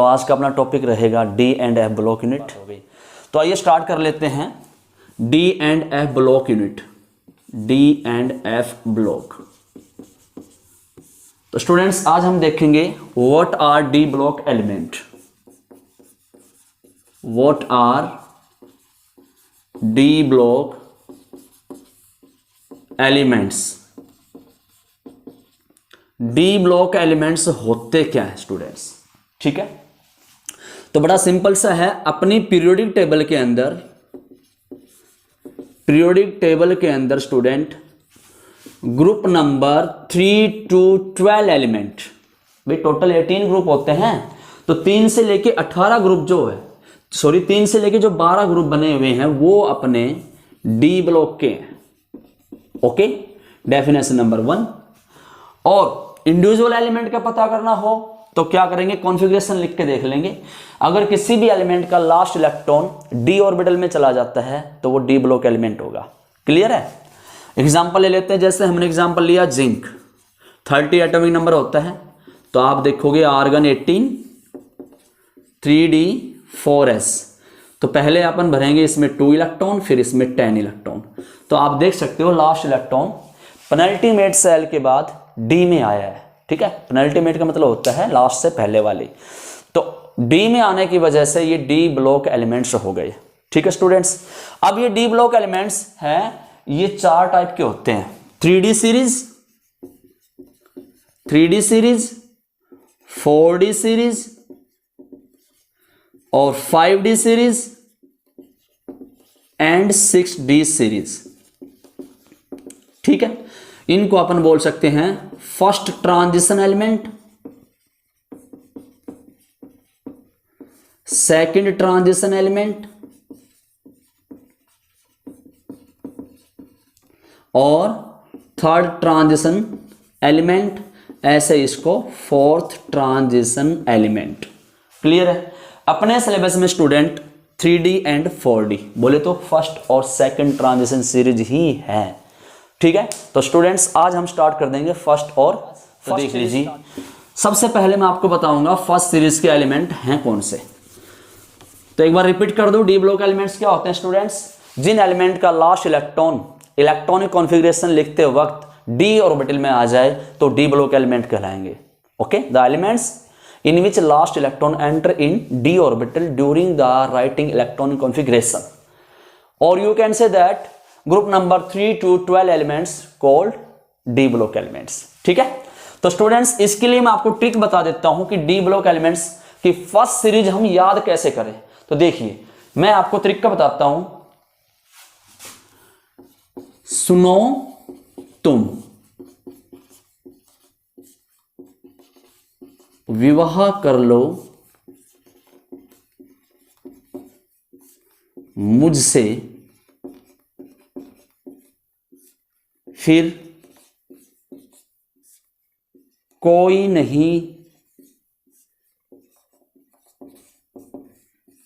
आज का अपना टॉपिक रहेगा D and F block unit. तो आइए स्टार्ट कर लेते हैं D and F block unit, D and F block. तो स्टूडेंट्स आज हम देखेंगे what are d block element, what are d block elements. D block elements होते क्या है स्टूडेंट्स, ठीक है। तो बड़ा सिंपल सा है, अपनी पीरियोडिक टेबल के अंदर student group number 3 to 12 element, भाई टोटल 18 ग्रुप होते हैं, तो 3 से लेके 18 ग्रुप जो है, सॉरी 3 से लेके जो 12 ग्रुप बने हुए हैं वो अपने डी ब्लॉक के हैं। Okay, definition number 1। और इंडिविजुअल एलिमेंट का पता करना हो तो क्या करेंगे, कॉन्फ़िगरेशन लिख के देख लेंगे। अगर किसी भी एलिमेंट का लास्ट इलेक्ट्रॉन डी ऑर्बिटल में चला जाता है तो वो डी ब्लॉक एलिमेंट होगा। क्लियर है। एग्जांपल ले लेते हैं, जैसे हमने एग्जांपल लिया जिंक, 30 एटॉमिक नंबर होता है, तो आप देखोगे आर्गन 18 3d4s, तो पहले अपन भरेंगे इसमें 2 इलेक्ट्रॉन, फिर इसमें 10 इलेक्ट्रॉन। तो आप देख सकते हो लास्ट इलेक्ट्रॉन पेनल्टीमेट सेल के बाद डी में आया है, ठीक है। पेनल्टीमेट का मतलब होता है लास्ट से पहले वाली, तो डी में आने की वजह से ये डी ब्लॉक एलिमेंट्स हो गए, ठीक है स्टूडेंट्स। अब ये डी ब्लॉक एलिमेंट्स हैं, ये 4 टाइप के होते हैं, 3D सीरीज, 4D सीरीज और 5D series and 6D series, ठीक है। इनको अपन बोल सकते हैं first transition element, second transition element और थर्ड ट्रांजिशन एलिमेंट, ऐसे इसको फोर्थ ट्रांजिशन एलिमेंट। क्लियर है। अपने सिलेबस में स्टूडेंट 3D एंड 4D बोले तो फर्स्ट और सेकंड ट्रांजिशन सीरीज ही है, ठीक है। तो स्टूडेंट्स आज हम स्टार्ट कर देंगे फर्स्ट और देख लीजिए। सबसे पहले मैं आपको बताऊंगा फर्स्ट सीरीज के एलिमेंट हैं कौन से। तो एक बार रिपीट कर दूं, डी ब्लॉक एलिमेंट्स क्या होते हैं स्टूडेंट्स, जिन एलिमेंट का लास्ट इलेक्ट्रॉन इलेक्ट्रॉनिक कॉन्फ़िगरेशन लिखते वक्त डी ऑर्बिटल में आ जाए तो डी ब्लॉक एलिमेंट कहलाएंगे। Okay, the elements in which last electron enter in D orbital during the writing electronic configuration, और you can say that group number 3 to 12 elements called D block elements, ठीक है। तो students इसके लिए मैं आपको trick बता देता हूं कि डी ब्लॉक एलिमेंट्स की फर्स्ट सीरीज हम याद कैसे करें। तो देखिए मैं आपको ट्रिक का बताता हूं, सुनो तुम विवाह कर लो मुझसे, फिर कोई नहीं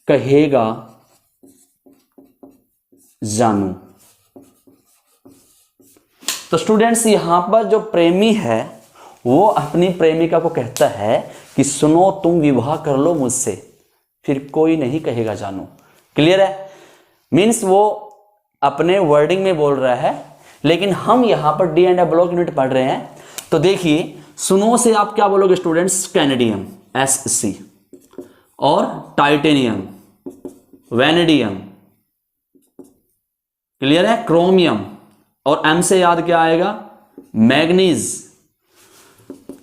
कहेगा जानू। तो स्टूडेंट्स यहां पर जो प्रेमी है वो अपनी प्रेमिका को कहता है कि सुनो तुम विवाह कर लो मुझसे, फिर कोई नहीं कहेगा जानू। क्लियर है। मीन्स वो अपने वर्डिंग में बोल रहा है, लेकिन हम यहां पर D and F block unit पढ़ रहे हैं। तो देखिए सुनो से आप क्या बोलोगे स्टूडेंट्स, कैनेडियम Sc, और टाइटेनियम वेनेडियम, क्लियर है, क्रोमियम, और M से याद क्या आएगा, मैग्नीज,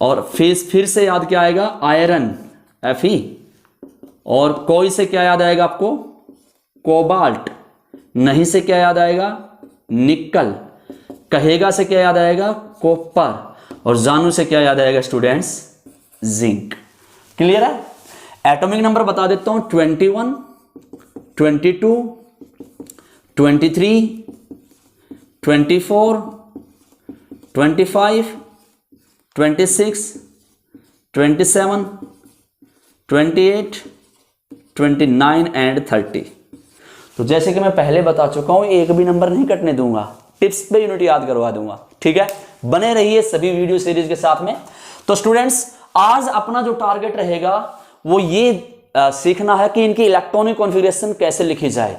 और फिर से याद क्या आएगा, आयरन Fe, और कोई से क्या याद आएगा आपको, कोबाल्ट, नहीं से क्या याद आएगा, निकल, कहेगा से क्या याद आएगा, कॉपर, और जानू से क्या याद आएगा स्टूडेंट्स, जिंक। क्लियर है। एटॉमिक नंबर बता देता हूं, 21 22 23 24 25 26 27 28 29 एंड 30। तो जैसे कि मैं पहले बता चुका हूं, एक भी नंबर नहीं कटने दूंगा, टिप्स पे यूनिट याद करवा दूंगा, ठीक है। बने रहिए सभी वीडियो सीरीज के साथ में। तो स्टूडेंट्स आज अपना जो टारगेट रहेगा वो ये सीखना है कि इनकी इलेक्ट्रॉनिक कॉन्फ़िगरेशन कैसे लिखी जाए।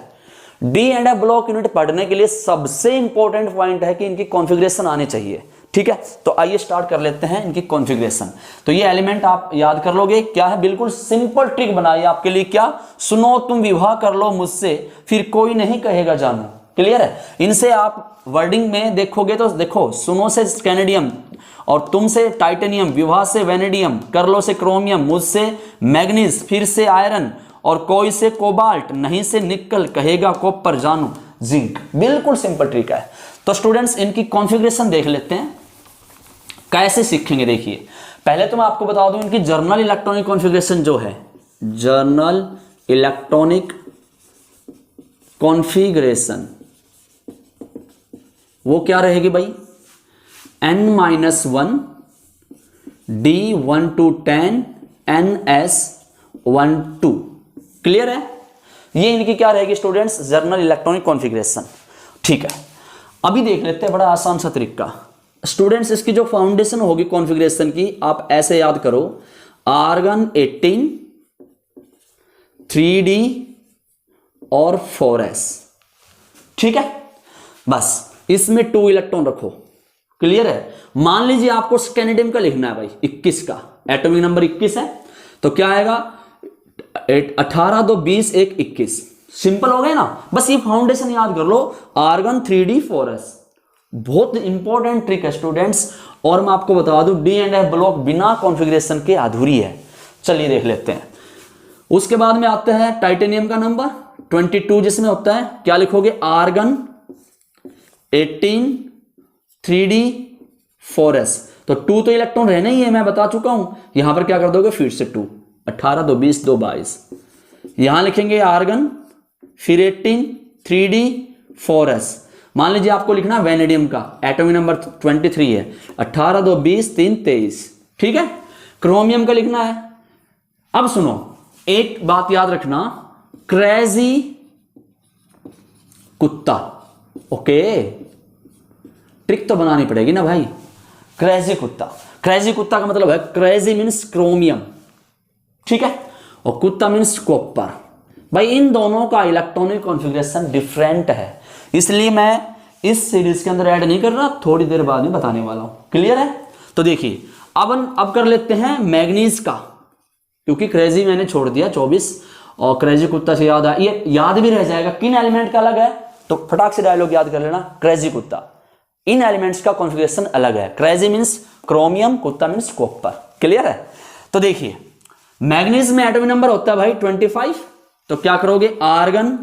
D and F block unit पढ़ने के लिए सबसे इंपॉर्टेंट पॉइंट है कि इनकी कॉन्फ़िगरेशन आनी चाहिए। ठीक है, तो आइए स्टार्ट कर लेते हैं इनकी कॉन्फ़िगरेशन। तो ये एलिमेंट आप याद कर लोगे, क्या है, बिल्कुल सिंपल ट्रिक बनाई आपके लिए। क्या, सुनो तुम विवाह कर लो मुझसे, फिर कोई नहीं कहेगा जानू। क्लियर है, इनसे आप वर्डिंग में देखोगे तो देखो, सुनो से स्कैनेडियम और तुमसे टाइटेनियम, विवाह से वेनेडियम, कर लो से क्रोमियम, मुझसे मैग्नीज, फिर से आयरन, और कोई से कोबाल्ट, नहीं से निकल, कहेगा कॉपर जानू जिंक। बिल्कुल सिंपल ट्रिक है। तो स्टूडेंट्स इनकी कॉन्फ़िगरेशन देख लेते हैं, कैसे सीखेंगे। देखिए, पहले तो मैं आपको बता दूं इनकी जर्नल इलेक्ट्रॉनिक कॉन्फ़िगरेशन जो है, जर्नल इलेक्ट्रॉनिक कॉन्फ़िगरेशन वो क्या रहेगी भाई, n-1 D1 to 10 NS1 2। Clear है, ये इनकी क्या रहेगी स्टूडेंट्स, जर्नल इलेक्ट्रॉनिक कॉन्फ़िगरेशन। ठीक है, अभी देख लेते हैं बड़ा आसान सा तरीका। स्टूडेंट्स इसकी जो फाउंडेशन होगी कॉन्फ़िगरेशन की, आप ऐसे याद करो, आर्गन 18 3D और 4s। ठीक है, बस इसमें 2 इलेक्ट्रॉन रखो। क्लियर है, मान लीजिए आपको स्कैनेडियम का लिखना है भाई, 21 का, एटॉमिक नंबर 21 है, तो क्या आएगा, 18 2 20 1 21। सिंपल हो गए ना, बस ये फाउंडेशन याद कर लो, आर्गन 3D 4s। बहुत इंपॉर्टेंट ट्रिक है स्टूडेंट्स, और मैं आपको बता दूं डी एंड एफ ब्लॉक बिना कॉन्फ़िगरेशन के अधूरी है। चलिए देख लेते हैं। उसके बाद में आते हैं टाइटेनियम का नंबर 22, जिसमें होता है, क्या लिखोगे, आर्गन 18 3D 4s। तो 2 तो इलेक्ट्रॉन रहना ही है, मैं बता चुका हूं। यहां पर क्या कर दोगे, फिर से 2, 18 2 20 2 22। यहां लिखेंगे आर्गन, फिर 18 3D 4s। मान लीजिए आपको लिखना वेनेडियम का, एटॉमिक नंबर 23 है, 18 2 20 3 23। ठीक है, क्रोमियम का लिखना है। अब सुनो, एक बात याद रखना, क्रेजी कुत्ता। ओके, ट्रिक तो बनानी पड़ेगी ना भाई। क्रेजी कुत्ता, क्रेजी कुत्ता का मतलब है, क्रेजी मीन्स क्रोमियम, ठीक है, और कुत्ता मीन्स कॉपर। भाई इन दोनों का इलेक्ट्रॉनिक कॉन्फ़िगरेशन डिफरेंट है, इसलिए मैं इस सीरीज के अंदर ऐड नहीं कर रहा, थोड़ी देर बाद में बताने वाला हूं। क्लियर है, तो देखिए अब कर लेते हैं मैग्नीज का, क्योंकि क्रेजी मैंने छोड़ दिया 24, और क्रेजी कुत्ता से याद आया, ये याद भी रह जाएगा किन एलिमेंट का अलग है, तो फटाक से डायलॉग याद कर लेना, क्रेजी कुत्ता। इन एलिमेंट्स का कॉन्फ़िगरेशन अलग है, क्रेजी मीन्स क्रोमियम, कुत्ता मीन्स कॉपर। क्लियर है, तो देखिए मैग्नीज में एटॉमिक नंबर होता है भाई 25, तो क्या करोगे, आर्गन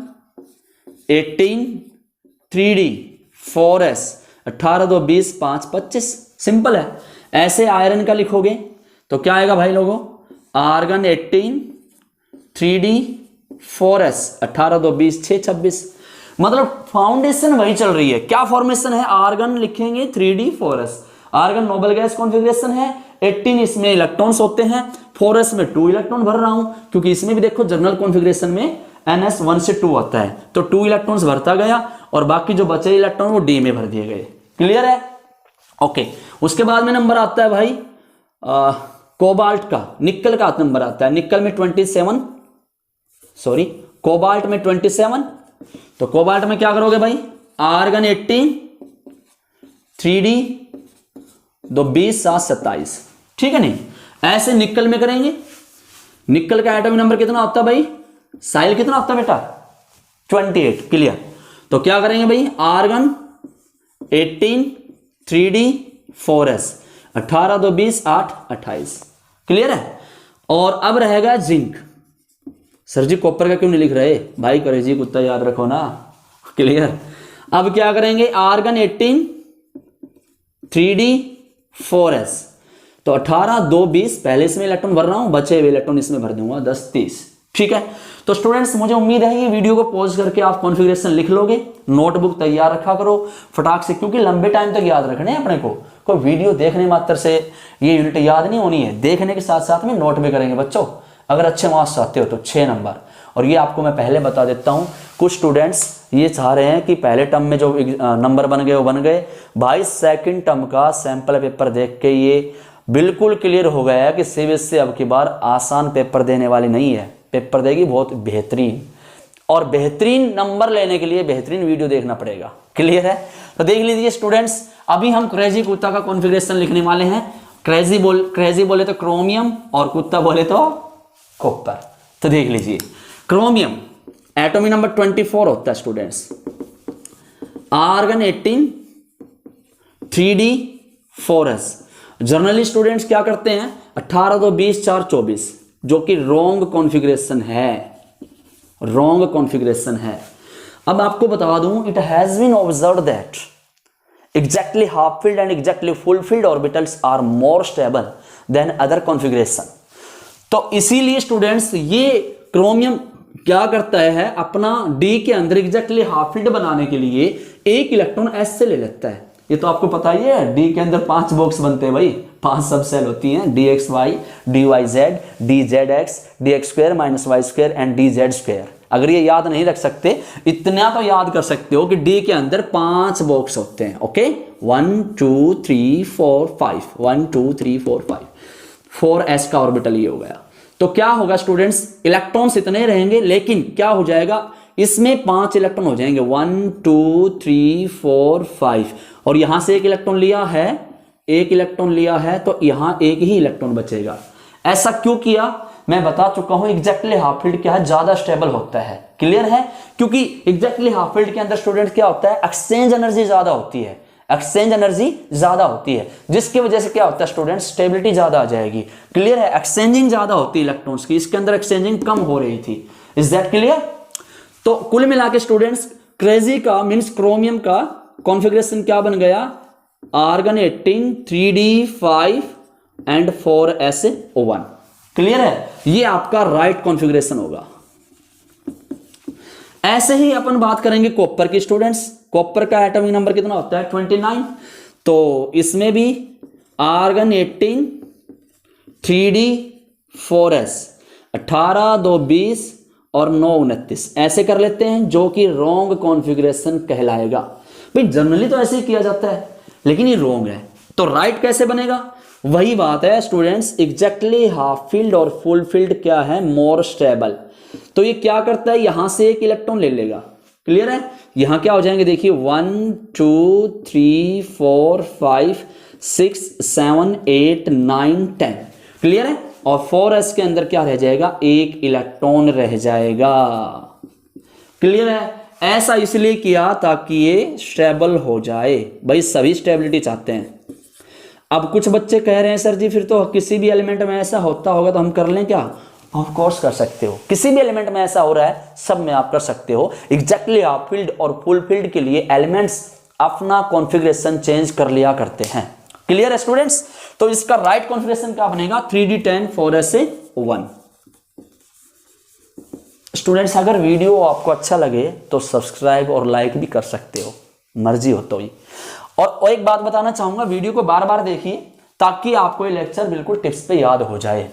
18 3D 4s, 18 2 20 5 25। सिंपल है। ऐसे आयरन का लिखोगे तो क्या आएगा भाई लोगों, आर्गन 18 3D 4s, 18 2 20 6 26। मतलब फाउंडेशन वही चल रही है। क्या फॉर्मेशन है, आर्गन लिखेंगे 3D 4s, argon noble gas configuration है, 18 इसमें इलेक्ट्रॉन्स होते हैं, 4s में 2 इलेक्ट्रॉन भर रहा हूं, क्योंकि इसमें भी देखो जनरल कॉन्फ़िगरेशन में NS1 से 2 आता है, तो 2 इलेक्ट्रॉन्स भरता गया और बाकी जो बचे इलेक्ट्रॉन वो D में भर दिए गए। क्लियर है, ओके। उसके बाद में नंबर आता है भाई कोबाल्ट का, निकल का नंबर आता है, निकल में 27, सॉरी कोबाल्ट में 27। तो कोबाल्ट में क्या करोगे भाई, आर्गन 18 3D 2 20 7 27। ठीक है, नहीं ऐसे निकल में करेंगे, निकल का एटॉमिक नंबर कितना होता है भाई, साइल कितना होता है बेटा, 28। क्लियर, तो क्या करेंगे भाई, आर्गन 18 3D 4s, 18 2 20 8 28। क्लियर है, और अब रहेगा जिंक। सर जी कॉपर का क्यों नहीं लिख रहे भाई, क्रेजी कुत्ता याद रखो ना। क्लियर, अब क्या करेंगे, आर्गन 18 3D 4s, तो 18 2 20 पहले इसमें इलेक्ट्रॉन भर रहा हूं, बचे हुए इलेक्ट्रॉन इसमें भर दूंगा 10 30। ठीक है, तो स्टूडेंट्स मुझे उम्मीद है ये वीडियो को पॉज करके आप कॉन्फ़िगरेशन लिख लोगे, नोटबुक तैयार रखा करो फटाक से, क्योंकि लंबे टाइम तक याद रखने हैं अपने को। कोई वीडियो देखने मात्र से ये यूनिट याद नहीं होनी है, देखने के साथ साथ में नोट भी करेंगे बच्चों। अगर अच्छे मार्क्स चाहते हो तो 6 नंबर। और ये आपको मैं पहले बता देता हूं, कुछ स्टूडेंट्स ये चाह रहे हैं कि पहले टर्म में जो नंबर बन गए वो बन गए भाई, सेकंड टर्म का सैंपल पेपर देख के ये बिल्कुल क्लियर हो गया कि सीबीएसई अब की बार आसान पेपर देने वाली नहीं है, पेपर देगी बहुत बेहतरीन, और बेहतरीन नंबर लेने के लिए बेहतरीन वीडियो देखना पड़ेगा। क्लियर है? तो देख लीजिए स्टूडेंट्स, अभी हम क्रेजी कुत्ता का कॉन्फ़िगरेशन लिखने वाले हैं। क्रेजी बोले तो क्रोमियम और कुत्ता बोले तो कॉपर। तो देख लीजिए, क्रोमियम एटॉमिक नंबर 24 होता है students, argon 18, 3d4s। Generally students क्या करते हैं, 18 2 20 4 24, जो कि रॉन्ग कॉन्फ़िगरेशन है, रॉन्ग कॉन्फ़िगरेशन है। अब आपको बता दूं, it has been observed that exactly half filled and exactly full filled orbitals are more stable than other configuration। तो इसीलिए स्टूडेंट्स ये क्रोमियम क्या करता है, अपना डी के अंदर एग्जैक्टली हाफ फील्ड बनाने के लिए एक इलेक्ट्रॉन एस से ले लेता है। ये तो आपको पता ही है, डी के अंदर 5 बॉक्स बनते हैं भाई, 5 सब सेल होती हैं, d x y, d y z, d z x, d x square minus y square and d z square. अगर ये याद नहीं रख सकते, इतना तो याद कर सकते हो कि डी के अंदर 5 बॉक्स होते हैं। ओके, 1 2 3 4 5, 1 2 3 4 5, 4s का ऑर्बिटल ये हो गया। तो क्या होगा स्टूडेंट्स, इलेक्ट्रॉन्स इतने रहेंगे, लेकिन क्या हो जाएगा, इसमें 5 इलेक्ट्रॉन हो जाएंगे, 1 2 3 4 5, और यहां से एक इलेक्ट्रॉन लिया है, एक इलेक्ट्रॉन लिया है, तो यहां एक ही इलेक्ट्रॉन बचेगा। ऐसा क्यों किया, मैं बता चुका हूं, एग्जैक्टली हाफ फील्ड क्या है, ज्यादा स्टेबल होता है। क्लियर है? क्योंकि एग्जैक्टली हाफ फील्ड के अंदर स्टूडेंट्स क्या होता है, एक्सचेंज एनर्जी ज्यादा होती है, एक्सचेंज एनर्जी ज्यादा होती है, जिसकी वजह से क्या होता है स्टूडेंट्स, स्टेबिलिटी ज्यादा आ जाएगी। क्लियर है? एक्सचेंजिंग ज्यादा होती है इलेक्ट्रॉन्स की, इसके अंदर एक्सचेंजिंग कम हो रही थी। Is that clear? तो कुल मिला के स्टूडेंट्स, क्रेजी का मीन्स क्रोमियम का कॉन्फ़िगरेशन क्या बन गया, argon 18, 3d5 and 4s1। Clear है? ये आपका राइट कॉन्फ़िगरेशन होगा। ऐसे ही अपन बात करेंगे कॉपर की स्टूडेंट्स। कॉपर का एटॉमिक नंबर कितना होता है, 29। तो इसमें भी आर्गन 18, 3d4s, 18 2 20 और 9 29, ऐसे कर लेते हैं, जो कि रॉन्ग कॉन्फ़िगरेशन कहलाएगा। भाई जनरली तो ऐसे ही किया जाता है, लेकिन ये रॉन्ग है। तो राइट कैसे बनेगा, वही बात है स्टूडेंट्स, एग्जैक्टली हाफ फील्ड और फुल फील्ड क्या है, मोर स्टेबल। तो ये क्या करता है, यहां से एक इलेक्ट्रॉन ले लेगा। क्लियर है? यहां क्या हो जाएंगे, देखिए 1 2 3 4 5 6 7 8 9 10। क्लियर है? और 4s के अंदर क्या रह जाएगा, एक इलेक्ट्रॉन रह जाएगा। क्लियर है? ऐसा इसलिए किया ताकि ये स्टेबल हो जाए। भाई सभी स्टेबिलिटी चाहते हैं। अब कुछ बच्चे कह रहे हैं सर जी फिर तो किसी भी एलिमेंट में ऐसा होता होगा तो हम कर लें क्या, ऑफ कोर्स कर सकते हो। किसी भी एलिमेंट में ऐसा हो रहा है, सब में आप कर सकते हो। एग्जैक्टली हाफ फील्ड और फुल फील्ड के लिए एलिमेंट्स अपना कॉन्फ़िगरेशन चेंज कर लिया करते हैं। क्लियर है स्टूडेंट्स? तो इसका राइट कॉन्फ़िगरेशन क्या बनेगा, 3d10 4s1। स्टूडेंट्स अगर वीडियो आपको अच्छा लगे तो सब्सक्राइब और लाइक भी कर सकते हो, मर्जी हो तो ही। और एक बात बताना चाहूंगा, वीडियो को बार बार देखिए ताकि आपको ये लेक्चर बिल्कुल टिप्स पे याद हो जाए।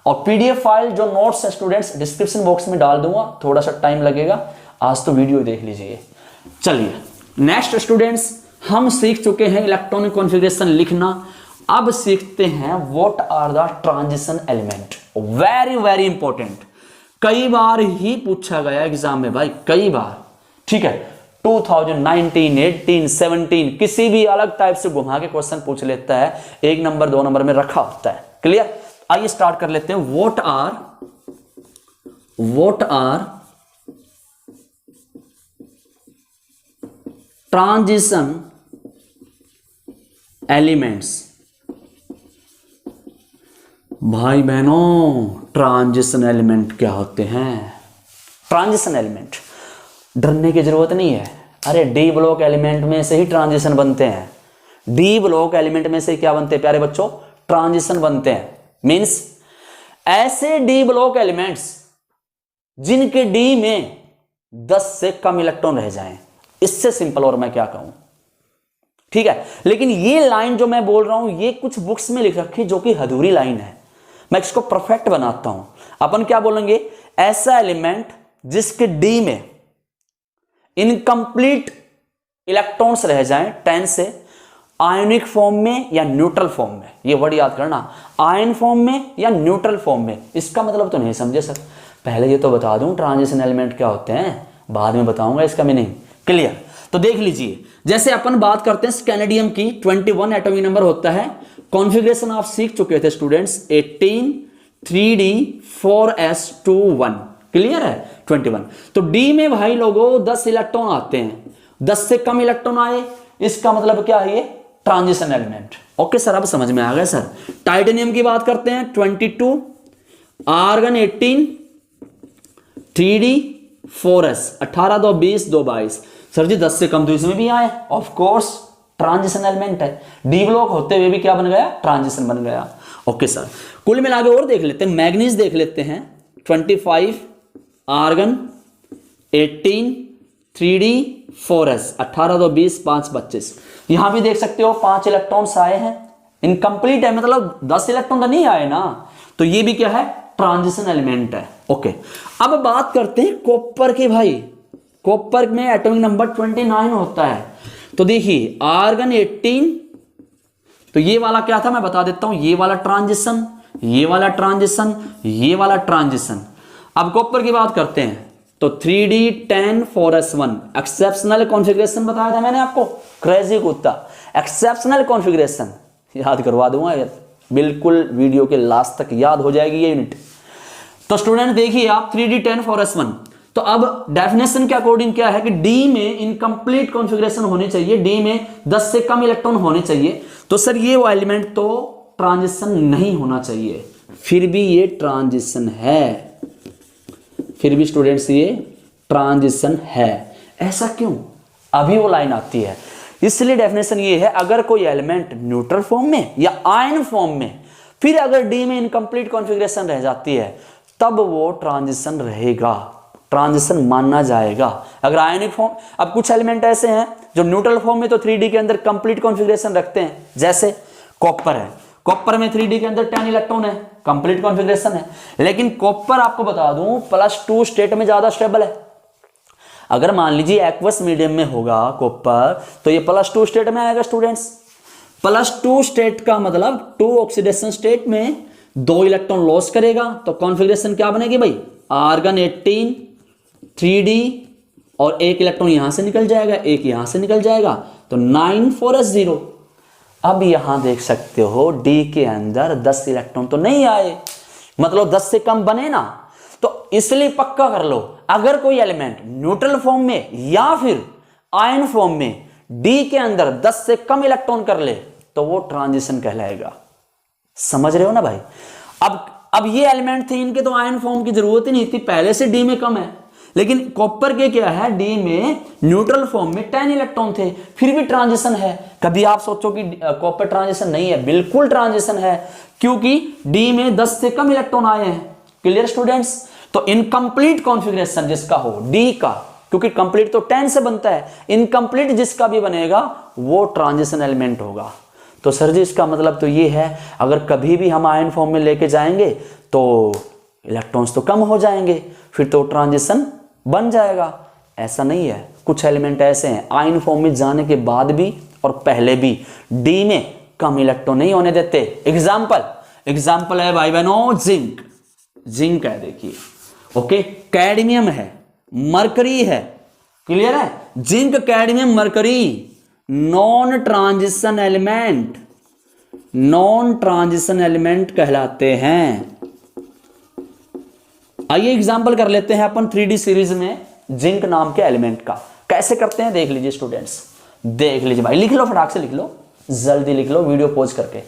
और पीडीएफ फाइल जो नोट्स है स्टूडेंट्स डिस्क्रिप्शन बॉक्स में डाल दूंगा, थोड़ा सा टाइम लगेगा, आज तो वीडियो देख लीजिए। चलिए नेक्स्ट स्टूडेंट्स, हम सीख चुके हैं इलेक्ट्रॉनिक कॉन्फ़िगरेशन लिखना। अब सीखते हैं what are the transition element. Very very important, कई बार ही पूछा गया एग्जाम में भाई, कई बार। ठीक है, 2019, 18, 17 किसी भी अलग टाइप से घुमा के क्वेश्चन पूछ लेता है, 1 नंबर 2 नंबर में रखा होता है। क्लियर? आइए स्टार्ट कर लेते हैं। What are transition elements. भाई बहनों, ट्रांजिशन एलिमेंट क्या होते हैं? ट्रांजिशन एलिमेंट डरने की जरूरत नहीं है। अरे डी ब्लॉक एलिमेंट में से ही ट्रांजिशन बनते हैं। डी ब्लॉक एलिमेंट में से क्या बनते हैं प्यारे बच्चों? ट्रांजिशन बनते हैं। मींस ऐसे डी ब्लॉक एलिमेंट्स जिनके डी में 10 से कम इलेक्ट्रॉन रह जाएं। इससे सिंपल और मैं क्या कहूं? ठीक है, लेकिन ये लाइन जो मैं बोल रहा हूं ये कुछ बुक्स में लिख रखी जो कि अधूरी लाइन है। मैं इसको परफेक्ट बनाता हूं। अपन क्या बोलेंगे? ऐसा एलिमेंट जिसके डी में इनकंप्लीट इलेक्ट्रॉन्स रह जाएं 10 से, आयनिक फॉर्म में या न्यूट्रल फॉर्म में, ये वर्ड याद करना, आयन फॉर्म में या न्यूट्रल फॉर्म में। इसका मतलब तो नहीं समझे सर, पहले ये तो बता दूं ट्रांजिशन एलिमेंट क्या होते हैं, बाद में बताऊंगा इसका मीनिंग। क्लियर? तो देख लीजिए, जैसे अपन बात करते हैं स्कैनेडियम की 21 एटॉमिक नंबर होता है, कॉन्फ़िगरेशन आप सीख चुके थे स्टूडेंट्स, 18 3d 4s2 1। क्लियर है? 21। तो डी में भाई लोगों 10 इलेक्ट्रॉन आते हैं, 10 से कम इलेक्ट्रॉन आए, इसका मतलब क्या है, ये ट्रांजिशन एलिमेंट। ओके सर, अब समझ में आ गया सर। टाइटेनियम की बात करते हैं 22, आर्गन 18, 3d 4s 18 2 20 2 22। सर जी 10 से कम तो इसमें भी आए, ऑफ कोर्स ट्रांजिशन एलिमेंट है, डी ब्लॉक होते हुए भी क्या बन गया, ट्रांजिशन बन गया। ओके सर, कुल मिला के और देख लेते हैं, मैग्नीज देख लेते हैं 25, आर्गन 18, 3d 4s 18 2 20 5 25। यहां भी देख सकते हो 5 इलेक्ट्रॉन्स आए हैं, इनकम्प्लीट है, मतलब 10 इलेक्ट्रॉन तो नहीं आए ना, तो ये भी क्या है, ट्रांजिशन एलिमेंट है। ओके, अब बात करते हैं कॉपर के। भाई कॉपर में एटॉमिक नंबर 29 होता है, तो देखिए आर्गन 18, तो ये वाला क्या था मैं बता देता हूं, ये वाला ट्रांजिशन, ये वाला ट्रांजिशन, ये वाला ट्रांजिशन। अब कॉपर की बात करते हैं तो 3d 10 4s1 एक्सेप्शनल कॉन्फ़िगरेशन बताया था मैंने आपको, क्रेजी कुत्ता, एक्सेप्शनल कॉन्फ़िगरेशन याद करवा दूंगा, बिल्कुल वीडियो के लास्ट तक याद हो जाएगी ये यूनिट। तो स्टूडेंट देखिए आप 3d 10 4s1, तो अब डेफिनेशन के अकॉर्डिंग क्या है कि डी में इनकम्प्लीट कॉन्फ़िगरेशन होनी चाहिए, डी में 10 से कम इलेक्ट्रॉन होने चाहिए, तो सर ये वो एलिमेंट तो ट्रांजिशन नहीं होना चाहिए, फिर भी ये ट्रांजिशन है, फिर भी स्टूडेंट्स ये ट्रांजिशन है। ऐसा क्यों? अभी वो लाइन आती है, इसलिए डेफिनेशन ये है, अगर कोई एलिमेंट न्यूट्रल फॉर्म में या आयन फॉर्म में, फिर अगर डी में इनकम्प्लीट कॉन्फ़िगरेशन रह जाती है, तब वो ट्रांजिशन रहेगा, ट्रांजिशन माना जाएगा। अगर आयनिक फॉर्म, अब कुछ एलिमेंट ऐसे हैं जो न्यूट्रल फॉर्म में तो 3d के अंदर कंप्लीट कॉन्फ़िगरेशन रखते हैं, जैसे कॉपर है, कॉपर में 3d के अंदर 10 इलेक्ट्रॉन है, कंप्लीट कॉन्फ़िगरेशन है, लेकिन कॉपर आपको बता दूं +2 स्टेट में ज्यादा स्टेबल है। अगर मान लीजिए एक्वस मीडियम में होगा कॉपर, तो ये +2 स्टेट में आएगा स्टूडेंट्स। +2 स्टेट का मतलब 2 ऑक्सीडेशन स्टेट में 2 इलेक्ट्रॉन लॉस करेगा, तो कॉन्फ़िगरेशन क्या बनेगी भाई, आर्गन 18 3d और 1 इलेक्ट्रॉन यहां से निकल जाएगा, 1 यहां से निकल जाएगा, तो 9 4s0। अब यहां देख सकते हो डी के अंदर 10 इलेक्ट्रॉन तो नहीं आए, मतलब 10 से कम बने ना, तो इसलिए पक्का कर लो, अगर कोई एलिमेंट न्यूट्रल फॉर्म में या फिर आयन फॉर्म में डी के अंदर 10 से कम इलेक्ट्रॉन कर ले, तो वो ट्रांजिशन कहलाएगा। समझ रहे हो ना भाई? अब ये एलिमेंट थे, इनके तो आयन फॉर्म की जरूरत ही नहीं थी, पहले से डी में कम है, लेकिन कॉपर के क्या है, डी में न्यूट्रल फॉर्म में 10 इलेक्ट्रॉन थे, फिर भी ट्रांजिशन है। कभी आप सोचो कि कॉपर ट्रांजिशन नहीं है, बिल्कुल ट्रांजिशन है, क्योंकि डी में 10 से कम इलेक्ट्रॉन आए हैं। Clear students? तो इनकम्प्लीट कॉन्फ़िगरेशन जिसका हो डी का, क्योंकि कंप्लीट तो 10 से बनता है, इनकम्प्लीट जिसका भी बनेगा वो ट्रांजिशन एलिमेंट होगा। तो सर जी इसका मतलब तो ये है, अगर कभी भी हम आयन फॉर्म में लेके जाएंगे तो इलेक्ट्रॉन्स तो कम हो जाएंगे, फिर तो ट्रांजिशन बन जाएगा। ऐसा नहीं है, कुछ एलिमेंट ऐसे हैं आयन फॉर्म में जाने के बाद भी और पहले भी डी में कम इलेक्ट्रॉन नहीं होने देते। एग्जाम्पल है भाई बहनों, जिंक है, देखिए ओके, कैडमियम है, मरकरी है। क्लियर है? Zinc, cadmium, mercury non transition element कहलाते हैं। आइए एग्जाम्पल कर लेते हैं अपन 3D सीरीज में जिंक नाम के एलिमेंट का। कैसे करते हैं देख लीजिए स्टूडेंट्स, देख लीजिए भाई, लिख लो फटाक से, लिख लो, जल्दी लिख लो वीडियो पॉज करके।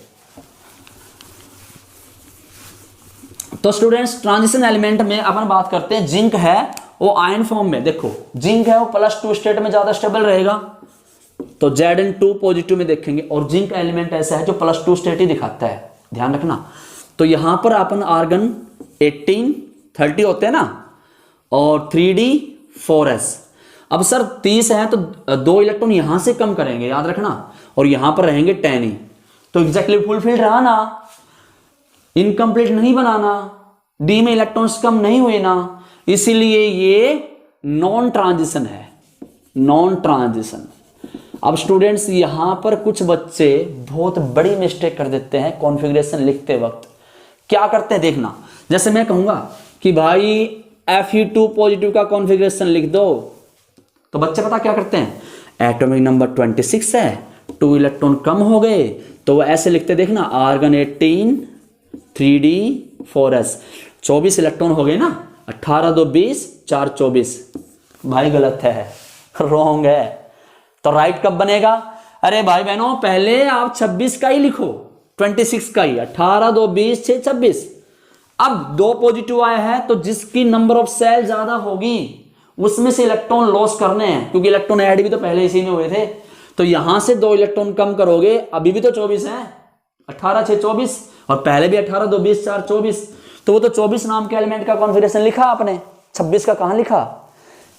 तो स्टूडेंट्स ट्रांजिशन एलिमेंट में अपन बात करते हैं, जिंक है वो आयन फॉर्म में, देखो जिंक है वो +2 स्टेट में ज्यादा स्टेबल रहेगा, तो Zn2 पॉजिटिव में देखेंगे, और जिंक एलिमेंट ऐसा है जो +2 स्टेट ही दिखाता है, ध्यान रखना। तो यहां पर अपन आर्गन 18 30 होते हैं ना, और 3d 4s। अब सर 30 है तो 2 इलेक्ट्रॉन यहां से कम करेंगे, याद रखना, और यहां पर रहेंगे 10 ही, तो एग्जैक्टली फुलफिल रहा ना, इनकम्प्लीट नहीं बनाना, डी में इलेक्ट्रॉन्स कम नहीं हुए ना, इसीलिए ये नॉन ट्रांजिशन है, नॉन ट्रांजिशन। अब स्टूडेंट्स यहाँ पर कुछ बच्चे बहुत बड़ी मिस्टेक कर देते हैं कॉन्फ़िगरेशन लिखते वक्त। क्या करते हैं देखना, जैसे मैं कहूँगा कि भाई Fe2 पॉजिटिव का कॉन्फ़िगरेशन लिख दो, तो बच्चे पता क्या करते हैं, एटॉमिक नंबर 26 है, 2 इलेक्ट्रॉन कम हो गए, तो वो ऐसे लिखते देखना, आर्गन 18 3d4s, 24 इलेक्ट्रॉन हो गए ना, 18 2 20 4 24। भाई गलत है, रॉन्ग है। तो राइट कब बनेगा? अरे भाई बहनों पहले आप 26 का ही लिखो, 26 का ही, 18 2 20 6 26। अब 2 पॉजिटिव आया है तो जिसकी नंबर ऑफ सेल ज्यादा होगी उसमें से इलेक्ट्रॉन लॉस करने हैं, क्योंकि इलेक्ट्रॉन ऐड भी तो पहले इसी में हुए थे। तो यहां से 2 इलेक्ट्रॉन कम करोगे, अभी भी तो 24 है, 18 6 24, और पहले भी 18 2 20 4 24, तो वो तो 24 नाम के एलिमेंट का कॉन्फ़िगरेशन लिखा आपने, 26 का कहां लिखा।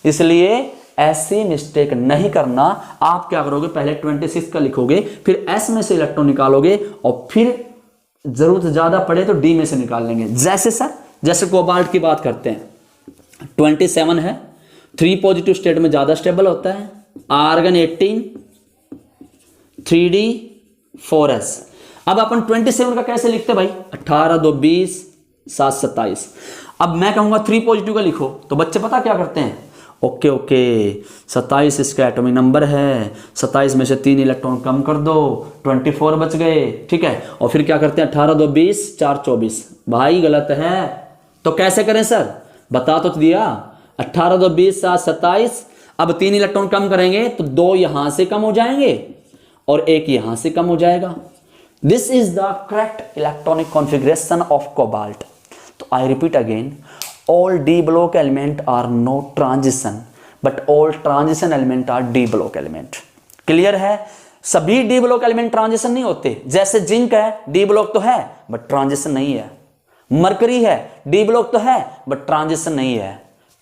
इसलिए ऐसी मिस्टेक नहीं करना। आप क्या करोगे, पहले 26 का लिखोगे, फिर S में से इलेक्ट्रॉन निकालोगे, और फिर जरूरत ज्यादा पड़े तो D में से निकाल लेंगे। जैसे सर, जैसे कोबाल्ट की बात करते हैं, 27 है, 3 पॉजिटिव स्टेट में ज्यादा स्टेबल होता है, आर्गन 18 3d4s। अब अपन 27 का कैसे लिखते हैं भाई, 18 2 20 7 27। अब मैं कहूंगा 3 पॉजिटिव का लिखो, तो बच्चे पता क्या करते हैं, ओके 27 इसका एटॉमिक नंबर है, 27 में से 3 इलेक्ट्रॉन कम कर दो, 24 बच गए, ठीक है। और फिर क्या करते हैं, 18 2 20 4 24। भाई गलत है, तो कैसे करें सर, बता तो दिया, 18 2 20 7 27। अब 3 इलेक्ट्रॉन कम करेंगे तो 2 यहां से कम हो जाएंगे और 1 यहां से कम हो जाएगा। This is the correct electronic configuration of cobalt. तो I repeat again, all d block element are no transition but all transition element are d block element। Clear है, सभी d block element ट्रांजिशन नहीं होते। जैसे zinc है, d block तो है but transition नहीं है, मरकरी है, d block तो है बट ट्रांजिशन नहीं है,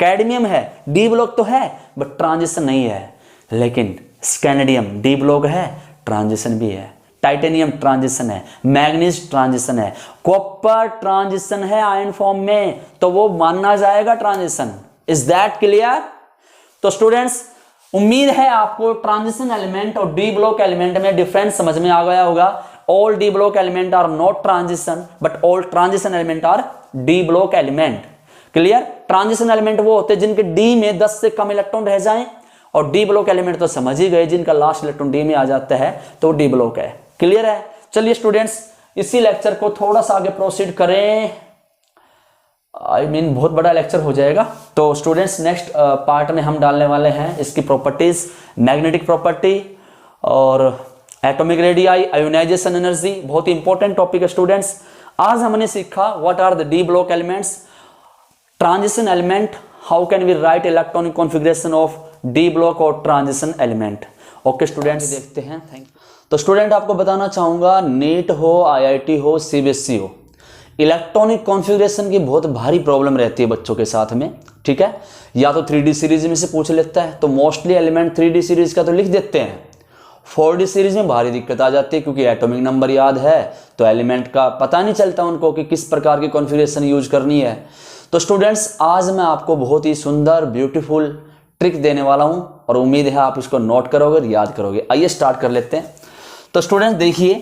कैडमियम है, d block तो है बट ट्रांजिशन नहीं है, लेकिन स्कैनेडियम d block है, ट्रांजिशन भी है, टाइटेनियम ट्रांजिशन है, मैग्नीज ट्रांजिशन है, कॉपर ट्रांजिशन है आयन फॉर्म में, तो वो माना जाएगा ट्रांजिशन। Is that clear? तो स्टूडेंट्स उम्मीद है आपको ट्रांजिशन एलिमेंट और डी ब्लॉक एलिमेंट में डिफरेंस समझ में आ गया होगा। All d block element are not transition but all transition element are d block element. Clear? Transition element वो होते हैं जिनके डी में 10 से कम इलेक्ट्रॉन रह जाएं, और डी ब्लॉक एलिमेंट तो समझ ही गए, जिनका लास्ट इलेक्ट्रॉन डी में आ जाता है तो डी ब्लॉक है। क्लियर है? चलिए स्टूडेंट्स इसी लेक्चर को थोड़ा सा आगे प्रोसीड करें, बहुत बड़ा लेक्चर हो जाएगा। तो स्टूडेंट्स नेक्स्ट पार्ट में हम डालने वाले हैं इसकी प्रॉपर्टीज, मैग्नेटिक प्रॉपर्टी और एटॉमिक रेडियाई, आयोनाइजेशन एनर्जी, बहुत ही इंपॉर्टेंट टॉपिक है स्टूडेंट्स। आज हमने सीखा what are the d block elements, transition element, how can we write electronic configuration of d block और ट्रांजिशन एलिमेंट। ओके स्टूडेंट्स देखते हैं, थैंक यू। तो स्टूडेंट आपको बताना चाहूंगा, नीट हो, IIT हो, CBSE हो, इलेक्ट्रॉनिक कॉन्फ़िगरेशन की बहुत भारी प्रॉब्लम रहती है बच्चों के साथ में, ठीक है। या तो 3D सीरीज में से पूछ लेता है, तो मोस्टली एलिमेंट 3D सीरीज का तो लिख देते हैं, 4D सीरीज में भारी दिक्कत आ जाती है, क्योंकि एटॉमिक नंबर याद है तो एलिमेंट का पता नहीं चलता उनको कि किस प्रकार की कॉन्फ़िगरेशन यूज करनी है। तो स्टूडेंट्स आज मैं आपको बहुत ही सुंदर ब्यूटीफुल ट्रिक देने वाला हूं और उम्मीद है आप इसको नोट करोगे और याद करोगे। आइए स्टार्ट कर लेते हैं। तो स्टूडेंट्स देखिए,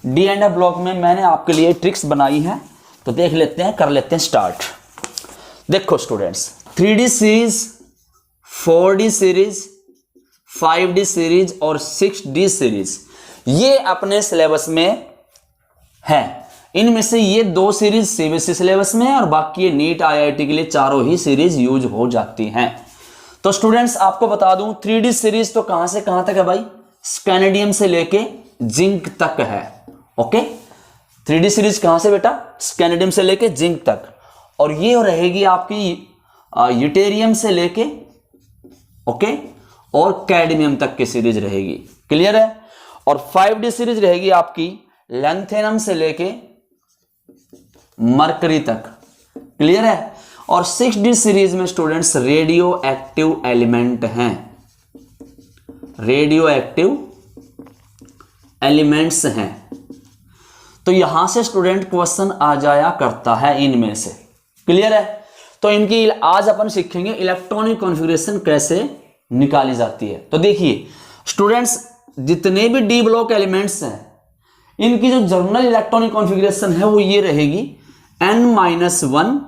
डी एंड एफ ब्लॉक में मैंने आपके लिए ट्रिक्स बनाई हैं, तो देख लेते हैं, कर लेते हैं स्टार्ट। देखो students, 3D series, 4D series, 5D series और 6D सीरीज ये अपने सिलेबस में है। इनमें से ये 2 सीरीज CBSE सिलेबस में है और बाकी ये नीट IIT के लिए चारों ही सीरीज यूज हो जाती हैं। तो स्टूडेंट्स आपको बता दूं, 3D सीरीज तो कहां से कहां तक है भाई, स्कैनेडियम से लेके जिंक तक है। ओके, 3D सीरीज कहां से बेटा, स्कैनेडियम से लेके जिंक तक, और ये रहेगी आपकी यूटेरियम से लेके ओके और कैडमियम तक की सीरीज रहेगी। क्लियर है? और 5D सीरीज रहेगी आपकी लैंथेनम से लेके मरकरी तक। क्लियर है? और 6D सीरीज में स्टूडेंट्स रेडियो एक्टिव एलिमेंट हैं, रेडियो एक्टिव एलिमेंट्स हैं। तो यहां से स्टूडेंट क्वेश्चन आ जाया करता है इनमें से। क्लियर है? तो इनकी आज अपन सीखेंगे इलेक्ट्रॉनिक कॉन्फ़िगरेशन कैसे निकाली जाती है। तो देखिए स्टूडेंट्स, जितने भी डी ब्लॉक एलिमेंट्स हैं इनकी जो जर्नल इलेक्ट्रॉनिक कॉन्फ़िगरेशन है वो ये रहेगी n-1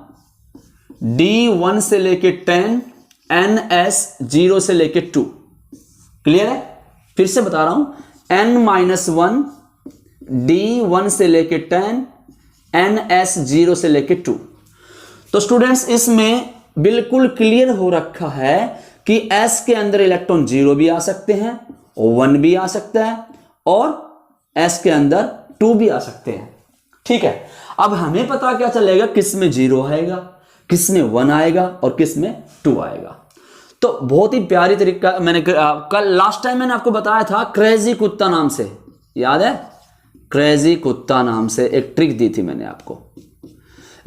d1 से लेके 10 ns 0 से लेके 2। क्लियर है? फिर से बता रहा हूं n-1 d1 से लेके 10 ns 0 से लेके 2। तो स्टूडेंट्स इसमें बिल्कुल क्लियर हो रखा है कि s के अंदर इलेक्ट्रॉन 0 भी आ सकते हैं, 1 भी आ सकता है और s के अंदर 2 भी आ सकते हैं। ठीक है, अब हमें पता क्या चलेगा किस में 0 आएगा, किस में 1 आएगा और किस में 2 आएगा। तो बहुत ही प्यारी तरीका मैंने कल लास्ट टाइम मैंने आपको बताया था क्रेजी कुत्ता नाम से, याद है? क्रेजी कुत्ता नाम से एक ट्रिक दी थी मैंने आपको।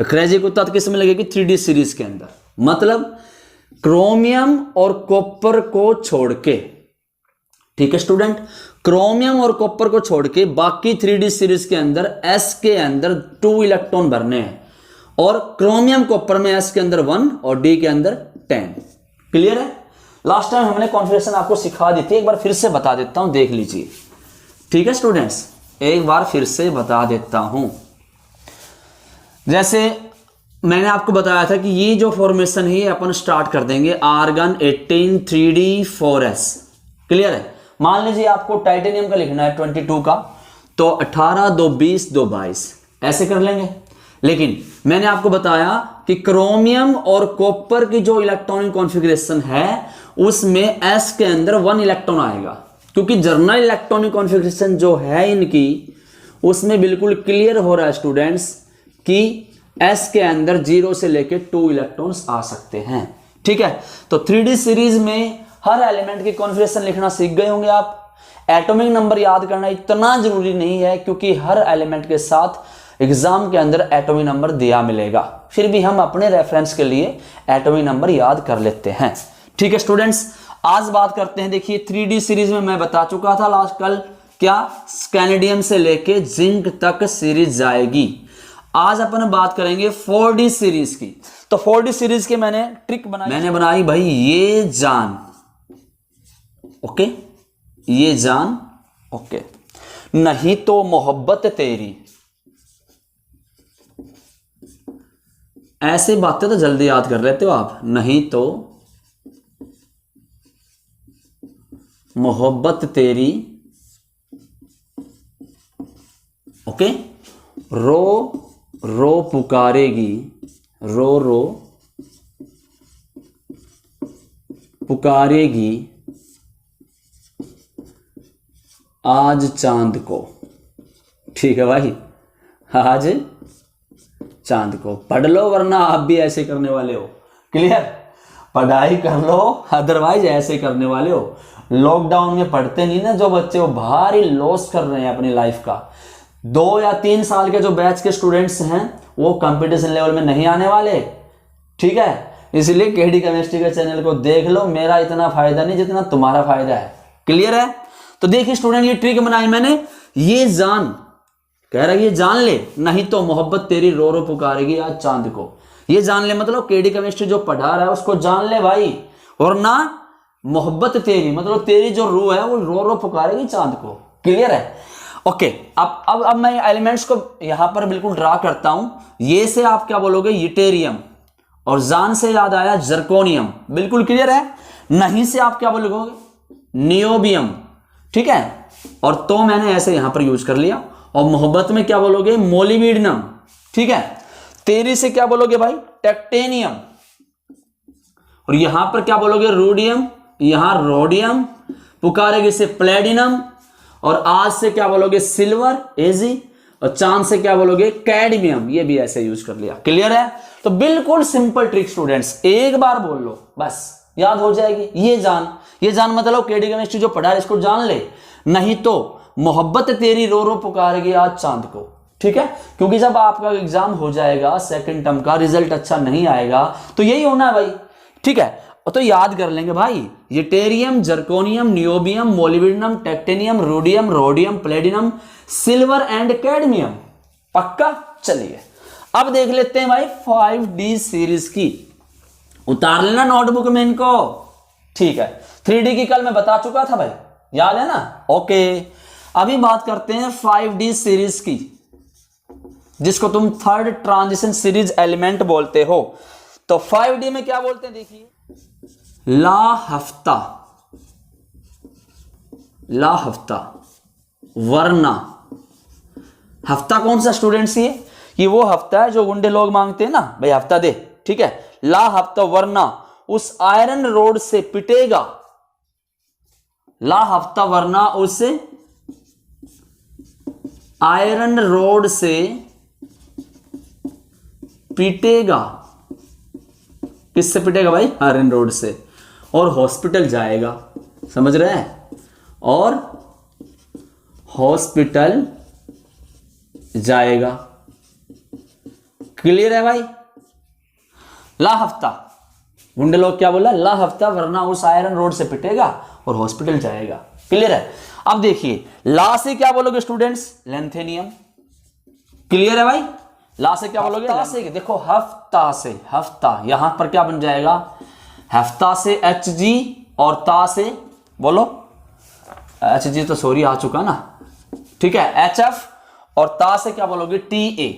क्रेजी कुत्ता तो किस में लगेगी? 3D सीरीज के अंदर, मतलब क्रोमियम और कॉपर को छोड़ के। ठीक है स्टूडेंट, क्रोमियम और कॉपर को छोड़ के बाकी 3D सीरीज के अंदर s के अंदर 2 इलेक्ट्रॉन भरने हैं और क्रोमियम कॉपर में s के अंदर 1 और d के अंदर 10। क्लियर है? लास्ट टाइम हमने कॉन्फ़िगरेशन आपको सिखा दी थी, एक बार फिर से बता देता हूं, देख लीजिए। ठीक है स्टूडेंट्स, एक बार फिर से बता देता हूं। जैसे मैंने आपको बताया था कि ये जो फॉर्मेशन है ये अपन स्टार्ट कर देंगे आर्गन 18 3d4s। क्लियर है? मान लीजिए आपको टाइटेनियम का लिखना है 22 का, तो 18 2 20 2 22 ऐसे कर लेंगे। लेकिन मैंने आपको बताया कि क्रोमियम और कॉपर की जो इलेक्ट्रॉनिक कॉन्फ़िगरेशन है उसमें s के अंदर 1 इलेक्ट्रॉन आएगा, क्योंकि जर्नल इलेक्ट्रॉनिक कॉन्फ़िगरेशन जो है इनकी उसमें बिल्कुल क्लियर हो रहा है स्टूडेंट्स कि s के अंदर 0 से लेके 2 इलेक्ट्रॉन्स आ सकते हैं। ठीक है, तो 3D सीरीज में हर एलिमेंट की कॉन्फ़िगरेशन लिखना सीख गए होंगे आप। एटॉमिक नंबर याद करना इतना जरूरी नहीं है, क्योंकि हर एलिमेंट के साथ एग्जाम के अंदर एटॉमिक नंबर दिया मिलेगा, फिर भी हम अपने रेफरेंस के लिए एटॉमिक नंबर याद कर लेते हैं। ठीक है स्टूडेंट्स, आज बात करते हैं, देखिए 3D सीरीज में मैं बता चुका था लास्ट कल क्या स्कैनेडियम से लेके जिंक तक सीरीज जाएगी। आज अपन बात करेंगे 4D सीरीज की। तो 4D सीरीज के मैंने ट्रिक बनाई भाई, ये जान, ओके, ये जान, ओके, नहीं तो मोहब्बत तेरी। ऐसे बातें तो जल्दी याद कर लेते हो आप, नहीं तो मोहब्बत तेरी, ओके, रो रो पुकारेगी, रो रो पुकारेगी आज चांद को। ठीक है भाई, आज चांद को पढ़ लो, वरना आप भी ऐसे करने वाले हो। क्लियर? पढ़ाई कर लो, अदरवाइज ऐसे करने वाले हो। लॉकडाउन में पढ़ते नहीं ना जो बच्चे, वो भारी लॉस कर रहे हैं अपनी लाइफ का। 2 या 3 साल के जो बैच के स्टूडेंट्स हैं वो कंपटीशन लेवल में नहीं आने वाले। ठीक है, इसलिए केडी केमिस्ट्री के चैनल को देख लो, मेरा इतना फायदा नहीं जितना तुम्हारा फायदा है। क्लियर है? तो देखिए स्टूडेंट, ये ट्रिक बनाई मैंने, ये जान कह रहा है ये जान ले, नहीं तो मोहब्बत तेरी रो रो पुकारेगी आज चांद को। ये जान ले मतलब केडी केमिस्ट्री जो पढ़ा रहा है उसको जान ले भाई, और ना मोहब्बत तेरी मतलब तेरी जो रूह है वो रो रो पुकारेगी चांद को। क्लियर है? ओके, अब मैं एलिमेंट्स को यहां पर बिल्कुल ड्रा करता हूं। ये से आप क्या बोलोगे? यूटेरियम, और जान से याद आया जर्कोनियम। बिल्कुल क्लियर है? नहीं से आप क्या बोलोगे? नियोबियम। ठीक है, और तो मैंने ऐसे यहां पर यूज कर लिया। और मोहब्बत में क्या बोलोगे? मोलिब्डेनम। ठीक है, तेरी से क्या बोलोगे भाई? टेक्टेनियम। और यहां पर क्या बोलोगे? रोडियम, यहां रोडियम, पुकारेगे से प्लेटिनम, और आज से क्या बोलोगे? सिल्वर, एजी, और चांद से क्या बोलोगे? कैडमियम। ये भी ऐसे यूज कर लिया। क्लियर है? तो बिल्कुल सिंपल ट्रिक स्टूडेंट्स, एक बार बोल लो बस याद हो जाएगी। ये जान मतलब केडी केमिस्ट्री जो पढ़ा है इसको जान ले, नहीं तो मोहब्बत तेरी रो रो पुकारेगी आज चांद को। ठीक है, क्योंकि जब आपका एग्जाम हो जाएगा सेकंड टर्म का, रिजल्ट अच्छा नहीं आएगा तो यही होना है भाई। ठीक है, तो याद कर लेंगे भाई, yttrium, zirconium, niobium, molybdenum, technetium, rhodium, rhodium, platinum, silver and cadmium. पक्का? चलिए अब देख लेते हैं भाई 5D सीरीज की। उतार लेना नोटबुक में इनको। ठीक है, 3D की कल मैं बता चुका था भाई, याद है ना? ओके, अभी बात करते हैं 5D सीरीज की, जिसको तुम थर्ड ट्रांजिशन सीरीज एलिमेंट बोलते हो। तो 5D में क्या बोलते हैं देखिए, ला हफ्ता, ला हफ्ता, वरना। हफ्ता कौन सा स्टूडेंट्स? ये वो हफ्ता है जो गुंडे लोग मांगते हैं ना, भाई हफ्ता दे, ठीक है। ला हफ्ता वरना उस आयरन रोड से पिटेगा, ला हफ्ता वरना उस आयरन रोड से पिटेगा। किससे पिटेगा भाई? आयरन रोड से। और हॉस्पिटल जाएगा, समझ रहे हैं? और हॉस्पिटल जाएगा। क्लियर है भाई? ला हफ्ता, गुंडे लोग क्या बोला? ला हफ्ता वरना उस आयरन रोड से पिटेगा और हॉस्पिटल जाएगा। क्लियर है? अब देखिए, ला से क्या बोलोगे स्टूडेंट्स? लेंथेनियम। क्लियर है भाई? ला से क्या बोलोगे? ला से देखो, हफ्ता से, हफ्ता यहां पर क्या बन जाएगा? हफ्ता से Hg और ता से बोलो, Hg तो सॉरी आ चुका ना, ठीक है, Hf और ता से क्या बोलोगे? Ta।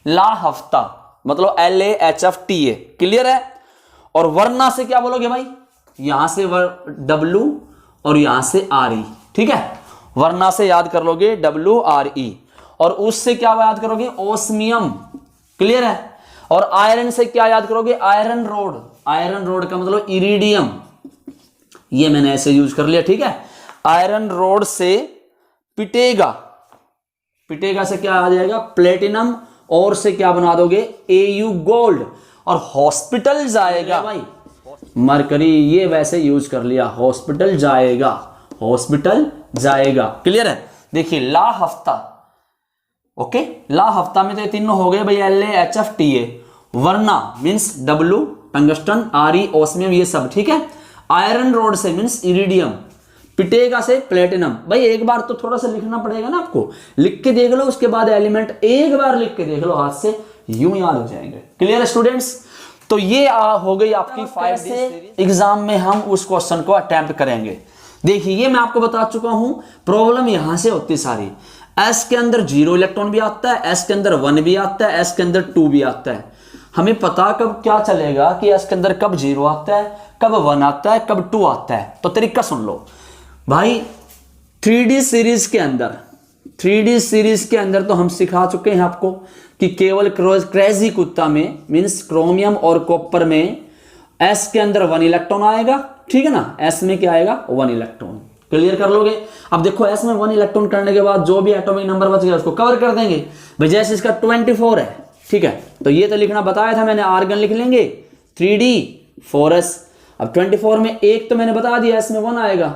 ला हफ्ता मतलब LaHFTA। क्लियर है? और वरना से क्या बोलोगे भाई? यहां से W और यहां से RE, ठीक है। वरना से याद कर लोगे WRE, और उससे क्या याद करोगे? ओस्मियम। क्लियर है? और आयरन से क्या याद करोगे? Iron rod. आयरन रोड का मतलब इरिडियम, ये मैंने ऐसे यूज कर लिया, ठीक है। आयरन रोड से पिटेगा, पिटेगा से क्या आ जाएगा? प्लेटिनम। और से क्या बना दोगे? Au gold. और हॉस्पिटल जाएगा भाई, मरकरी, ये वैसे यूज कर लिया, हॉस्पिटल जाएगा, हॉस्पिटल जाएगा। क्लियर है? देखिए, ला हफ्ता, ओके, ला हफ्ता में तो ये तीनों हो गए भाई, LaHFTA। वरना means W, tungsten, RE, osmium, ये सब, ठीक है। आयरन रोड से मींस इरिडियम, पिटेगा से प्लेटिनम। भाई एक बार तो थोड़ा सा लिखना पड़ेगा ना आपको, लिख के देख लो, उसके बाद एलिमेंट एक बार लिख के देख लो हाथ से, यूं याद हो जाएंगे। क्लियर है स्टूडेंट्स? तो ये हो गई आपकी 5D सीरीज। एग्जाम में हम उस क्वेश्चन को अटेम्प्ट करेंगे। देखिए, ये मैं आपको बता चुका हूं, प्रॉब्लम यहां से होती सारी। S के अंदर 0 इलेक्ट्रॉन भी आता है, S के अंदर 1 भी आता है, S के अंदर 2 भी आता है। हमें पता कब क्या चलेगा कि S के अंदर कब 0 आता है, कब 1 आता है, कब 2 आता है? तो तरीका सुन लो भाई। 3D सीरीज के अंदर, 3D सीरीज के अंदर तो हम सिखा चुके हैं आपको कि केवल क्रेजी कुत्ता में मींस क्रोमियम और कॉपर में S के अंदर 1 इलेक्ट्रॉन आएगा, ठीक है ना। S में क्या आएगा? 1 इलेक्ट्रॉन। क्लियर कर लोगे? अब देखो, S में 1 इलेक्ट्रॉन करने के बाद जो भी एटॉमिक नंबर बच गया उसको कवर कर देंगे भाई। जैसे इसका 24 है, ठीक है, तो ये तो लिखना बताया था मैंने, आर्गन लिख लेंगे 3D 4s। अब 24 में एक तो मैंने बता दिया, S में 1 आएगा।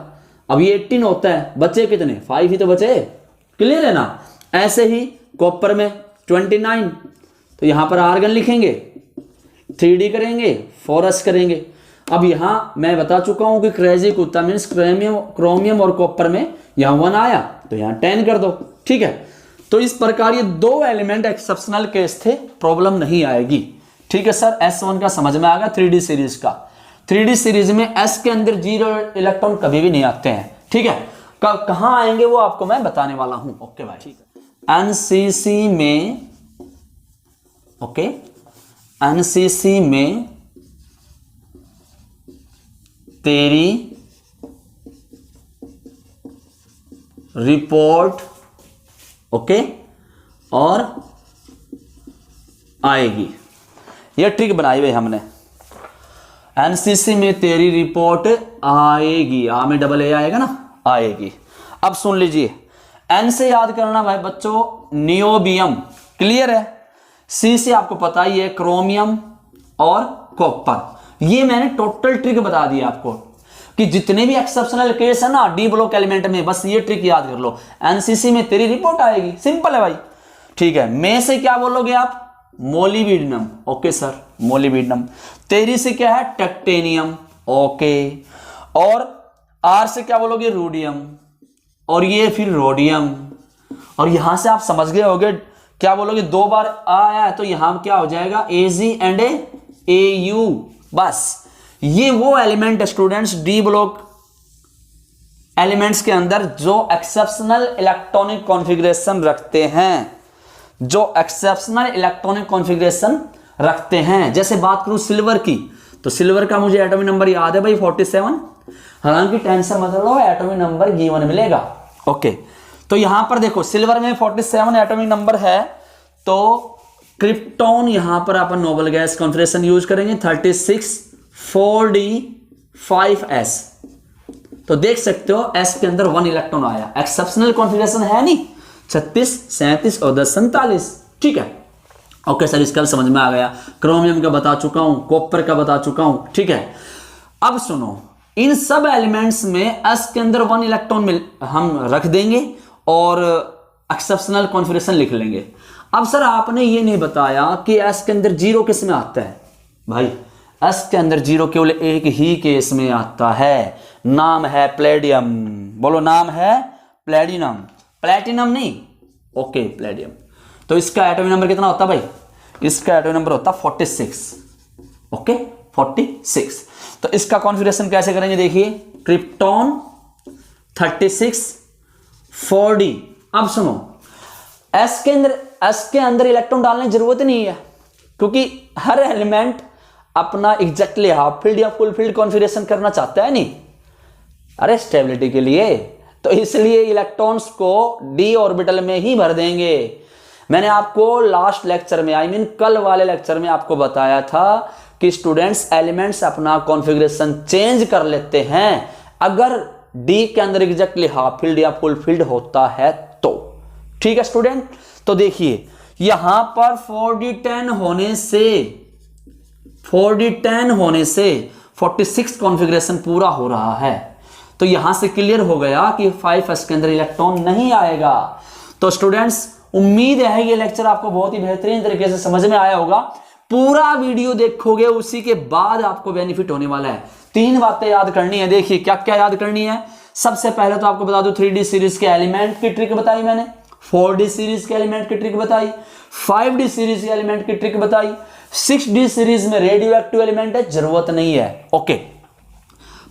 अब ये 18 होता है, बचे कितने? 5 ही तो बचे। क्लियर है ना? ऐसे ही कॉपर में 29, तो यहां पर आर्गन लिखेंगे, 3D करेंगे, 4s करेंगे। अब यहां मैं बता चुका हूं कि क्रेजी कुत्ता मीन्स क्रोमियम और कॉपर में यहां 1 आया, तो यहां 10 कर दो, ठीक है। तो इस प्रकार ये 2 एलिमेंट एक्सेप्शनल केस थे, प्रॉब्लम नहीं आएगी, ठीक है सर। S1 का समझ में आ गया 3D सीरीज का। 3D सीरीज में S के अंदर 0 इलेक्ट्रॉन कभी भी नहीं आते हैं, ठीक है। कहां आएंगे वो आपको मैं बताने वाला हूं। ओके भाई, ठीक है। NCC में, ओके, NCC में तेरी रिपोर्ट, ओके, और आएगी। ये ट्रिक बनाई हुई हमने। एनसीसी में तेरी रिपोर्ट आएगी, आ में डबल ए आएगा ना, आएगी। अब सुन लीजिए, एन से याद करना भाई बच्चों नियोबियम। क्लियर है? सी से आपको पता ही है क्रोमियम और कॉपर। ये मैंने टोटल ट्रिक बता दी आपको कि जितने भी एक्सेप्शनल केस है ना डी ब्लॉक एलिमेंट में, बस ये ट्रिक याद कर लो। एनसीसी में तेरी रिपोर्ट आएगी, सिंपल है भाई। ठीक है, में से क्या बोलोगे आप? मोलिब्डेनम। Okay sir, molybdenum. तेरी से क्या है? टेक्टेनियम। ओके, और आर से क्या बोलोगे? रूडियम, और ये फिर रोडियम। और यहां से आप समझ गए होगे क्या बोलोगे? दो बार आया तो यहां क्या हो जाएगा? एजी एंड ए यू। बस ये वो element students D block elements के अंदर जो एक्सेप्शनल इलेक्ट्रॉनिक कॉन्फ़िगरेशन रखते हैं, जो एक्सेप्शनल इलेक्ट्रॉनिक कॉन्फ़िगरेशन रखते हैं। जैसे बात करूं सिल्वर की, तो सिल्वर का मुझे एटॉमिक नंबर याद है भाई 47, हालांकि टेंशन मत लो, एटॉमिक नंबर गिवन मिलेगा। ओके, तो यहां पर देखो सिल्वर में 47 एटॉमिक नंबर है, तो क्रिप्टॉन यहां पर अपन नोबल गैस कॉन्फ़िगरेशन यूज करेंगे 36 4d5s। तो देख सकते हो s के अंदर 1 इलेक्ट्रॉन आया, एक्सेप्शनल कॉन्फ़िगरेशन है नहीं, 36 37 और 10 47। ठीक है, ओके सर, इसका समझ में आ गया। क्रोमियम का बता चुका हूं, कॉपर का बता चुका हूं। ठीक है, अब सुनो, इन सब एलिमेंट्स में s के अंदर 1 इलेक्ट्रॉन हम रख देंगे और एक्सेप्शनल कॉन्फ़िगरेशन लिख लेंगे। अब सर आपने ये नहीं बताया कि s के अंदर 0 किस में आता है। भाई s के अंदर 0 केवल एक ही केस में आता है, नाम है प्लेडियम। बोलो, नाम है प्लेटिनम, प्लेटिनम नहीं। Okay, Palladium. तो इसका एटॉमिक नंबर कितना होता है भाई? इसका एटॉमिक नंबर होता है 46। ओके, 46। तो इसका कॉन्फ़िगरेशन कैसे करेंगे देखिए, क्रिप्टॉन 36 4d। अब सुनो, s के अंदर इलेक्ट्रॉन डालने की जरूरत नहीं है, क्योंकि हर एलिमेंट अपना एग्जैक्टली हाफ फील्ड या फुल फील्ड कॉन्फ़िगरेशन करना चाहता है नहीं, अरे स्टेबिलिटी के लिए। तो इसलिए इलेक्ट्रॉन्स को d ऑर्बिटल में ही भर देंगे। मैंने आपको लास्ट लेक्चर में, कल वाले लेक्चर में आपको बताया था कि स्टूडेंट्स एलिमेंट्स अपना कॉन्फ़िगरेशन चेंज कर लेते हैं अगर d के अंदर एग्जैक्टली हाफ फील्ड या फुल फील्ड होता है तो। ठीक है स्टूडेंट, तो देखिए यहां पर 4d10 होने से 46 कॉन्फ़िगरेशन पूरा हो रहा है। तो यहां से क्लियर हो गया कि 5s के अंदर इलेक्ट्रॉन नहीं आएगा। तो स्टूडेंट्स, उम्मीद है ये लेक्चर आपको बहुत ही बेहतरीन तरीके से समझ में आया होगा। पूरा वीडियो देखोगे, उसी के बाद आपको बेनिफिट होने वाला है। 3 बातें याद करनी है। देखिए क्या क्या याद करनी है। सबसे पहले तो आपको बता दूं 3D सीरीज के एलिमेंट की ट्रिक बताई मैंने, 4D सीरीज के एलिमेंट की ट्रिक बताई, 5D सीरीज के एलिमेंट की ट्रिक बताई, 6D सीरीज में रेडियो एक्टिव एलिमेंट है, जरूरत नहीं है। ओके,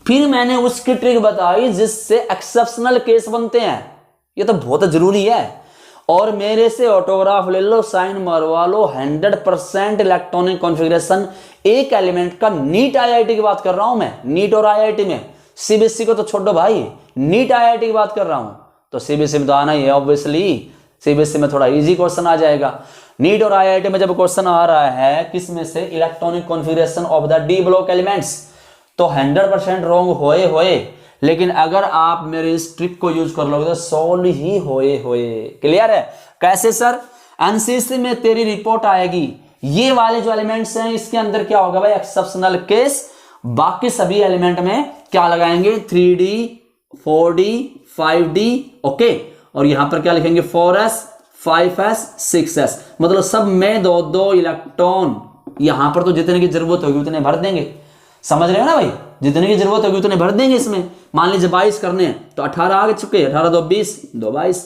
फिर मैंने उसकी ट्रिक बताई जिससे एक्सेप्शनल केस बनते हैं, ये तो बहुत जरूरी है। और मेरे से ऑटोग्राफ ले लो, साइन मरवा लो, 100% इलेक्ट्रॉनिक कॉन्फ़िगरेशन एक एलिमेंट का। नीट आईआईटी की बात कर रहा हूं मैं, नीट और आईआईटी में, सीबीएसई को तो छोड़ो भाई, नीट आईआईटी की बात कर रहा हूं। तो सीबीएसई में तो आना ही है ऑब्वियसली, सीबीएसई में थोड़ा इजी क्वेश्चन आ जाएगा। नीट और आईआईटी में जब क्वेश्चन आ रहा है किस में से, electronic configuration of the d block elements, तो 100% रॉन्ग होए, लेकिन अगर आप मेरे इस ट्रिक को यूज कर लोगे तो सॉल्व ही होए। क्लियर है? कैसे सर? एनसीसी में तेरी रिपोर्ट आएगी, ये वाले जो एलिमेंट्स हैं इसके अंदर क्या होगा भाई, एक्सेप्शनल केस। बाकी सभी एलिमेंट में क्या लगाएंगे, 3D 4D 5D। ओके, और यहां पर क्या लिखेंगे, 4s 5s 6s, मतलब सब में 2-2 इलेक्ट्रॉन। यहां पर तो जितने की जरूरत होगी उतने भर देंगे, समझ रहे हो ना भाई, जितने की जरूरत होगी उतने भर देंगे इसमें। मान लीजिए 22 करने हैं तो 18 आ चुके, 18 2 20 2 22।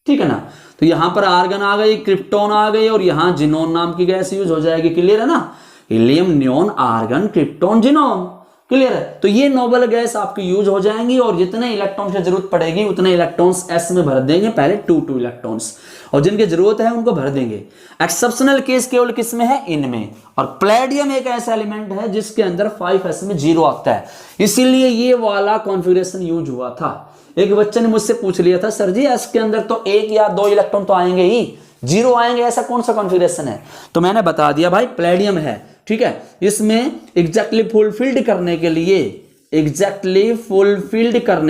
ठीक है ना? तो यहां पर आर्गन आ गई, क्रिप्टॉन आ गई, और यहां जिनोन नाम की गैस यूज हो जाएगी। क्लियर है ना? Helium, neon, argon, krypton, xenon. Clear है? तो ये नोबल गैस आपकी यूज हो जाएंगी, और जितने इलेक्ट्रॉन की जरूरत पड़ेगी उतने इलेक्ट्रॉन्स s में भर देंगे, पहले 2 इलेक्ट्रॉन्स, और जिनकी जरूरत है उनको भर देंगे। एक्सेप्शनल केस केवल किस में है, इनमें। और प्लेडियम एक ऐसा एलिमेंट है जिसके अंदर 5s में 0 आता है, इसीलिए ये वाला कॉन्फ़िगरेशन यूज हुआ था। एक बच्चे ने मुझसे पूछ लिया था, सर जी s के अंदर तो 1 या 2 इलेक्ट्रॉन तो आएंगे ही, 0 आएंगे, ऐसा कौन सा कॉन्फ़िगरेशन है? तो मैंने बता दिया भाई, प्लेडियम है। ठीक है, इसमें एग्जैक्टली फुलफिल्ड करने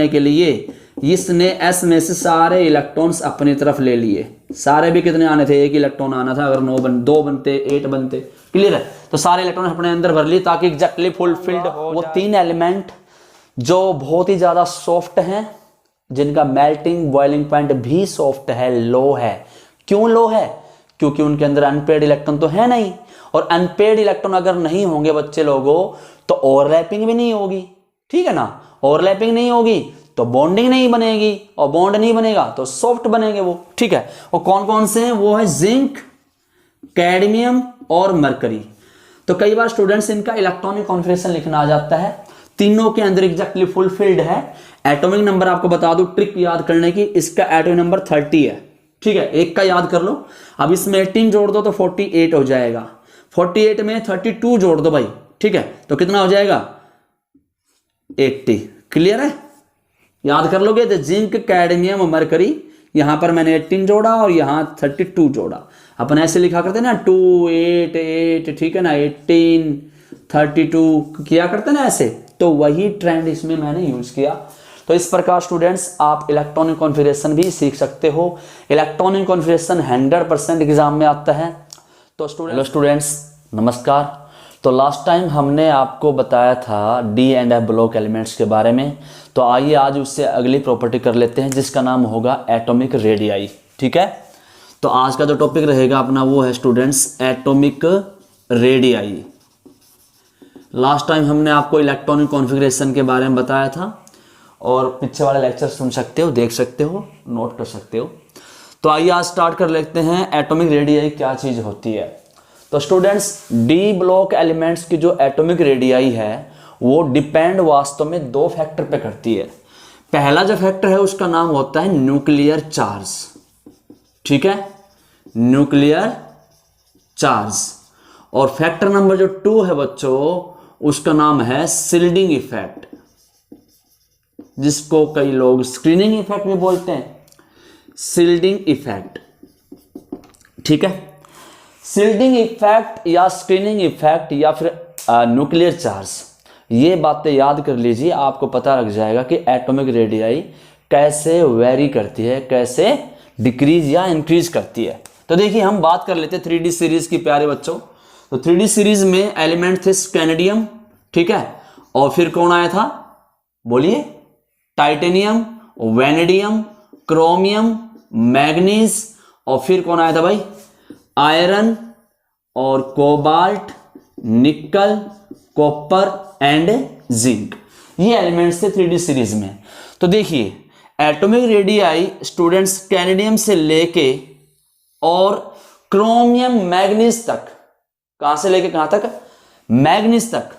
के लिए इसने s में से सारे इलेक्ट्रॉन्स अपनी तरफ ले लिए। सारे भी कितने आने थे, 1 इलेक्ट्रॉन आना था, अगर 2 बनते 8 बनते। क्लियर है? तो सारे इलेक्ट्रॉन अपने अंदर भर लिए ताकि एग्जैक्टली फुलफिल्ड हो। वो 3 एलिमेंट जो बहुत ही ज्यादा सॉफ्ट हैं, जिनका मेल्टिंग बॉइलिंग पॉइंट भी सॉफ्ट है, लो है। क्यों लो है? क्योंकि उनके अंदर अनपेयर्ड इलेक्ट्रॉन तो है नहीं, और अनपेयर्ड इलेक्ट्रॉन अगर नहीं होंगे बच्चे लोगों तो ओवरलैपिंग भी नहीं होगी। ठीक है ना? ओवरलैपिंग नहीं होगी तो बॉन्डिंग नहीं बनेगी, और बॉन्ड नहीं बनेगा तो सॉफ्ट बनेंगे वो। ठीक है, और कौन कौन से हैं वो है जिंक, कैडमियम और मरकरी। तो कई बार स्टूडेंट्स इनका इलेक्ट्रॉनिक कॉन्फ़िगरेशन लिखना आ जाता है, तीनों के अंदर एग्जैक्टली फुलफिल्ड है। एटॉमिक नंबर आपको बता दूं, ट्रिक याद करने की, इसका एटॉमिक नंबर 30 है, ठीक है, एक का याद कर लो। अब इसमें 18 जोड़ दो तो 48 हो जाएगा, 48 में 32 जोड़ दो भाई, ठीक है, तो कितना हो जाएगा 80। क्लियर है, याद कर लोगे। तो जिंक, कैडमियम, मरकरी, यहां पर मैंने 18 जोड़ा और यहां 32 जोड़ा। अपन ऐसे लिखा करते ना 2 8 8, ठीक है ना, 18 32 किया करते ना ऐसे, तो वही ट्रेंड इसमें मैंने यूज किया। तो इस प्रकार स्टूडेंट्स आप इलेक्ट्रॉनिक कॉन्फ़िगरेशन भी सीख सकते हो। इलेक्ट्रॉनिक कॉन्फ़िगरेशन 100% एग्जाम में आता है। तो स्टूडेंट्स नमस्कार। तो लास्ट टाइम हमने आपको बताया था D and F block elements के बारे में। तो आइए आज उससे अगली प्रॉपर्टी कर लेते हैं जिसका नाम होगा एटॉमिक रेडियाई। ठीक है, तो आज का जो टॉपिक रहेगा अपना वो है students atomic radii. Last time हमने आपको इलेक्ट्रॉनिक कॉन्फ़िगरेशन के बारे में बताया था और पीछे वाले लेक्चर सुन सकते हो, देख सकते हो, नोट कर सकते हो। तो आइए आज स्टार्ट कर लेते हैं एटॉमिक रेडियाई क्या चीज़ होती है। तो स्टूडेंट्स डी ब्लॉक एलिमेंट्स की जो एटॉमिक रेडियाई है वो डिपेंड वास्तव में दो फैक्टर पे करती है। पहला जो फैक्टर है उसका नाम होता है न्यूक्लियर चार्ज, ठीक है, न्यूक्लियर चार्ज। और फैक्टर नंबर जो 2 है बच्चों उसका नाम है शिल्डिंग इफेक्ट, जिसको कई लोग स्क्रीनिंग इफेक्ट भी बोलते हैं, शिल्डिंग इफेक्ट। ठीक है, शिल्डिंग इफेक्ट या स्क्रीनिंग इफेक्ट या फिर न्यूक्लियर चार्ज, ये बातें याद कर लीजिए, आपको पता लग जाएगा कि एटॉमिक रेडियाई कैसे वेरी करती है, कैसे डिक्रीज या इंक्रीज करती है। तो देखिए हम बात कर लेते हैं 3D सीरीज की प्यारे बच्चों। तो 3D सीरीज में एलिमेंट थे स्कैनेडियम, ठीक है, और फिर कौन आया था बोलिए, टाइटेनियम, वैनेडियम, क्रोमियम, मैग्नीज, और फिर कौन आया था भाई, आयरन और कोबाल्ट, निकल, कॉपर एंड जिंक। ये एलिमेंट्स थे 3D सीरीज में। तो देखिए एटॉमिक रेडियाई स्टूडेंट्स कैनेडियम से लेके और क्रोमियम मैग्नीज तक, कहां से लेके कहां तक, मैग्नीज तक,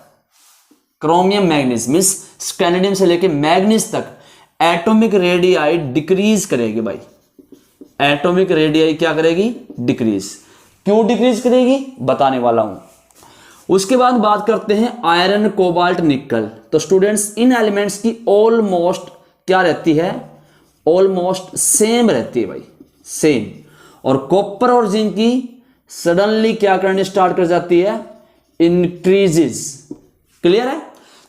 क्रोमियम मैग्नीज मींस स्कैनेडियम से लेके मैग्नीज तक एटॉमिक रेडियाई डिक्रीज करेगी भाई। एटॉमिक रेडियाई क्या करेगी, डिक्रीज। क्यों डिक्रीज करेगी बताने वाला हूं। उसके बाद बात करते हैं आयरन, कोबाल्ट, निकल। तो स्टूडेंट्स इन एलिमेंट्स की ऑलमोस्ट क्या रहती है, ऑलमोस्ट सेम रहती है भाई, सेम। और कॉपर और जिंक की सडनली क्या करने स्टार्ट कर जाती है, इंक्रीजेस। क्लियर है।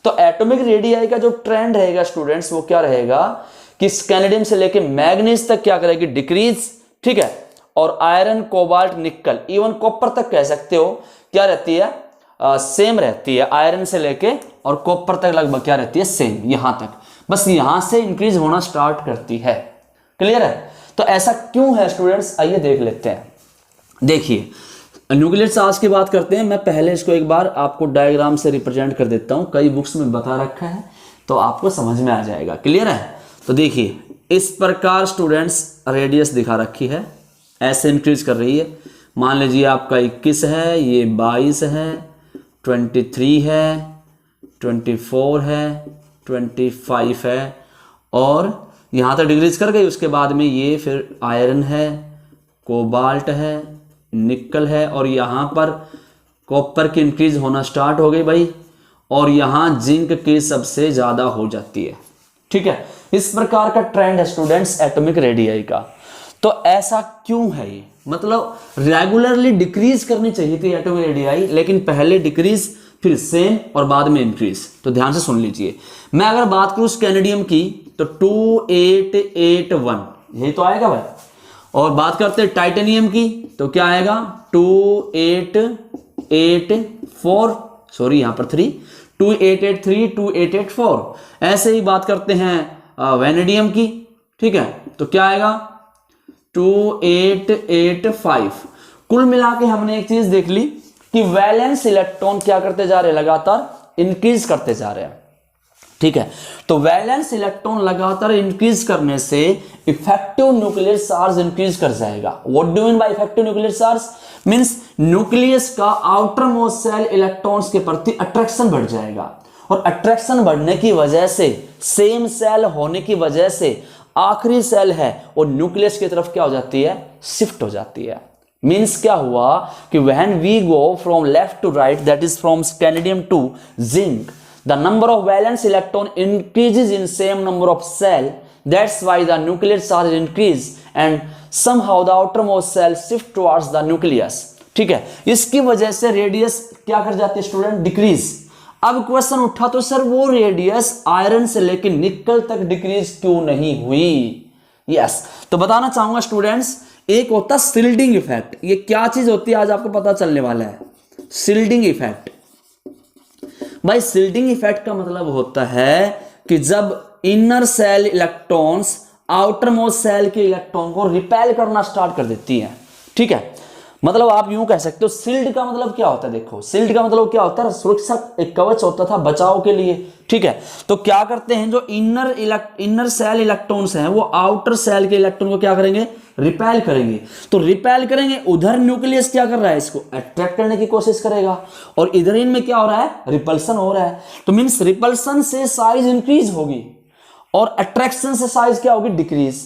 तो एटॉमिक रेडियाई का जो ट्रेंड रहेगा स्टूडेंट्स वो क्या रहेगा कि स्कैनेडियम से लेके मैग्नीज तक क्या करेगी, डिक्रीज, ठीक है, और आयरन, कोबाल्ट, निकल, इवन कॉपर तक कह सकते हो क्या रहती है, सेम रहती है। आयरन से लेके और कॉपर तक लगभग क्या रहती है, सेम, यहां तक, बस यहां से इंक्रीज होना स्टार्ट करती है। क्लियर है। तो ऐसा क्यों है स्टूडेंट्स, आइए देख लेते हैं। देखिए न्यूक्लियर चार्ज की बात करते हैं। मैं पहले इसको एक बार आपको डायग्राम से रिप्रेजेंट कर देता हूं, कई बुक्स में बता रखा है तो आपको समझ में आ जाएगा। क्लियर है। तो देखिए इस प्रकार स्टूडेंट्स रेडियस दिखा रखी है, ऐसे इंक्रीज कर रही है। मान लीजिए आपका 21 है, ये 22 है, 23 है, 24 है, 25 है, और यहाँ तक डिक्रीज कर गई। उसके बाद में ये फिर आयरन है, कोबाल्ट है, निकल है, और यहाँ पर कॉपर की इंक्रीज होना स्टार्ट हो गई भाई, और यहाँ जिंक की सबसे ज़्यादा हो जाती है। ठीक है, इस प्रकार का ट्रेंड है स्टूडेंट्स एटॉमिक रेडियाई का। तो ऐसा क्यों है ये, मतलब रेगुलरली डिक्रीज करनी चाहिए थी एटॉमिक रेडियाई, लेकिन पहले डिक्रीज फिर सेम और बाद में इंक्रीज। तो ध्यान से सुन लीजिए। मैं अगर बात करूं स्कैनेडियम की तो 2881 यही तो आएगा भाई, और बात करते हैं टाइटेनियम की तो क्या आएगा 2884, सॉरी यहां पर 3, 2883, 2884। ऐसे ही बात करते हैं वैनेडियम की, ठीक है, तो क्या आएगा 2885। कुल मिला के हमने एक चीज देख ली कि वैलेंस इलेक्ट्रॉन क्या करते जा रहे हैं, लगातार इंक्रीज करते जा रहे हैं। ठीक है, तो वैलेंस इलेक्ट्रॉन लगातार इंक्रीज करने से इफेक्टिव न्यूक्लियर चार्ज इंक्रीज कर जाएगा। What do mean by effective nuclear charge, means nucleus का आउटर मोस्ट सेल इलेक्ट्रॉन्स के प्रति अट्रैक्शन बढ़ जाएगा, और अट्रैक्शन बढ़ने की वजह से, सेम सेल होने की वजह से आखिरी सेल है वो न्यूक्लियस की तरफ क्या हो जाती है, शिफ्ट हो जाती है। मीन्स क्या हुआ कि when we go from left to right, that is from scandium to zinc, the number of valence electron increases in same number of shell, that's why the nuclear charge increase and somehow the outermost shell shift towards the nucleus. ठीक है, इसकी वजह से radius क्या कर जाती है student, decrease. अब क्वेश्चन उठा तो सर वो रेडियस आयरन से लेकर निकल तक डिक्रीज क्यों नहीं हुई? यस, तो बताना चाहूंगा स्टूडेंट्स, एक होता है शिल्डिंग इफेक्ट। ये क्या चीज होती है आज आपको पता चलने वाला है, शिल्डिंग इफेक्ट। भाई शिल्डिंग इफेक्ट का मतलब होता है कि जब inner shell electrons outer most shell के इलेक्ट्रॉन को रिपेल करना स्टार्ट कर देती है। ठीक है, मतलब आप यूं कह सकते हो, शिल्ड का मतलब क्या होता है, देखो शिल्ड का मतलब क्या होता है, सुरक्षा, एक कवच होता था बचाव के लिए। ठीक है, तो क्या करते हैं, जो इनर सेल इलेक्ट्रॉन्स हैं वो आउटर सेल के इलेक्ट्रॉन को क्या करेंगे, रिपेल करेंगे। तो रिपेल करेंगे, उधर न्यूक्लियस क्या कर रहा है, इसको अट्रैक्ट करने की कोशिश करेगा, और इधर इनमें क्या हो रहा है, रिपल्सन हो रहा है। तो मीन्स रिपल्सन से साइज इंक्रीज होगी और अट्रैक्शन से साइज क्या होगी, डिक्रीज।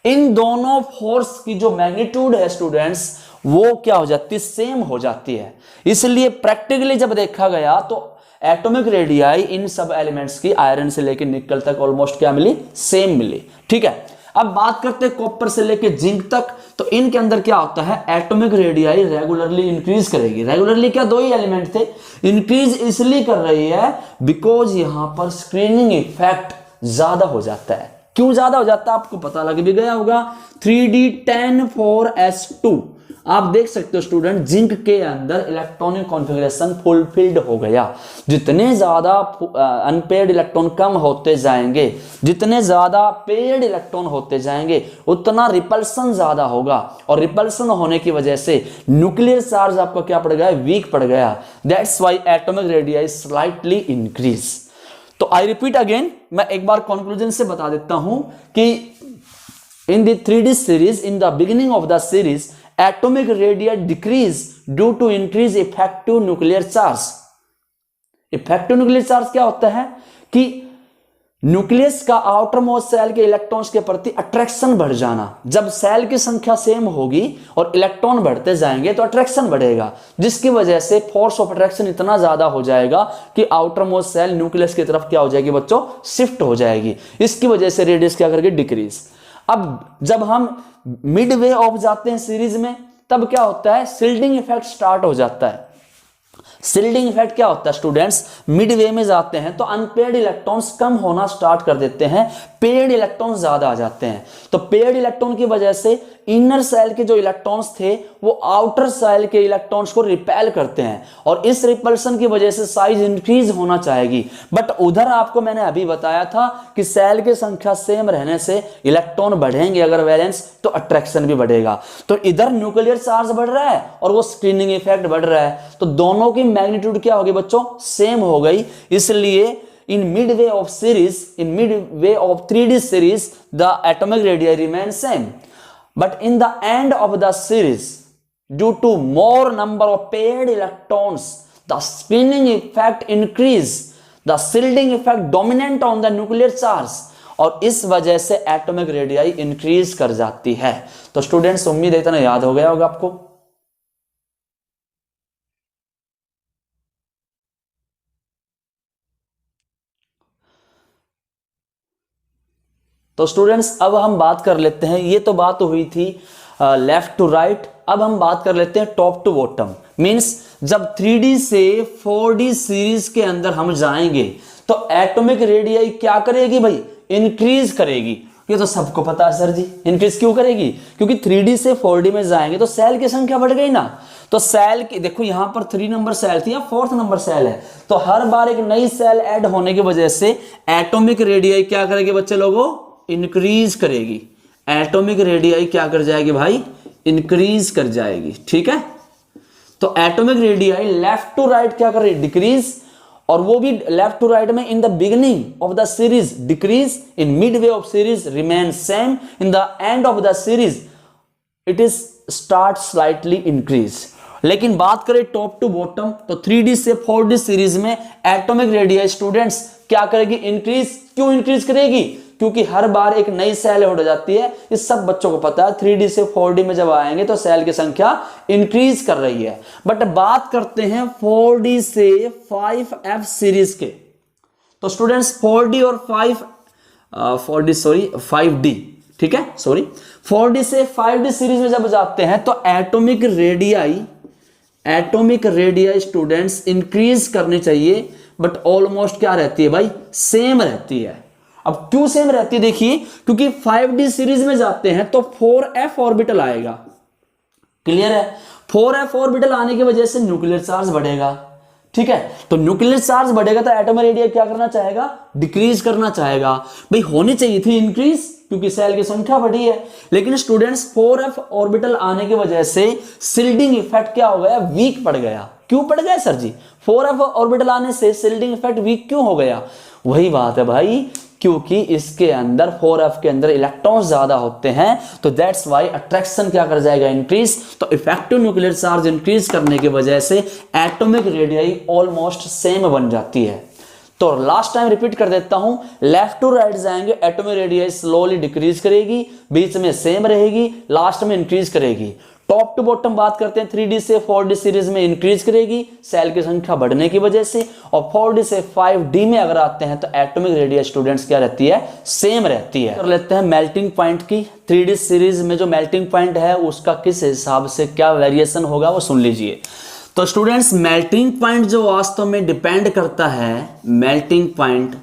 इन दोनों फोर्स की जो मैग्नीट्यूड है स्टूडेंट्स, वो क्या हो जाती है, सेम हो जाती है। इसलिए प्रैक्टिकली जब देखा गया तो एटॉमिक रेडियाई इन सब एलिमेंट्स की आयरन से लेकर निकल तक ऑलमोस्ट क्या मिली, सेम मिली। ठीक है, अब बात करते हैं कॉपर से लेकर जिंक तक, तो इनके अंदर क्या होता है, एटॉमिक रेडियाई रेगुलरली इंक्रीज करेगी। रेगुलरली क्या, दो ही एलिमेंट थे, इंक्रीज इसलिए कर रही है बिकॉज यहां पर स्क्रीनिंग इफेक्ट ज्यादा हो जाता है। क्यों ज्यादा हो जाता है आपको पता लग भी गया होगा, 3d10 4s2 आप देख सकते हो स्टूडेंट, जिंक के अंदर इलेक्ट्रॉनिक कॉन्फ़िगरेशन फुलफिल्ड हो गया। जितने ज्यादा अनपेयर्ड इलेक्ट्रॉन कम होते जाएंगे, जितने ज्यादा पेयर्ड इलेक्ट्रॉन होते जाएंगे, उतना रिपल्सन ज्यादा होगा, और रिपल्सन होने की वजह से न्यूक्लियर चार्ज आपका क्या पड़ गया, वीक पड़ गया। That's why atomic radii slightly increase. तो आई रिपीट अगेन, मैं एक बार कंक्लूजन से बता देता हूं कि in the 3D series, in the beginning of the series, atomic radii decrease due to increase effective nuclear charge। Effective nuclear charge क्या होता है कि न्यूक्लियस का आउटर मोस्ट सेल के इलेक्ट्रॉन्स के प्रति अट्रैक्शन बढ़ जाना। जब सेल की संख्या सेम होगी और इलेक्ट्रॉन बढ़ते जाएंगे तो अट्रैक्शन बढ़ेगा, जिसकी वजह से फोर्स ऑफ अट्रैक्शन इतना ज्यादा हो जाएगा कि आउटर मोस्ट सेल न्यूक्लियस की तरफ क्या हो जाएगी बच्चों, शिफ्ट हो जाएगी। इसकी वजह से रेडियस क्या करके डिक्रीज। अब जब हम मिड वे ऑफ जाते हैं सीरीज में, तब क्या होता है, शिल्डिंग इफेक्ट स्टार्ट हो जाता है। शिल्डिंग इफेक्ट क्या होता है स्टूडेंट्स, मिड वे में जाते हैं तो अनपेयर्ड इलेक्ट्रॉन्स कम होना स्टार्ट कर देते हैं, पेयर्ड इलेक्ट्रॉन्स ज्यादा आ जाते हैं। तो पेयर्ड इलेक्ट्रॉन की वजह से इनर सेल के जो इलेक्ट्रॉन्स थे वो आउटर सेल के इलेक्ट्रॉन्स को रिपेल करते हैं, और इस रिपल्सन की वजह से साइज इंक्रीज होना चाहेगी। बट उधर आपको मैंने अभी बताया था कि सेल की संख्या सेम रहने से इलेक्ट्रॉन बढ़ेंगे अगर वैलेंस, तो अट्रैक्शन भी बढ़ेगा। तो इधर न्यूक्लियर चार्ज बढ़ रहा है और वो स्क्रीनिंग इफेक्ट बढ़ रहा है, तो दोनों की मैग्नीट्यूड क्या होगी बच्चों, सेम हो गई। इसलिए in midway of series, in midway of 3D series, the atomic radii remain same, but in the end of the series, due to more number of paired electrons, the spinning effect increase, the shielding effect dominant on the nuclear charge, और इस वजह से atomic radii increase कर जाती है। तो students उम्मीद है इतना याद हो गया होगा आपको। तो स्टूडेंट्स अब हम बात कर लेते हैं, ये तो बात हुई थी लेफ्ट टू राइट, अब हम बात कर लेते हैं टॉप टू बॉटम। मींस जब 3D से 4D सीरीज के अंदर हम जाएंगे तो एटॉमिक रेडियाई क्या करेगी भाई, इंक्रीज करेगी। ये तो सबको पता है सर जी, इंक्रीज क्यों करेगी, क्योंकि 3D से 4D में जाएंगे तो सेल की संख्या बढ़ गई ना। तो सेल की देखो यहां पर 3 नंबर सेल थी या 4th नंबर सेल है, तो हर बार एक नई सेल ऐड होने की वजह से एटॉमिक रेडियाई क्या करेगी बच्चे लोगों, इंक्रीज करेगी। एटॉमिक रेडियाई क्या कर जाएगी भाई, इंक्रीज कर जाएगी। ठीक है, तो atomic radii left to right क्या कर रही है, डिक्रीज, और वो भी लेफ्ट टू राइट में in the beginning of the series decrease, in mid way of series remain same, in the end of the series it is start slightly increase. लेकिन बात करें टॉप टू बॉटम तो 3D से 4D series में atomic radius students क्या करेगी, increase. क्यों increase करेगी? क्योंकि हर बार एक नई सेल हो जाती है, इस सब बच्चों को पता है। 3D से 4D में जब आएंगे तो सेल की संख्या इंक्रीज कर रही है। बट बात करते हैं 4D से 5F सीरीज के, तो स्टूडेंट्स 4D और 5D, ठीक है, सॉरी 4D से 5D सीरीज में जब जाते हैं तो एटॉमिक रेडियाई स्टूडेंट्स इंक्रीज करनी चाहिए, बट ऑलमोस्ट क्या रहती है भाई, सेम रहती है। अब क्यों सेम रहती है? देखिए, क्योंकि 5D सीरीज में जाते हैं तो 4f ऑर्बिटल आएगा। क्लियर है? 4f ऑर्बिटल आने की वजह से न्यूक्लियर चार्ज बढ़ेगा, ठीक है। तो न्यूक्लियर चार्ज बढ़ेगा तो एटॉमिक रेडियस क्या करना चाहेगा, डिक्रीज करना चाहेगा। भाई होनी चाहिए थी इंक्रीज, क्योंकि सेल की संख्या बढ़ी है। लेकिन स्टूडेंट्स 4f ऑर्बिटल आने की वजह से शिल्डिंग इफेक्ट क्या हो गया, वीक पड़ गया। क्यों पड़ गया सर जी? 4f ऑर्बिटल आने से शिल्डिंग इफेक्ट वीक क्यों हो गया? वही बात है भाई, क्योंकि इसके अंदर 4f के अंदर इलेक्ट्रॉन्स ज्यादा होते हैं, तो दैट्स वाई अट्रैक्शन क्या कर जाएगा, इंक्रीज। तो इफेक्टिव न्यूक्लियर चार्ज इंक्रीज करने की वजह से एटॉमिक रेडियाई ऑलमोस्ट सेम बन जाती है। तो लास्ट टाइम रिपीट कर देता हूं, लेफ्ट टू राइट जाएंगे, एटॉमिक रेडियाई स्लोली डिक्रीज करेगी, बीच में सेम रहेगी, लास्ट में इंक्रीज करेगी। टॉप टू बॉटम बात करते हैं 3D से 4D सीरीज में इंक्रीज करेगी सेल की संख्या बढ़ने की वजह से, और 4D से 5D में अगर आते हैं तो एटॉमिक रेडियस स्टूडेंट्स क्या रहती है, सेम रहती है। कर लेते हैं मेल्टिंग पॉइंट की। 3D सीरीज में जो मेल्टिंग पॉइंट है उसका किस हिसाब से क्या वेरिएशन होगा वो सुन लीजिए। तो स्टूडेंट्स मेल्टिंग पॉइंट जो वास्तव में डिपेंड करता है, मेल्टिंग पॉइंट,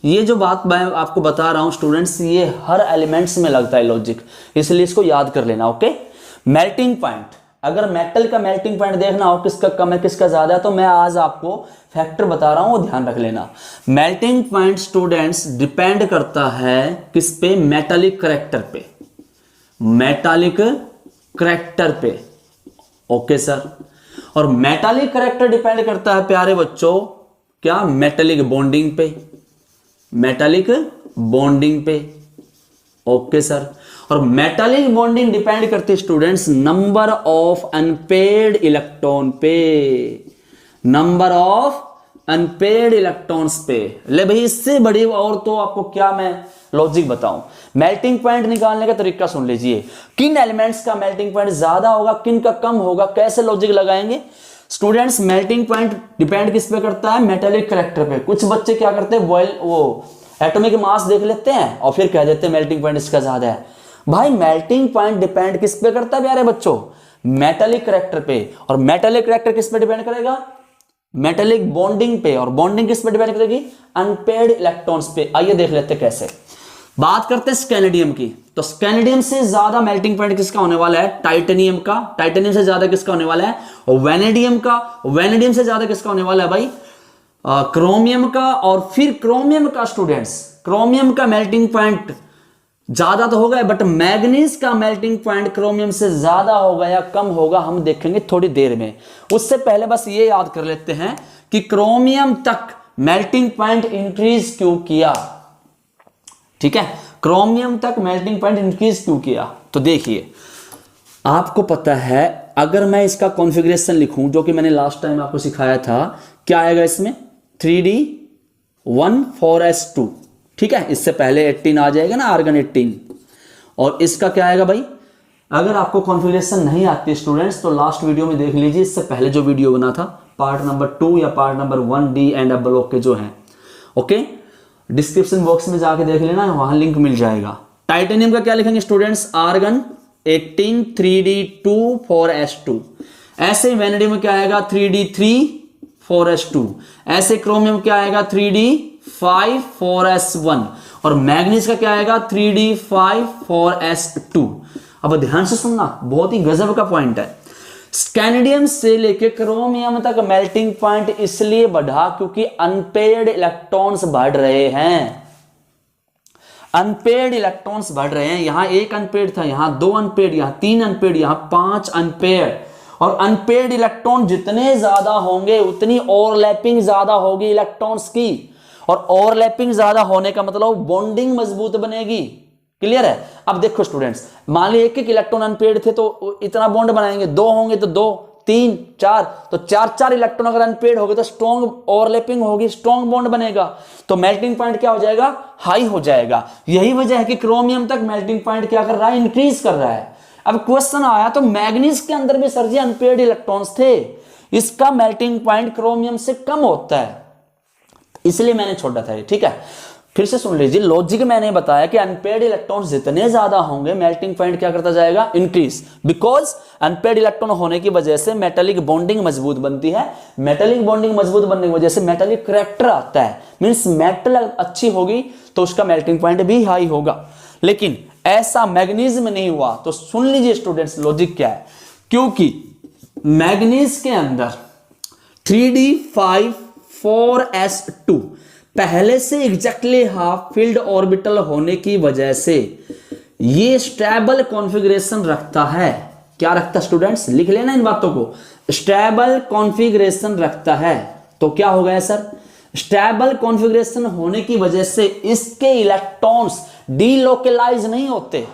ये जो बात मैं आपको बता रहा हूं स्टूडेंट्स, ये हर एलिमेंट्स में लगता है लॉजिक, इसलिए इसको याद कर लेना। ओके, मेल्टिंग पॉइंट, अगर मेटल का मेल्टिंग पॉइंट देखना हो किसका कम है किसका ज्यादा है, तो मैं आज आपको फैक्टर बता रहा हूं, वो ध्यान रख लेना। मेल्टिंग पॉइंट स्टूडेंट्स डिपेंड करता है किस पे, मेटालिक करैक्टर पे, मेटालिक करैक्टर पे। ओके सर, और मेटालिक करैक्टर डिपेंड करता है प्यारे बच्चों क्या, मेटालिक बॉन्डिंग पे, मेटालिक बॉन्डिंग पे। ओके सर, और मेटालिक बॉन्डिंग डिपेंड करती है students number of unpaired electron पे, नंबर ऑफ अनपेयर्ड इलेक्ट्रॉन्स पे। ले भाई इससे बड़ी और तो आपको क्या मैं लॉजिक बताऊं। मेल्टिंग पॉइंट निकालने का तरीका सुन लीजिए, किन एलिमेंट्स का मेल्टिंग पॉइंट ज्यादा होगा, किन का कम होगा, कैसे लॉजिक लगाएंगे स्टूडेंट्स। मेल्टिंग पॉइंट डिपेंड किस पे करता है, मेटालिक करैक्टर पे। कुछ बच्चे क्या करते हैं, वो एटॉमिक मास देख लेते हैं और फिर कह देते हैं मेल्टिंग पॉइंट इसका ज्यादा है। भाई मेल्टिंग पॉइंट डिपेंड किस पे करता है प्यारे बच्चों, मेटालिक करैक्टर पे। और मेटालिक करैक्टर किस पे डिपेंड करेगा, मेटालिक बॉन्डिंग पे। और बॉन्डिंग किस पे डिपेंड करेगी, अनपेयर्ड इलेक्ट्रॉन्स पे। आइए देख लेते हैं कैसे। बात करते हैं स्कैनेडियम की, तो स्कैनेडियम से ज्यादा मेल्टिंग पॉइंट किसका होने वाला है, टाइटेनियम का। टाइटेनियम से ज्यादा किसका होने वाला है, वेनेडियम का। वेनेडियम से ज्यादा किसका होने वाला है भाई, क्रोमियम का। और फिर क्रोमियम का स्टूडेंट्स, क्रोमियम का मेल्टिंग पॉइंट ज्यादा तो होगा, बट मैग्नीज का मेल्टिंग पॉइंट क्रोमियम से ज्यादा होगा या कम होगा हम देखेंगे थोड़ी देर में। उससे पहले बस ये याद कर लेते हैं कि क्रोमियम तक मेल्टिंग पॉइंट इंक्रीज क्यों किया, ठीक है। क्रोमियम तक मेल्टिंग पॉइंट इंक्रीज क्यों किया, तो देखिए आपको पता है, अगर मैं इसका कॉन्फ़िगरेशन लिखूं जो कि मैंने लास्ट टाइम आपको सिखाया था, क्या आएगा इसमें 3D1 4s2, ठीक है। इससे पहले 18 आ जाएगा ना, आर्गन 18। और इसका क्या आएगा भाई, अगर आपको कॉन्फ़िगरेशन नहीं आती स्टूडेंट्स तो लास्ट वीडियो में देख लीजिए, इससे पहले जो वीडियो बना था पार्ट नंबर 2 या part number 1 D and F block के जो हैं। ओके, डिस्क्रिप्शन बॉक्स में जाके देख लेना, वहां लिंक मिल जाएगा। टाइटेनियम का क्या लिखेंगे स्टूडेंट्स, आर्गन 18 3D2 4s2। ऐसे वेनेडियम में क्या आएगा 3D3 4s2। ऐसे क्रोमियम क्या आएगा 3D5 4s1। और मैग्नीज का क्या आएगा 3D5 4s2। अब ध्यान से सुनना, बहुत ही गजब का पॉइंट है। स्कैनेडियम से लेके क्रोमियम तक मेल्टिंग पॉइंट इसलिए बढ़ा क्योंकि अनपेयर्ड इलेक्ट्रॉन्स बढ़ रहे हैं, अनपेयर्ड इलेक्ट्रॉन्स बढ़ रहे हैं। यहां 1 अनपेयर्ड था, यहां 2 अनपेयर्ड, यहां 3 अनपेयर्ड, यहां 5 अनपेयर्ड। और अनपेयर्ड इलेक्ट्रॉन जितने ज्यादा होंगे उतनी ओवरलैपिंग ज्यादा होगी इलेक्ट्रॉन्स की, और ओवरलैपिंग ज्यादा होने का मतलब बॉन्डिंग मजबूत बनेगी। क्लियर है। अब देखो स्टूडेंट्स, मान ली 1-1 इलेक्ट्रॉन अनपेयर्ड थे तो इतना बॉन्ड बनाएंगे, 2 होंगे तो 2, 3 4, तो 4 इलेक्ट्रॉन अगर अनपेड हो गए तो स्ट्रॉन्ग ओवरलैपिंग होगी, स्ट्रॉन्ग बॉन्ड बनेगा, तो मेल्टिंग पॉइंट क्या हो जाएगा, हाई हो जाएगा। यही वजह है कि क्रोमियम तक मेल्टिंग पॉइंट क्या कर रहा है, इंक्रीज कर रहा है। अब क्वेश्चन आया तो मैग्नीज के अंदर भी सर जी अनपेड इलेक्ट्रॉन्स थे, इसका मेल्टिंग पॉइंट क्रोमियम से कम होता है, इसलिए मैंने छोड़ा था ये, ठीक है। फिर से सुन लीजिए, लॉजिक मैंने बताया कि अनपेड इलेक्ट्रॉन्स जितने ज्यादा होंगे मेल्टिंग पॉइंट क्या करता जाएगा, इंक्रीज, बिकॉज अनपेड इलेक्ट्रॉन होने की वजह से मेटालिक बॉन्डिंग मजबूत बनती है, मेटालिक बॉन्डिंग मजबूत बनने की वजह से मेटालिक करैक्टर आता है, मींस मेटल अच्छी होगी तो उसका मेल्टिंग पॉइंट भी हाई होगा। लेकिन ऐसा मैग्नीज में नहीं हुआ, तो सुन लीजिए स्टूडेंट्स लॉजिक क्या है, क्योंकि मैग्नीज के अंदर 3d5 4s2 पहले से एग्जैक्टली हाफ फील्ड ऑर्बिटल होने की वजह से ये स्टेबल कॉन्फ़िगरेशन रखता है। क्या रखता स्टूडेंट्स, लिख लेना इन बातों को, स्टेबल कॉन्फ़िगरेशन रखता है। तो क्या हो गया सर, स्टेबल कॉन्फ़िगरेशन होने की वजह से इसके इलेक्ट्रॉन्स डीलोकलाइज नहीं होते।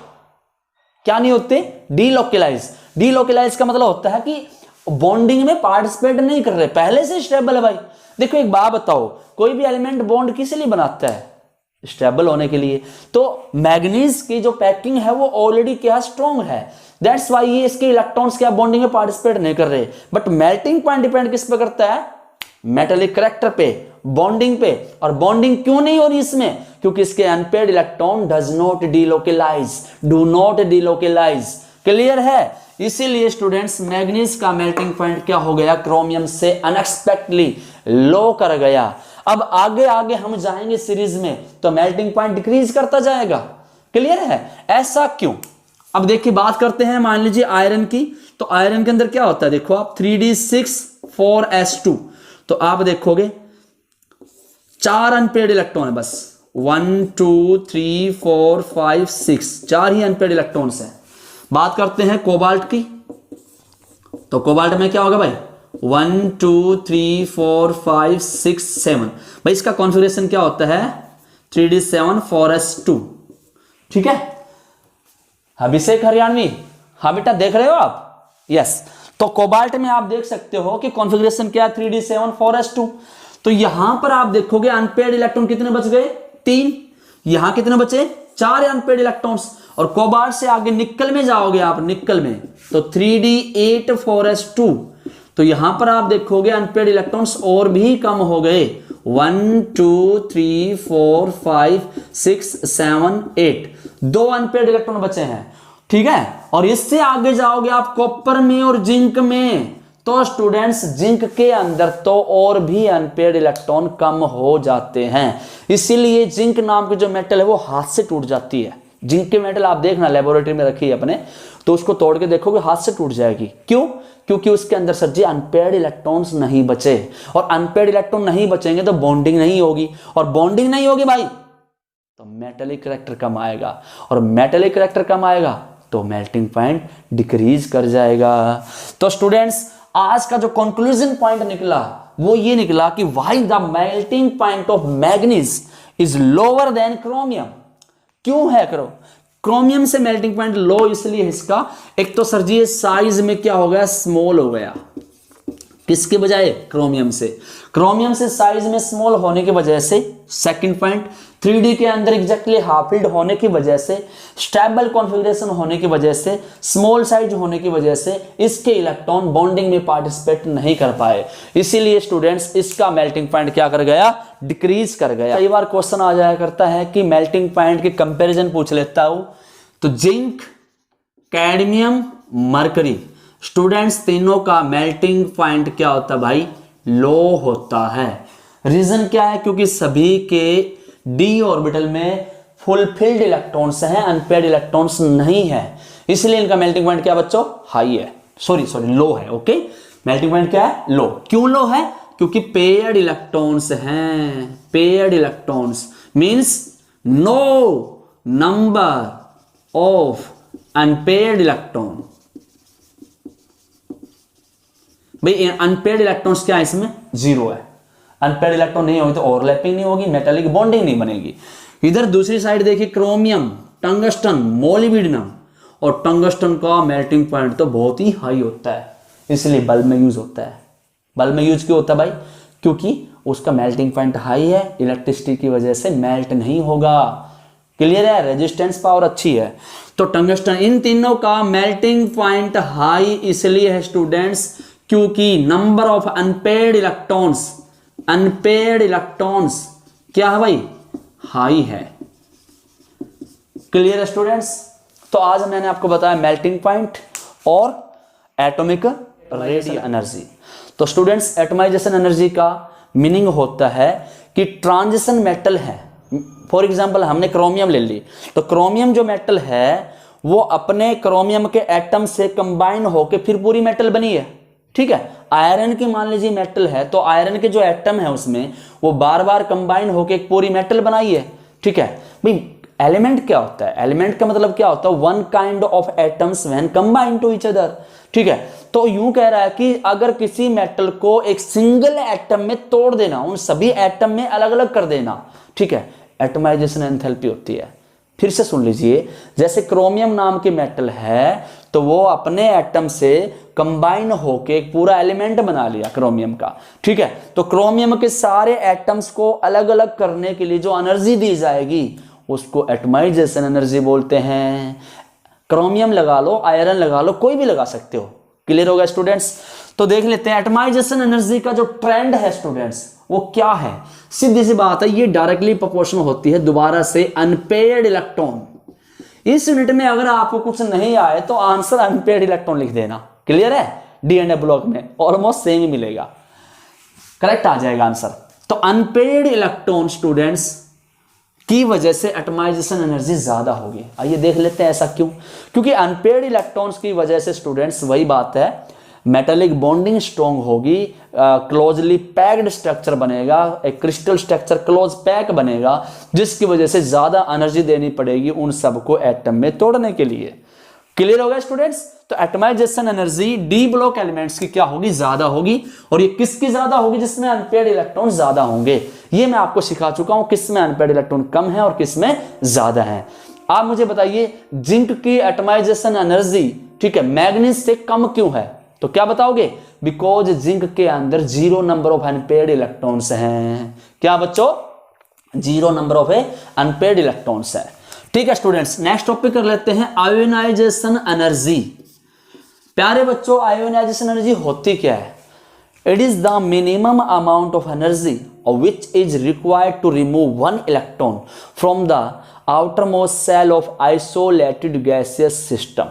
क्या नहीं होते, डीलोकलाइज। डीलोकलाइज का मतलब होता है कि बॉन्डिंग में पार्टिसिपेट नहीं कर रहे, पहले से स्टेबल है भाई। देखो एक बात बताओ, कोई भी एलिमेंट बॉन्ड किस लिए बनाता है, स्टेबल होने के लिए। तो मैग्नीज की जो पैकिंग है वो ऑलरेडी क्या स्ट्रॉन्ग है, दैट्स वाई ये इसके इलेक्ट्रॉन्स क्या बॉन्डिंग में पार्टिसिपेट नहीं कर रहे। बट मेल्टिंग पॉइंट डिपेंड किस पे करता है, मेटालिक करैक्टर पे, बॉन्डिंग पे। और बॉन्डिंग क्यों नहीं हो रही इसमें, क्योंकि इसके unpaired electron does not delocalise, do not delocalise. Clear है, इसीलिए स्टूडेंट्स मैग्नीज का मेल्टिंग पॉइंट क्या हो गया, क्रोमियम से अनएक्सपेक्टेडली लो कर गया। अब आगे आगे हम जाएंगे सीरीज में तो मेल्टिंग पॉइंट डिक्रीज करता जाएगा। क्लियर है, ऐसा क्यों। अब देखिए बात करते हैं, मान लीजिए आयरन की, तो आयरन के अंदर क्या होता है, देखो आप 3d6 4s2, तो आप देखोगे 4 अनपेड इलेक्ट्रॉन है बस, 1 2 3 4 5 6, 4 ही अनपेड इलेक्ट्रॉन्स है। बात करते हैं कोबाल्ट की, तो कोबाल्ट में क्या होगा भाई, 1 2 3 4 5 6 7, भाई इसका कॉन्फ़िगरेशन क्या होता है, 3d7 4s2, ठीक है। अभिषेक हरियाणवी, हाँ बेटा देख रहे हो आप, यस। तो कोबाल्ट में आप देख सकते हो कि कॉन्फ़िगरेशन क्या है, 3d7 4s2। तो यहां पर आप देखोगे अनपेड इलेक्ट्रॉन कितने बच गए, 3, यहां कितने बचे, 4 अनपेड इलेक्ट्रॉन्स। और कोबाल्ट से आगे निकल में जाओगे आप, निकल में तो 3d8 4s2, तो यहां पर आप देखोगे अनपेड इलेक्ट्रॉन्स और भी कम हो गए, 1 2 3 4 5 6 7 8, 2 अनपेड इलेक्ट्रॉन बचे हैं, ठीक है। और इससे आगे जाओगे आप कॉपर में और जिंक में, तो स्टूडेंट्स जिंक के अंदर तो और भी अनपेड इलेक्ट्रॉन कम हो जाते हैं। इसीलिए जिंक नाम की जो मेटल है वो हाथ से टूट जाती है। जिंक के मेटल आप देखना लेबोरेटरी में रखी है अपने, तो उसको तोड़ के देखोगे हाथ से टूट जाएगी। क्यों, क्योंकि उसके अंदर सर जी अनपेड इलेक्ट्रॉन्स नहीं बचे, और अनपेड इलेक्ट्रॉन नहीं बचेंगे तो बॉन्डिंग नहीं होगी, और बॉन्डिंग नहीं होगी भाई तो मेटालिक करैक्टर कम आएगा, और मेटालिक करैक्टर कम आएगा तो मेल्टिंग पॉइंट डिक्रीज कर जाएगा। तो स्टूडेंट्स आज का जो कंक्लूजन पॉइंट निकला वो ये निकला कि why the melting point of manganese is lower than chromium. क्यों है क्रोमियम से मेल्टिंग पॉइंट लो इसलिए इसका, एक तो सर जी साइज में क्या हो गया, स्मॉल हो गया, किसके बजाय, क्रोमियम से। क्रोमियम से साइज में स्मॉल होने की वजह से, सेकंड पॉइंट 3D के अंदर एग्जैक्टली हाफ फील्ड होने की वजह से, स्टेबल कॉन्फ़िगरेशन होने की वजह से, स्मॉल साइज होने की वजह से इसके इलेक्ट्रॉन बॉन्डिंग में पार्टिसिपेट नहीं कर पाए, इसीलिए स्टूडेंट्स इसका मेल्टिंग पॉइंट क्या कर गया, डिक्रीज कर गया। कई बार क्वेश्चन आ जाया करता है कि मेल्टिंग पॉइंट के कंपैरिजन पूछ लेता हूं, तो जिंक, कैडमियम, मरकरी, स्टूडेंट्स तीनों का मेल्टिंग पॉइंट क्या होता है भाई, लो होता है। रीजन क्या है, क्योंकि सभी के डी ऑर्बिटल में फुलफिल्ड इलेक्ट्रॉन्स हैं, अनपेड इलेक्ट्रॉन्स नहीं है, इसलिए इनका मेल्टिंग पॉइंट क्या बच्चों, हाई है, सॉरी लो है। ओके, मेल्टिंग पॉइंट क्या है, लो। क्यों लो है, क्योंकि पेयर्ड इलेक्ट्रॉन्स हैं, paired electrons means no number of unpaired electron. भाई अनपेयर्ड इलेक्ट्रॉन्स क्या है, इसमें 0 है। अनपेयर्ड इलेक्ट्रॉन नहीं होगी तो ओवरलैपिंग नहीं होगी, मेटालिक बॉन्डिंग नहीं बनेगी। इधर दूसरी साइड देखिए, क्रोमियम, टंगस्टन, मोलिब्डेनम, और टंगस्टन का मेल्टिंग पॉइंट तो बहुत ही हाई होता है, इसलिए बल्ब में यूज होता है। बल्ब में यूज क्यों होता है भाई? क्योंकि उसका मेल्टिंग पॉइंट हाई है, इलेक्ट्रिसिटी की वजह से मेल्ट नहीं होगा। क्लियर है? रेजिस्टेंस पावर अच्छी है। तो टंगस्टन, इन तीनों का मेल्टिंग पॉइंट हाई इसलिए है स्टूडेंट्स क्योंकि नंबर ऑफ अनपेयर्ड इलेक्ट्रॉन्स क्या है भाई? हाई है। क्लियर है स्टूडेंट्स? तो आज मैंने आपको बताया मेल्टिंग पॉइंट और एटॉमिक रेडियल एनर्जी। तो स्टूडेंट्स, एटमाइजेशन एनर्जी का मीनिंग होता है कि ट्रांजिशन मेटल है। फॉर एग्जांपल हमने क्रोमियम ले ली, तो क्रोमियम जो मेटल है वो अपने क्रोमियम के एटम से कंबाइन होकर फिर पूरी मेटल बनी है। ठीक है? आयरन की मान लीजिए मेटल है, तो आयरन के जो एटम है उसमें वो बार बार कंबाइन होकर एक पूरी मेटल बनाई है। ठीक है भाई? एलिमेंट क्या होता है? एलिमेंट का मतलब क्या होता है? One kind of atoms when combined to each other. ठीक है? तो यूं कह रहा है कि अगर किसी मेटल को एक सिंगल एटम में तोड़ देना, उन सभी एटम में अलग अलग कर देना, ठीक है, एटमाइजेशन एंथैल्पी होती है। फिर से सुन लीजिए, जैसे क्रोमियम नाम की मेटल है तो वो अपने एटम से कंबाइन होके एक पूरा एलिमेंट बना लिया क्रोमियम का। ठीक है? तो क्रोमियम के सारे एटम्स को अलग अलग करने के लिए जो एनर्जी दी जाएगी उसको एटमाइजेशन एनर्जी बोलते हैं। क्रोमियम लगा लो, आयरन लगा लो, कोई भी लगा सकते हो। क्लियर होगा स्टूडेंट्स? तो देख लेते हैं एटमाइजेशन एनर्जी का जो ट्रेंड है स्टूडेंट्स वो क्या है। सीधी सी बात है, ये डायरेक्टली प्रोपोर्शनल होती है दोबारा से अनपेयर्ड इलेक्ट्रॉन। इस यूनिट में अगर आपको कुछ नहीं आए तो आंसर अनपेयर्ड इलेक्ट्रॉन लिख देना। क्लियर है? डी&ए ब्लॉक में ऑलमोस्ट सेम ही मिलेगा, करेक्ट आ जाएगा आंसर। तो अनपेयर्ड इलेक्ट्रॉन स्टूडेंट्स की वजह से एटमाइजेशन एनर्जी ज्यादा होगी। आइए देख लेते हैं ऐसा क्यों। क्योंकि अनपेयर्ड इलेक्ट्रॉन्स की वजह से स्टूडेंट्स वही बात है, मेटालिक बॉन्डिंग स्ट्रॉन्ग होगी, क्लोजली पैक्ड स्ट्रक्चर बनेगा, एक क्रिस्टल स्ट्रक्चर क्लोज पैक बनेगा, जिसकी वजह से ज्यादा एनर्जी देनी पड़ेगी उन सबको एटम में तोड़ने के लिए। क्लियर होगा स्टूडेंट्स? तो atomisation energy d block elements की क्या होगी? ज्यादा होगी। और ये किसकी ज्यादा होगी? जिसमें अनपेयर्ड इलेक्ट्रॉन ज्यादा होंगे। ये मैं आपको सिखा चुका हूं किसमें अनपेयर्ड इलेक्ट्रॉन कम है और किसमें ज्यादा है। आप मुझे बताइए जिंक की एटमाइजेशन एनर्जी, ठीक है, मैग्नीज से कम क्यों है? तो क्या बताओगे? बिकॉज जिंक के अंदर 0 नंबर ऑफ अनपेयर्ड इलेक्ट्रॉन्स हैं। क्या बच्चों? 0 नंबर ऑफ अनपेयर्ड इलेक्ट्रॉन्स है। ठीक है स्टूडेंट्स, नेक्स्ट टॉपिक कर लेते हैं आयोनाइजेशन एनर्जी। प्यारे बच्चों, आयोनाइजेशन एनर्जी होती क्या है? It is the minimum amount of energy which is required to remove one electron from the outer most shell of isolated gaseous system.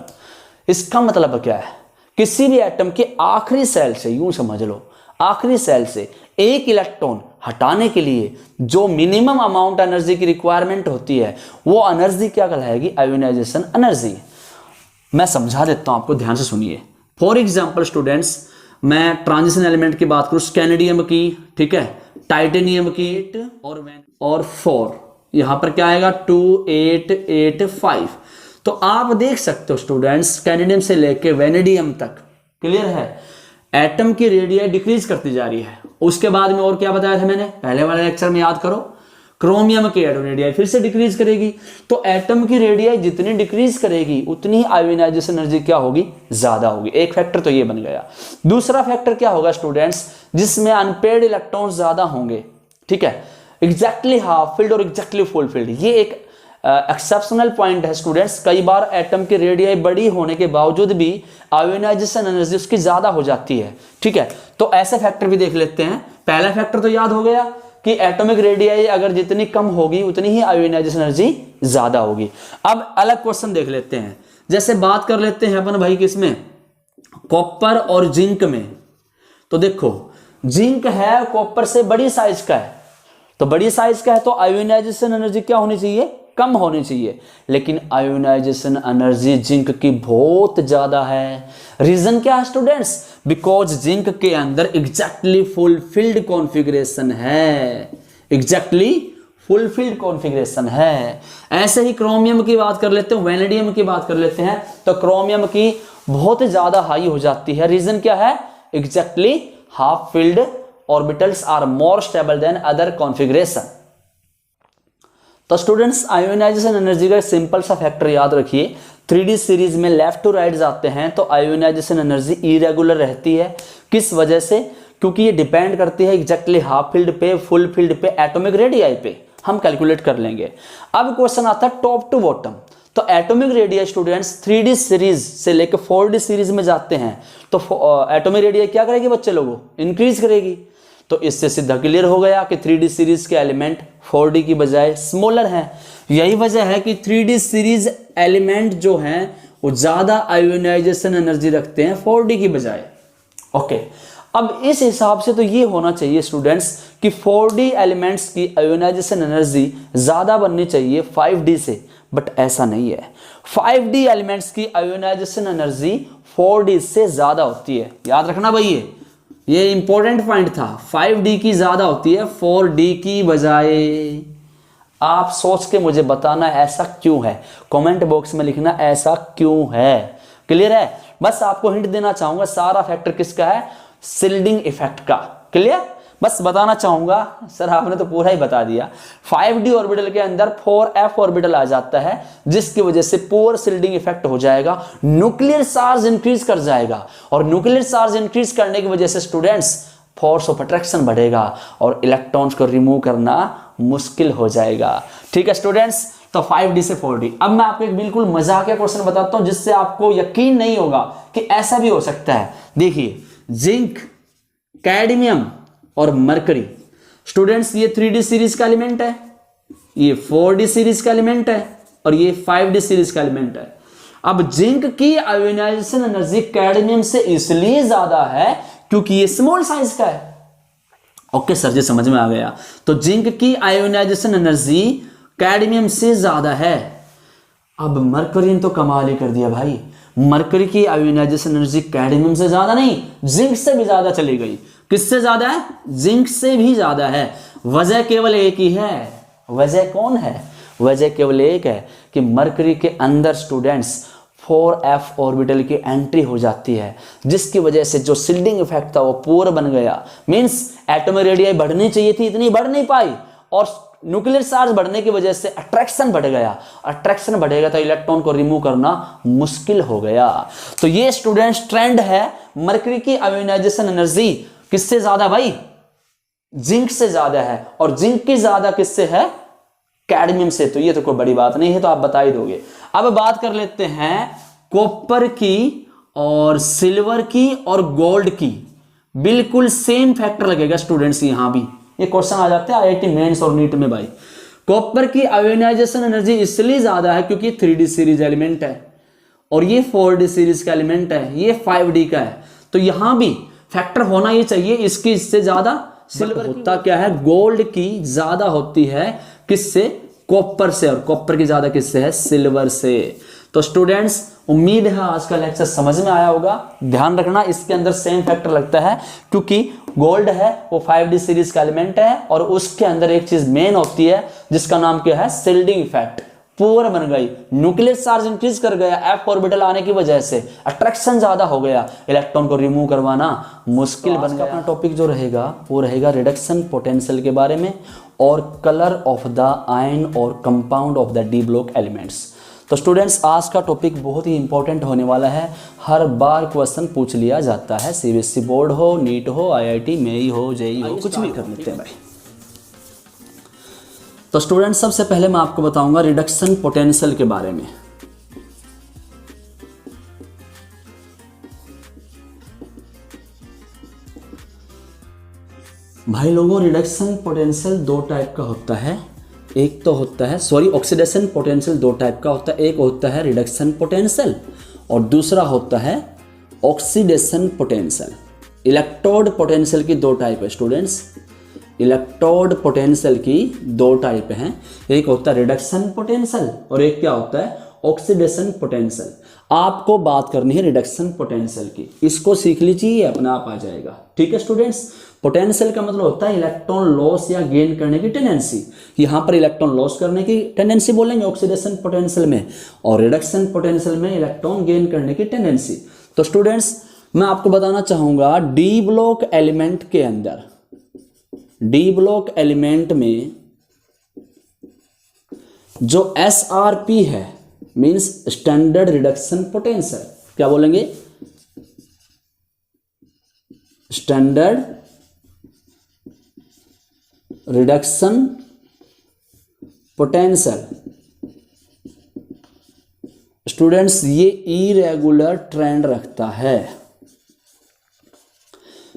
इसका मतलब क्या है? किसी भी एटम के आखिरी सेल से, यूं समझ लो, आखिरी सेल से एक इलेक्ट्रॉन हटाने के लिए जो मिनिमम अमाउंट एनर्जी की रिक्वायरमेंट होती है वो एनर्जी क्या कहलाएगी? Ionization energy. मैं समझा देता हूं आपको, ध्यान से सुनिए। फॉर एग्जांपल स्टूडेंट्स, मैं ट्रांजिशन एलिमेंट की बात करूं, स्कैनेडियम की, ठीक है, टाइटेनियम की और 4, यहां पर क्या आएगा? 2885। तो आप देख सकते हो स्टूडेंट्स, स्कैनेडियम से लेके वेनेडियम तक, क्लियर है, एटम की रेडियस डिक्रीज करती जा रही है। उसके बाद में और क्या बताया था मैंने पहले वाले लेक्चर में, याद करो, क्रोमियम की एटम रेडियस फिर से डिक्रीज करेगी। तो एटम की रेडियस जितनी डिक्रीज करेगी उतनी ही आयोनाइजेशन एनर्जी क्या होगी? ज्यादा होगी। एक फैक्टर तो ये बन गया। दूसरा फैक्टर क्या होगा स्टूडेंट्स? जिसमें अनपेयर्ड इलेक्ट्रॉन ज्यादा होंगे, ठीक है, एग्जैक्टली हाफ फील्ड और एग्जैक्टली फुल फील्ड, ये एक एक्सेप्शनल पॉइंट है स्टूडेंट्स। कई बार एटम की रेडियस बड़ी होने के बावजूद भी आयोनाइजेशन एनर्जी उसकी ज्यादा हो जाती है। ठीक है? तो ऐसे फैक्टर भी देख लेते हैं। पहला फैक्टर तो याद हो गया कि एटॉमिक रेडियस अगर जितनी कम होगी उतनी ही आयोनाइजेशन एनर्जी ज्यादा होगी। अब अलग क्वेश्चन देख लेते हैं। जैसे बात कर लेते हैं अपन भाई किसमें? कॉपर और जिंक में। तो देखो, जिंक है कॉपर से बड़ी साइज का है, तो बड़ी साइज का है तो आयोनाइजेशन एनर्जी क्या होनी चाहिए? कम होनी चाहिए। लेकिन आयोनाइजेशन एनर्जी जिंक की बहुत ज्यादा है। रीजन क्या है स्टूडेंट्स? बिकॉज जिंक के अंदर एग्जैक्टली फुलफिल्ड कॉन्फ़िगरेशन है, एग्जैक्टली फुलफिल्ड कॉन्फ़िगरेशन है। ऐसे ही क्रोमियम की बात कर लेते हैं, वेनेडियम की बात कर लेते हैं, तो क्रोमियम की बहुत ज्यादा हाई हो जाती है। रीजन क्या है? Exactly half filled orbitals are more stable than other configuration. तो स्टूडेंट्स, आयोनाइजेशन एनर्जी का सिंपल सा फैक्टर याद रखिए, 3D सीरीज में लेफ्ट टू राइट जाते हैं तो आयोनाइजेशन एनर्जी इरेगुलर रहती है। किस वजह से? क्योंकि ये डिपेंड करती है एग्जैक्टली हाफ फील्ड पे, फुल फील्ड पे, एटॉमिक रेडियाई पे। हम कैलकुलेट कर लेंगे। अब क्वेश्चन आता है टॉप टू बॉटम। तो atomic radii students 3D series से लेकर 4D सीरीज में जाते हैं तो एटॉमिक रेडियाई क्या करेगी बच्चे लोगों? इंक्रीज करेगी। तो इससे सीधा क्लियर हो गया कि 3D सीरीज के एलिमेंट 4D की बजाय स्मॉलर हैं। यही वजह है कि 3D सीरीज एलिमेंट जो हैं वो ज्यादा आयोनाइजेशन एनर्जी रखते हैं 4D की बजाय। ओके, अब इस हिसाब से तो ये होना चाहिए स्टूडेंट्स कि 4D एलिमेंट्स की आयोनाइजेशन एनर्जी ज्यादा बननी चाहिए 5D से, बट ऐसा नहीं है। 5D एलिमेंट्स की आयोनाइजेशन एनर्जी 4D से ज्यादा होती है। याद रखना भाई, ये इंपॉर्टेंट पॉइंट था। 5D की ज्यादा होती है 4D की बजाय। आप सोच के मुझे बताना ऐसा क्यों है, कमेंट बॉक्स में लिखना ऐसा क्यों है। क्लियर है? बस आपको हिंट देना चाहूंगा, सारा फैक्टर किसका है? शिल्डिंग इफेक्ट का। क्लियर? बस बताना चाहूंगा। सर आपने तो पूरा ही बता दिया। 5D ऑर्बिटल के अंदर 4f ऑर्बिटल आ जाता है, जिसकी वजह से पुअर शिल्डिंग इफेक्ट हो जाएगा, न्यूक्लियर चार्ज इंक्रीज कर जाएगा, और न्यूक्लियर चार्ज इंक्रीज करने की वजह से स्टूडेंट्स फोर्स ऑफ अट्रैक्शन बढ़ेगा और इलेक्ट्रॉन्स को रिमूव करना मुश्किल हो जाएगा। ठीक है स्टूडेंट्स, तो 5D से 4D। अब मैं आपको एक बिल्कुल मजाकिया क्वेश्चन बताता हूं जिससे आपको यकीन नहीं होगा कि ऐसा भी हो सकता है। देखिए, जिंक, कैडमियम और मरकरी स्टूडेंट्स, ये 3D सीरीज का एलिमेंट है, ये 4D सीरीज का एलिमेंट है, और ये 5D सीरीज का एलिमेंट है। अब जिंक की आयोनाइजेशन एनर्जी कैडमियम से इसलिए ज्यादा है क्योंकि ये स्मॉल साइज का है। ओके सर जी, समझ में आ गया। तो जिंक की आयोनाइजेशन एनर्जी कैडमियम से ज्यादा है। अब मरकरी ने तो कमाल ही कर दिया भाई, मरकरी की आयोनाइजेशन एनर्जी कैडमियम से ज्यादा नहीं, जिंक से भी ज्यादा चली गई। किससे ज्यादा है? जिंक से भी ज्यादा है। वजह केवल एक ही है। वजह कौन है? वजह केवल एक है कि मरकरी के अंदर स्टूडेंट्स 4f ऑर्बिटल की एंट्री हो जाती है, जिसकी वजह से जो शिल्डिंग इफेक्ट था वो पूरा बन गया। मींस एटॉमिक रेडियाई बढ़नी चाहिए थी, इतनी बढ़ नहीं पाई, और न्यूक्लियर चार्ज बढ़ने की वजह से अट्रैक्शन बढ़ गया। अट्रैक्शन बढ़ेगा तो इलेक्ट्रॉन को रिमूव करना मुश्किल हो गया। तो ये स्टूडेंट्स ट्रेंड है। मरकरी की आयोनाइजेशन एनर्जी किससे ज्यादा भाई? जिंक से ज्यादा है, और जिंक की ज्यादा किससे है? कैडमियम से। तो ये तो कोई बड़ी बात नहीं है, तो आप बता ही दोगे। अब बात कर लेते हैं कॉपर की और सिल्वर की और गोल्ड की। बिल्कुल सेम फैक्टर लगेगा स्टूडेंट्स, यहां भी ये क्वेश्चन आ जाते हैं IIT मेंस और नीट में भाई। कॉपर की आयोनाइजेशन एनर्जी इसलिए ज्यादा है क्योंकि 3D सीरीज एलिमेंट है, और ये 4D सीरीज का एलिमेंट है, ये 5D का है। तो यहां भी फैक्टर होना ये चाहिए इसकी इससे ज्यादा। सिल्वर होता क्या है? गोल्ड की ज्यादा होती है किससे? कॉपर से, और कॉपर की ज्यादा किससे है? सिल्वर से। तो स्टूडेंट्स उम्मीद है आज का लेक्चर समझ में आया होगा। ध्यान रखना इसके अंदर सेम फैक्टर लगता है क्योंकि गोल्ड है वो 5D सीरीज का एलिमेंट है, और उसके अंदर एक चीज मेन होती है जिसका नाम क्या है? Shielding effect. पूरा बन गई, न्यूक्लियर चार्ज इंक्रीज कर गया, f ऑर्बिटल आने की वजह से अट्रैक्शन ज्यादा हो गया, इलेक्ट्रॉन को रिमूव करवाना मुश्किल बन गया। अपना टॉपिक जो रहेगा वो रहेगा रिडक्शन पोटेंशियल के बारे में, और कलर ऑफ द आयन और compound of the d block elements. तो स्टूडेंट्स आज का टॉपिक बहुत ही इंपॉर्टेंट होने वाला है। हर बार क्वेश्चन पूछ लिया जाता है, CBSE बोर्ड हो, नीट हो, IIT मेई हो, जेई हो, कुछ भी कर लेते हैं भाई। तो स्टूडेंट सबसे पहले मैं आपको बताऊंगा रिडक्शन पोटेंशियल के बारे में। भाई लोगों, रिडक्शन पोटेंशियल दो टाइप का होता है। एक तो होता है ऑक्सीडेशन पोटेंशियल दो टाइप का होता है। एक होता है रिडक्शन पोटेंशियल और दूसरा होता है ऑक्सीडेशन पोटेंशियल। इलेक्ट्रोड पोटेंशियल की दो टाइप है स्टूडेंट्स। इलेक्ट्रोड पोटेंशियल की दो टाइप हैं, एक होता है रिडक्शन पोटेंशियल और एक क्या होता है? Oxidation potential. आपको बात करनी है रिडक्शन पोटेंशियल की, इसको सीख लीजिए, अपने आप आ जाएगा। ठीक है स्टूडेंट्स, पोटेंशियल का मतलब होता है इलेक्ट्रॉन लॉस या गेन करने की टेंडेंसी। यहां पर इलेक्ट्रॉन लॉस करने की टेंडेंसी बोलेंगे ऑक्सीडेशन पोटेंशियल में, और रिडक्शन पोटेंशियल में इलेक्ट्रॉन गेन करने की टेंडेंसी। तो स्टूडेंट्स मैं आपको बताना चाहूंगा डी ब्लॉक एलिमेंट के अंदर, डी ब्लॉक एलिमेंट में जो SRP है, मीन्स स्टैंडर्ड रिडक्शन पोटेंशियल। क्या बोलेंगे? Standard reduction potential. स्टूडेंट्स ये इरेगुलर ट्रेंड रखता है,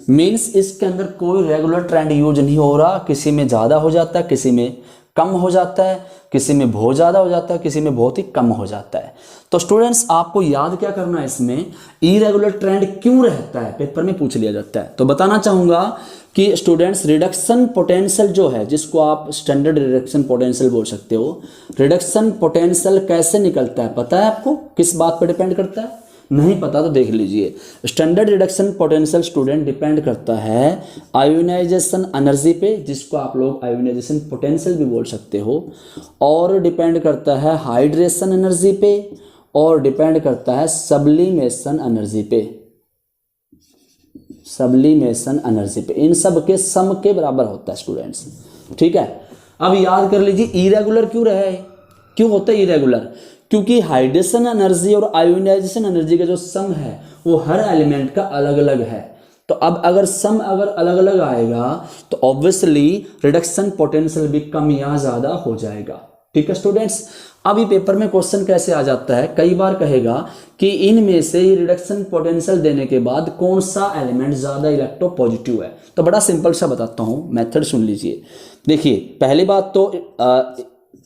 मीन्स इसके अंदर कोई रेगुलर ट्रेंड यूज नहीं हो रहा। किसी में ज़्यादा हो जाता है, किसी में कम हो जाता है, किसी में बहुत ज़्यादा हो जाता है, किसी में बहुत ही कम हो जाता है। तो स्टूडेंट्स आपको याद क्या करना है, इसमें इरेगुलर ट्रेंड क्यों रहता है, पेपर में पूछ लिया जाता है। तो बताना चाहूँगा कि स्टूडेंट्स रिडक्शन पोटेंशियल जो है, जिसको आप स्टैंडर्ड रिडक्शन पोटेंशियल बोल सकते हो, रिडक्शन पोटेंशियल कैसे निकलता है पता है आपको? किस बात पर डिपेंड करता है? नहीं पता तो देख लीजिए। Standard reduction potential student depend करता है आयोनाइजेशन एनर्जी पे, जिसको आप लोग आयोनाइजेशन पोटेंशियल भी बोल सकते हो, और डिपेंड करता है हाइड्रेशन एनर्जी पे, और डिपेंड करता है सब्लिमेशन एनर्जी पे। सब्लिमेशन एनर्जी पे, इन सब के सम के बराबर होता है स्टूडेंट्स। ठीक है, अब याद कर लीजिए इरेगुलर क्यों रहे, क्यों होता है इरेगुलर? क्योंकि हाइड्रेशन एनर्जी और आयोनाइजेशन एनर्जी का जो सम है वो हर एलिमेंट का अलग अलग है। तो अब अगर सम अगर अलग अलग आएगा तो ऑब्वियसली रिडक्शन पोटेंशियल भी कम या ज़्यादा हो जाएगा। ठीक है स्टूडेंट्स, अभी पेपर में क्वेश्चन कैसे आ जाता है, कई बार कहेगा कि इनमें से रिडक्शन पोटेंशियल देने के बाद कौन सा एलिमेंट ज़्यादा इलेक्ट्रोपॉजिटिव है। तो बड़ा सिंपल सा बताता हूँ, मेथड सुन लीजिए। देखिए पहली बात तो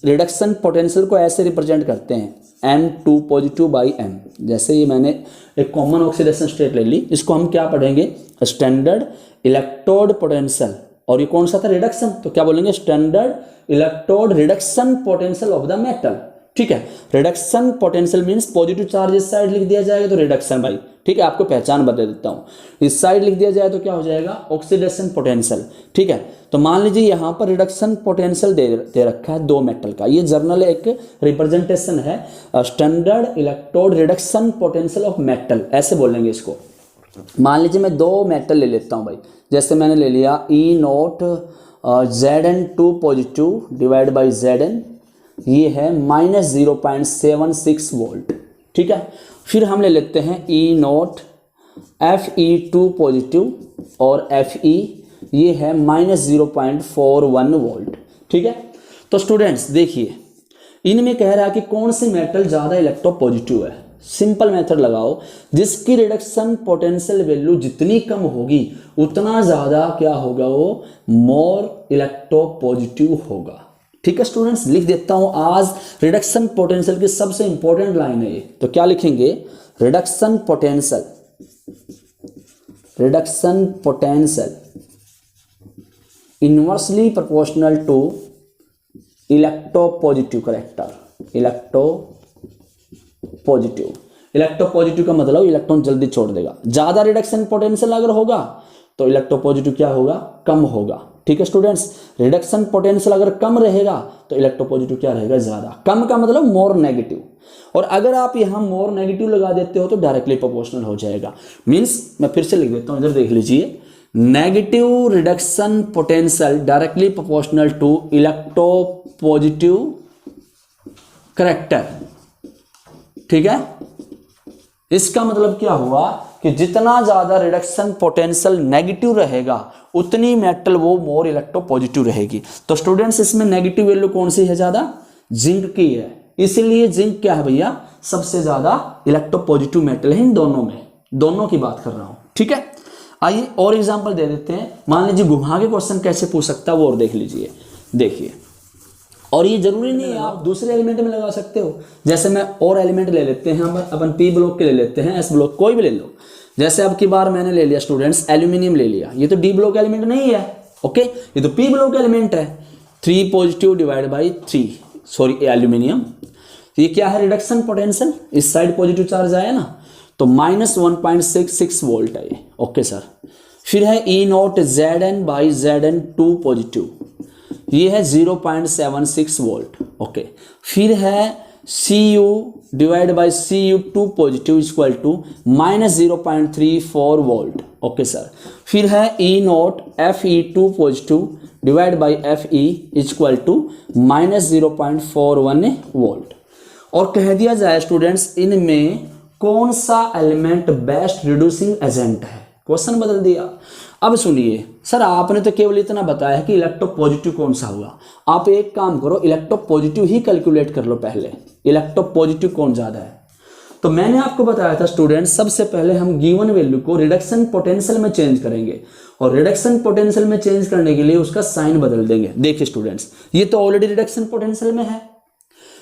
रिडक्शन पोटेंशियल को ऐसे रिप्रेजेंट करते हैं N2 पॉजिटिव बाई M। जैसे ये मैंने एक कॉमन ऑक्सीडेशन स्टेट ले ली, इसको हम क्या पढ़ेंगे? Standard electrode potential. और ये कौन सा था? रिडक्शन। तो क्या बोलेंगे? Standard electrode reduction potential of the metal. ठीक है, reduction potential means positive charge इस साइड लिख दिया जाएगा तो रिडक्शन भाई। ठीक है, आपको पहचान बता देता हूँ, इस साइड लिख दिया जाए तो क्या हो जाएगा? Oxidation potential. ठीक है, तो मान लीजिए यहाँ पर रिडक्शन पोटेंशियल दे रखा है 2 मेटल का। ये जर्नल एक रिप्रेजेंटेशन है, standard electrode reduction potential of metal, ऐसे बोलेंगे इसको। मान लीजिए मैं 2 मेटल ले लेता हूँ भाई, जैसे मैंने ले लिया E0 Zn2 positive divide by Zn, ये है -0.76 वोल्ट। ठीक है, फिर हम ले लेते हैं E0 Fe2 पॉजिटिव और Fe, ये है -0.41 वोल्ट। ठीक है, तो स्टूडेंट्स देखिए इनमें कह रहा है कि कौन सी मेटल ज़्यादा इलेक्ट्रोपॉजिटिव है। सिंपल मेथड लगाओ, जिसकी रिडक्शन पोटेंशियल वैल्यू जितनी कम होगी उतना ज़्यादा क्या होगा? वो मोर इलेक्ट्रोपॉजिटिव होगा। ठीक है स्टूडेंट्स, लिख देता हूं आज रिडक्शन पोटेंशियल की सबसे इंपॉर्टेंट लाइन है ये। तो क्या लिखेंगे? Reduction potential, reduction potential inversely proportional to electropositive character. Electropositive, electropositive का मतलब इलेक्ट्रॉन जल्दी छोड़ देगा। ज्यादा रिडक्शन पोटेंशियल अगर होगा तो इलेक्ट्रोपॉजिटिव क्या होगा? कम होगा। ठीक है स्टूडेंट्स, रिडक्शन पोटेंशियल अगर कम रहेगा तो इलेक्ट्रोपॉजिटिव क्या रहेगा? ज्यादा। कम का मतलब मोर नेगेटिव, और अगर आप यहां मोर नेगेटिव लगा देते हो तो डायरेक्टली प्रोपोर्शनल हो जाएगा। मींस मैं फिर से लिख देता हूं, इधर देख लीजिए, negative reduction potential directly proportional to electropositive character. ठीक है, इसका मतलब क्या हुआ कि जितना ज्यादा रिडक्शन पोटेंशियल नेगेटिव रहेगा उतनी मेटल वो मोर इलेक्ट्रोपॉजिटिव रहेगी। तो स्टूडेंट्स इसमें नेगेटिव वैल्यू कौन सी है? ज्यादा जिंक की है, इसीलिए जिंक क्या है भैया? सबसे ज्यादा इलेक्ट्रोपॉजिटिव मेटल है इन दोनों में, दोनों की बात कर रहा हूं। ठीक है, आइए और एग्जांपल दे देते हैं। मान लीजिए घुमा के क्वेश्चन कैसे पूछ सकता है वो और देख लीजिए। देखिए, और ये जरूरी नहीं है आप दूसरे एलिमेंट में लगा सकते हो। जैसे मैं और एलिमेंट ले लेते हैं, हम अपन पी ब्लॉक के ले लेते हैं, एस ब्लॉक कोई भी ले लो। जैसे अब की बार मैंने ले लिया स्टूडेंट्स एल्यूमिनियम ले लिया, ये तो डी ब्लॉक एलिमेंट नहीं है। ओके, ये तो पी ब्लॉक एलिमेंट है। 3 positive divide by 3, sorry aluminium. ये क्या है? Reduction potential. इस साइड पॉजिटिव चार्ज आया ना, तो -1.66 वोल्ट है ये। ओके सर, फिर है E0 Zn by Zn2 positive, ये है 0.76 वोल्ट। ओके, फिर है Cu divide by Cu2 positive equal to -0.34 volt. Okay sir, फिर है E0 Fe2 positive divide by Fe equal to -0.41 volt. और कह दिया जाए स्टूडेंट्स इनमें कौन सा एलिमेंट बेस्ट रिड्यूसिंग एजेंट है, क्वेश्चन बदल दिया। अब सुनिए सर, आपने तो केवल इतना बताया है कि इलेक्ट्रोपॉजिटिव कौन सा हुआ। आप एक काम करो, इलेक्ट्रोपॉजिटिव ही कैलकुलेट कर लो पहले, इलेक्ट्रोपॉजिटिव कौन ज्यादा है। तो मैंने आपको बताया था स्टूडेंट्स, सबसे पहले हम गिवन वैल्यू को रिडक्शन पोटेंशियल में चेंज करेंगे, और रिडक्शन पोटेंशियल में चेंज करने के लिए उसका साइन बदल देंगे। देखिए स्टूडेंट्स, ये तो ऑलरेडी रिडक्शन पोटेंशियल में है,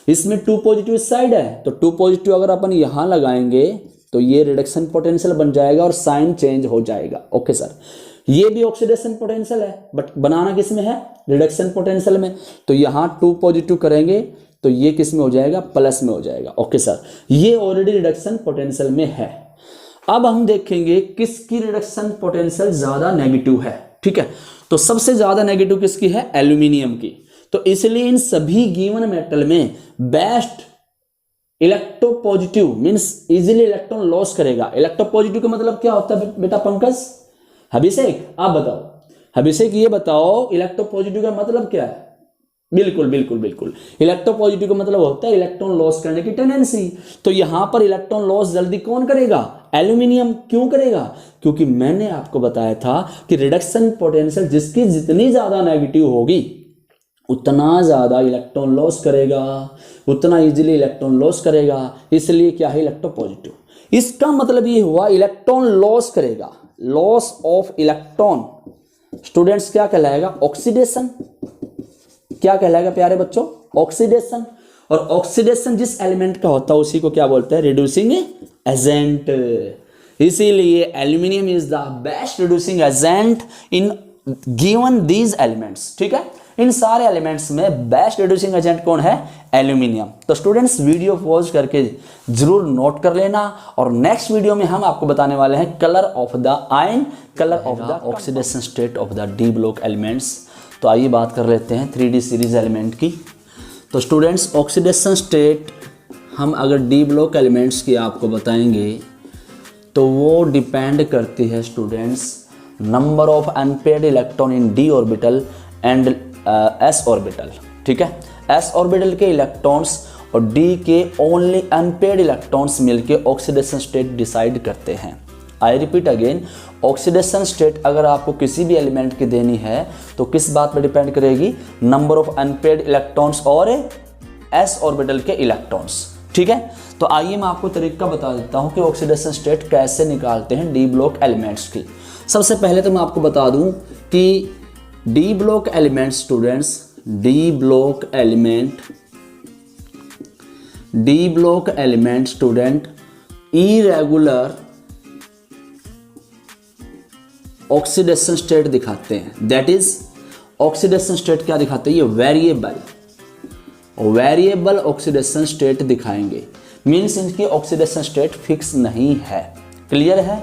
इसमें 2 पॉजिटिव साइड है, तो 2 पॉजिटिव अगर अपन यहां लगाएंगे तो ये रिडक्शन पोटेंशियल बन जाएगा और साइन चेंज हो जाएगा। ओके सर, ये भी ऑक्सीडेशन पोटेंशियल है, बट बनाना किस में है, रिडक्शन पोटेंशियल में। तो यहां 2 पॉजिटिव करेंगे तो ये किस में हो जाएगा, प्लस में हो जाएगा। ओके सर, ये ऑलरेडी रिडक्शन पोटेंशियल में है। अब हम देखेंगे किसकी रिडक्शन पोटेंशियल ज्यादा नेगेटिव है। ठीक है, तो सबसे ज्यादा नेगेटिव किसकी है, एल्यूमिनियम की। तो इसलिए इन सभी गिवन मेटल में best electropositive means easily electron loss करेगा। इलेक्ट्रोपॉजिटिव का मतलब क्या होता है बेटा पंकज, अभिषेक आप बताओ, अभिषेक ये बताओ इलेक्ट्रोपॉजिटिव का मतलब क्या है। बिल्कुल बिल्कुल बिल्कुल, इलेक्ट्रोपॉजिटिव का मतलब होता है इलेक्ट्रॉन लॉस करने की टेंडेंसी। तो यहां पर इलेक्ट्रॉन लॉस जल्दी कौन करेगा, एल्यूमिनियम। क्यों करेगा, क्योंकि मैंने आपको बताया था कि रिडक्शन पोटेंशियल जिसकी जितनी ज्यादा नेगेटिव होगी उतना ज्यादा इलेक्ट्रॉन लॉस करेगा, उतना इजीली इलेक्ट्रॉन लॉस करेगा। इसलिए क्या है, इलेक्ट्रोपॉजिटिव। इसका मतलब ये हुआ इलेक्ट्रॉन लॉस करेगा, लॉस ऑफ इलेक्ट्रॉन स्टूडेंट्स क्या कहलाएगा, ऑक्सीडेशन। क्या कहलाएगा प्यारे बच्चों, ऑक्सीडेशन। और ऑक्सीडेशन जिस एलिमेंट का होता है उसी को क्या बोलते हैं, रिड्यूसिंग एजेंट। इसीलिए aluminium is the best reducing agent in given these elements. ठीक है, इन सारे एलिमेंट्स में बेस्ट रिड्यूसिंग एजेंट कौन है, एल्यूमिनियम। तो स्टूडेंट्स वीडियो पॉज करके जरूर नोट कर लेना, और नेक्स्ट वीडियो में हम आपको बताने वाले हैं colour of the ion, colour of the oxidation state of the d block elements. तो आइए बात कर लेते हैं 3D सीरीज एलिमेंट की। तो स्टूडेंट्स ऑक्सीडेशन स्टेट हम अगर डी ब्लॉक एलिमेंट्स की आपको बताएंगे तो वो डिपेंड करती है students number of unpaired electron in D orbital and S orbital. ठीक है, एस ऑर्बिटल के इलेक्ट्रॉन्स और डी के ओनली अनपेयर्ड इलेक्ट्रॉन्स मिलके ऑक्सीडेशन स्टेट डिसाइड करते हैं। आई रिपीट अगेन, ऑक्सीडेशन स्टेट अगर आपको किसी भी एलिमेंट की देनी है तो किस बात पर डिपेंड करेगी, नंबर ऑफ अनपेयर्ड इलेक्ट्रॉन्स और एस ऑर्बिटल के इलेक्ट्रॉन्स। ठीक है, तो आइए मैं आपको तरीका बता देता हूं कि ऑक्सीडेशन स्टेट कैसे निकालते हैं डी ब्लॉक एलिमेंट्स की। सबसे पहले तो मैं आपको बता दूं कि D block element students, D block element student irregular oxidation state दिखाते हैं। दैट इज ऑक्सीडेशन स्टेट क्या दिखाते हैं, ये वेरिएबल ऑक्सीडेशन स्टेट दिखाएंगे। मींस इनकी ऑक्सीडेशन स्टेट फिक्स नहीं है। क्लियर है,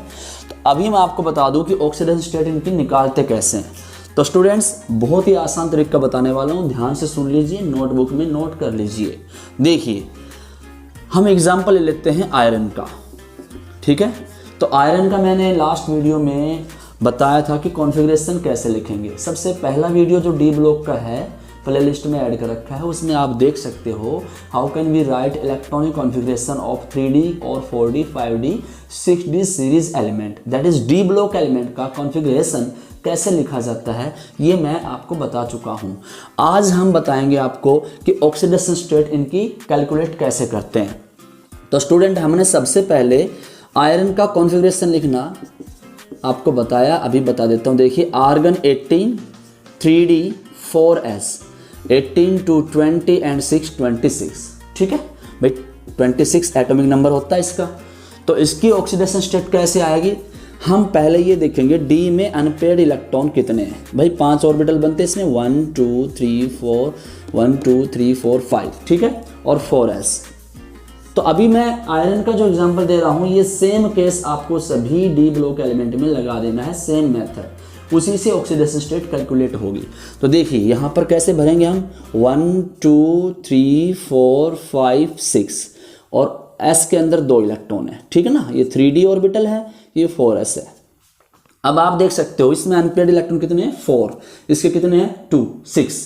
तो अभी मैं आपको बता दूं कि ऑक्सीडेशन स्टेट इनकी निकालते कैसे हैं। तो स्टूडेंट्स बहुत ही आसान तरीका बताने वाला हूं, ध्यान से सुन लीजिए, नोटबुक में नोट कर लीजिए। देखिए हम एग्जांपल ले लेते हैं आयरन का। ठीक है, तो आयरन का मैंने लास्ट वीडियो में बताया था कि कॉन्फ़िगरेशन कैसे लिखेंगे। सबसे पहला वीडियो जो डी ब्लॉक का है प्ले लिस्ट में ऐड कर रखा है, उसमें आप देख सकते हो how can we write electronic configuration of 3D और 4D 5D 6D series element. That is d block element का कॉन्फ़िगरेशन कैसे लिखा जाता है ये मैं आपको बता चुका हूँ। आज हम बताएंगे आपको कि ऑक्सीडेशन स्टेट इनकी कैलकुलेट कैसे करते हैं। तो स्टूडेंट हमने सबसे पहले आयरन का कॉन्फ़िगरेशन लिखना आपको बताया, अभी बता देता हूँ। देखिए argon 18 3D 4s 18 to 20 and 6 26। ठीक है भाई, 26 एटॉमिक नंबर होता है इसका। तो इसकी ऑक्सीडेशन स्टेट कैसे आएगी, हम पहले ये देखेंगे डी में अनपेयर्ड इलेक्ट्रॉन कितने हैं। भाई 5 ऑर्बिटल बनते हैं इसमें, 1 2 3 4 1 2 3 4 5। ठीक है, और 4s। तो अभी मैं आयरन का जो एग्जांपल दे रहा हूँ ये सेम केस आपको सभी डी ब्लॉक एलिमेंट में लगा देना है, सेम मेथड, उसी से ऑक्सीडेशन स्टेट कैलकुलेट होगी। तो देखिए यहाँ पर कैसे भरेंगे हम, 1 2 3 4 5 6 और s के अंदर 2 इलेक्ट्रॉन है। ठीक है ना, ये 3D ऑर्बिटल है, ये 4s है। अब आप देख सकते हो इसमें अनपेयर्ड इलेक्ट्रॉन कितने हैं, 4, इसके कितने हैं 2 6।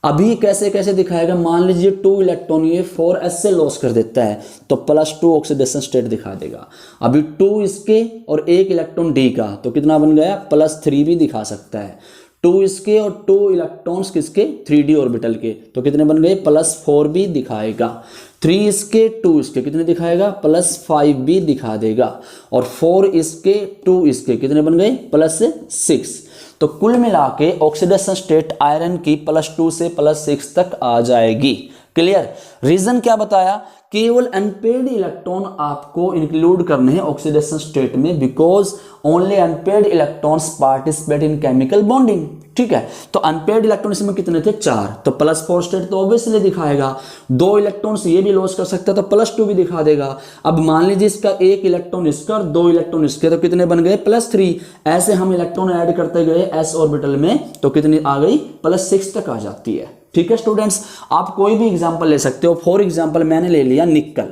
अभी कैसे कैसे दिखाएगा, मान लीजिए 2 इलेक्ट्रॉन ये 4s से लॉस कर देता है तो +2 ऑक्सीडेशन स्टेट दिखा देगा। अभी 2 इसके और 1 इलेक्ट्रॉन डी का तो कितना बन गया, +3 भी दिखा सकता है। 2 इसके और 2 इलेक्ट्रॉन्स किसके, 3d ऑर्बिटल के, तो कितने बन गए, +4 भी दिखाएगा। 3 इसके 2 इसके कितने दिखाएगा, +5 भी दिखा देगा। और 4 इसके 2 इसके कितने बन गए, +6। तो कुल मिला के ऑक्सीडेशन स्टेट आयरन की +2 से +6 तक आ जाएगी। क्लियर। रीजन क्या बताया, केवल अनपेड इलेक्ट्रॉन आपको इंक्लूड करने हैं ऑक्सीडेशन स्टेट में, because only unpaired electrons participate in chemical bonding. ठीक है, तो अनपेड इलेक्ट्रॉन इसमें कितने थे, 4, तो +4 स्टेट तो ऑब्वियसली दिखाएगा। 2 इलेक्ट्रॉन्स ये भी लॉस कर सकता है तो +2 भी दिखा देगा। अब मान लीजिए इसका 1 इलेक्ट्रॉन इसका और 2 इलेक्ट्रॉन इसके, तो कितने बन गए, +3। ऐसे हम इलेक्ट्रॉन ऐड करते गए s ऑर्बिटल में तो कितनी आ गई, +6 तक आ जाती है। ठीक है स्टूडेंट्स, आप कोई भी एग्जांपल ले सकते हो। फॉर एग्जांपल मैंने ले लिया निकल।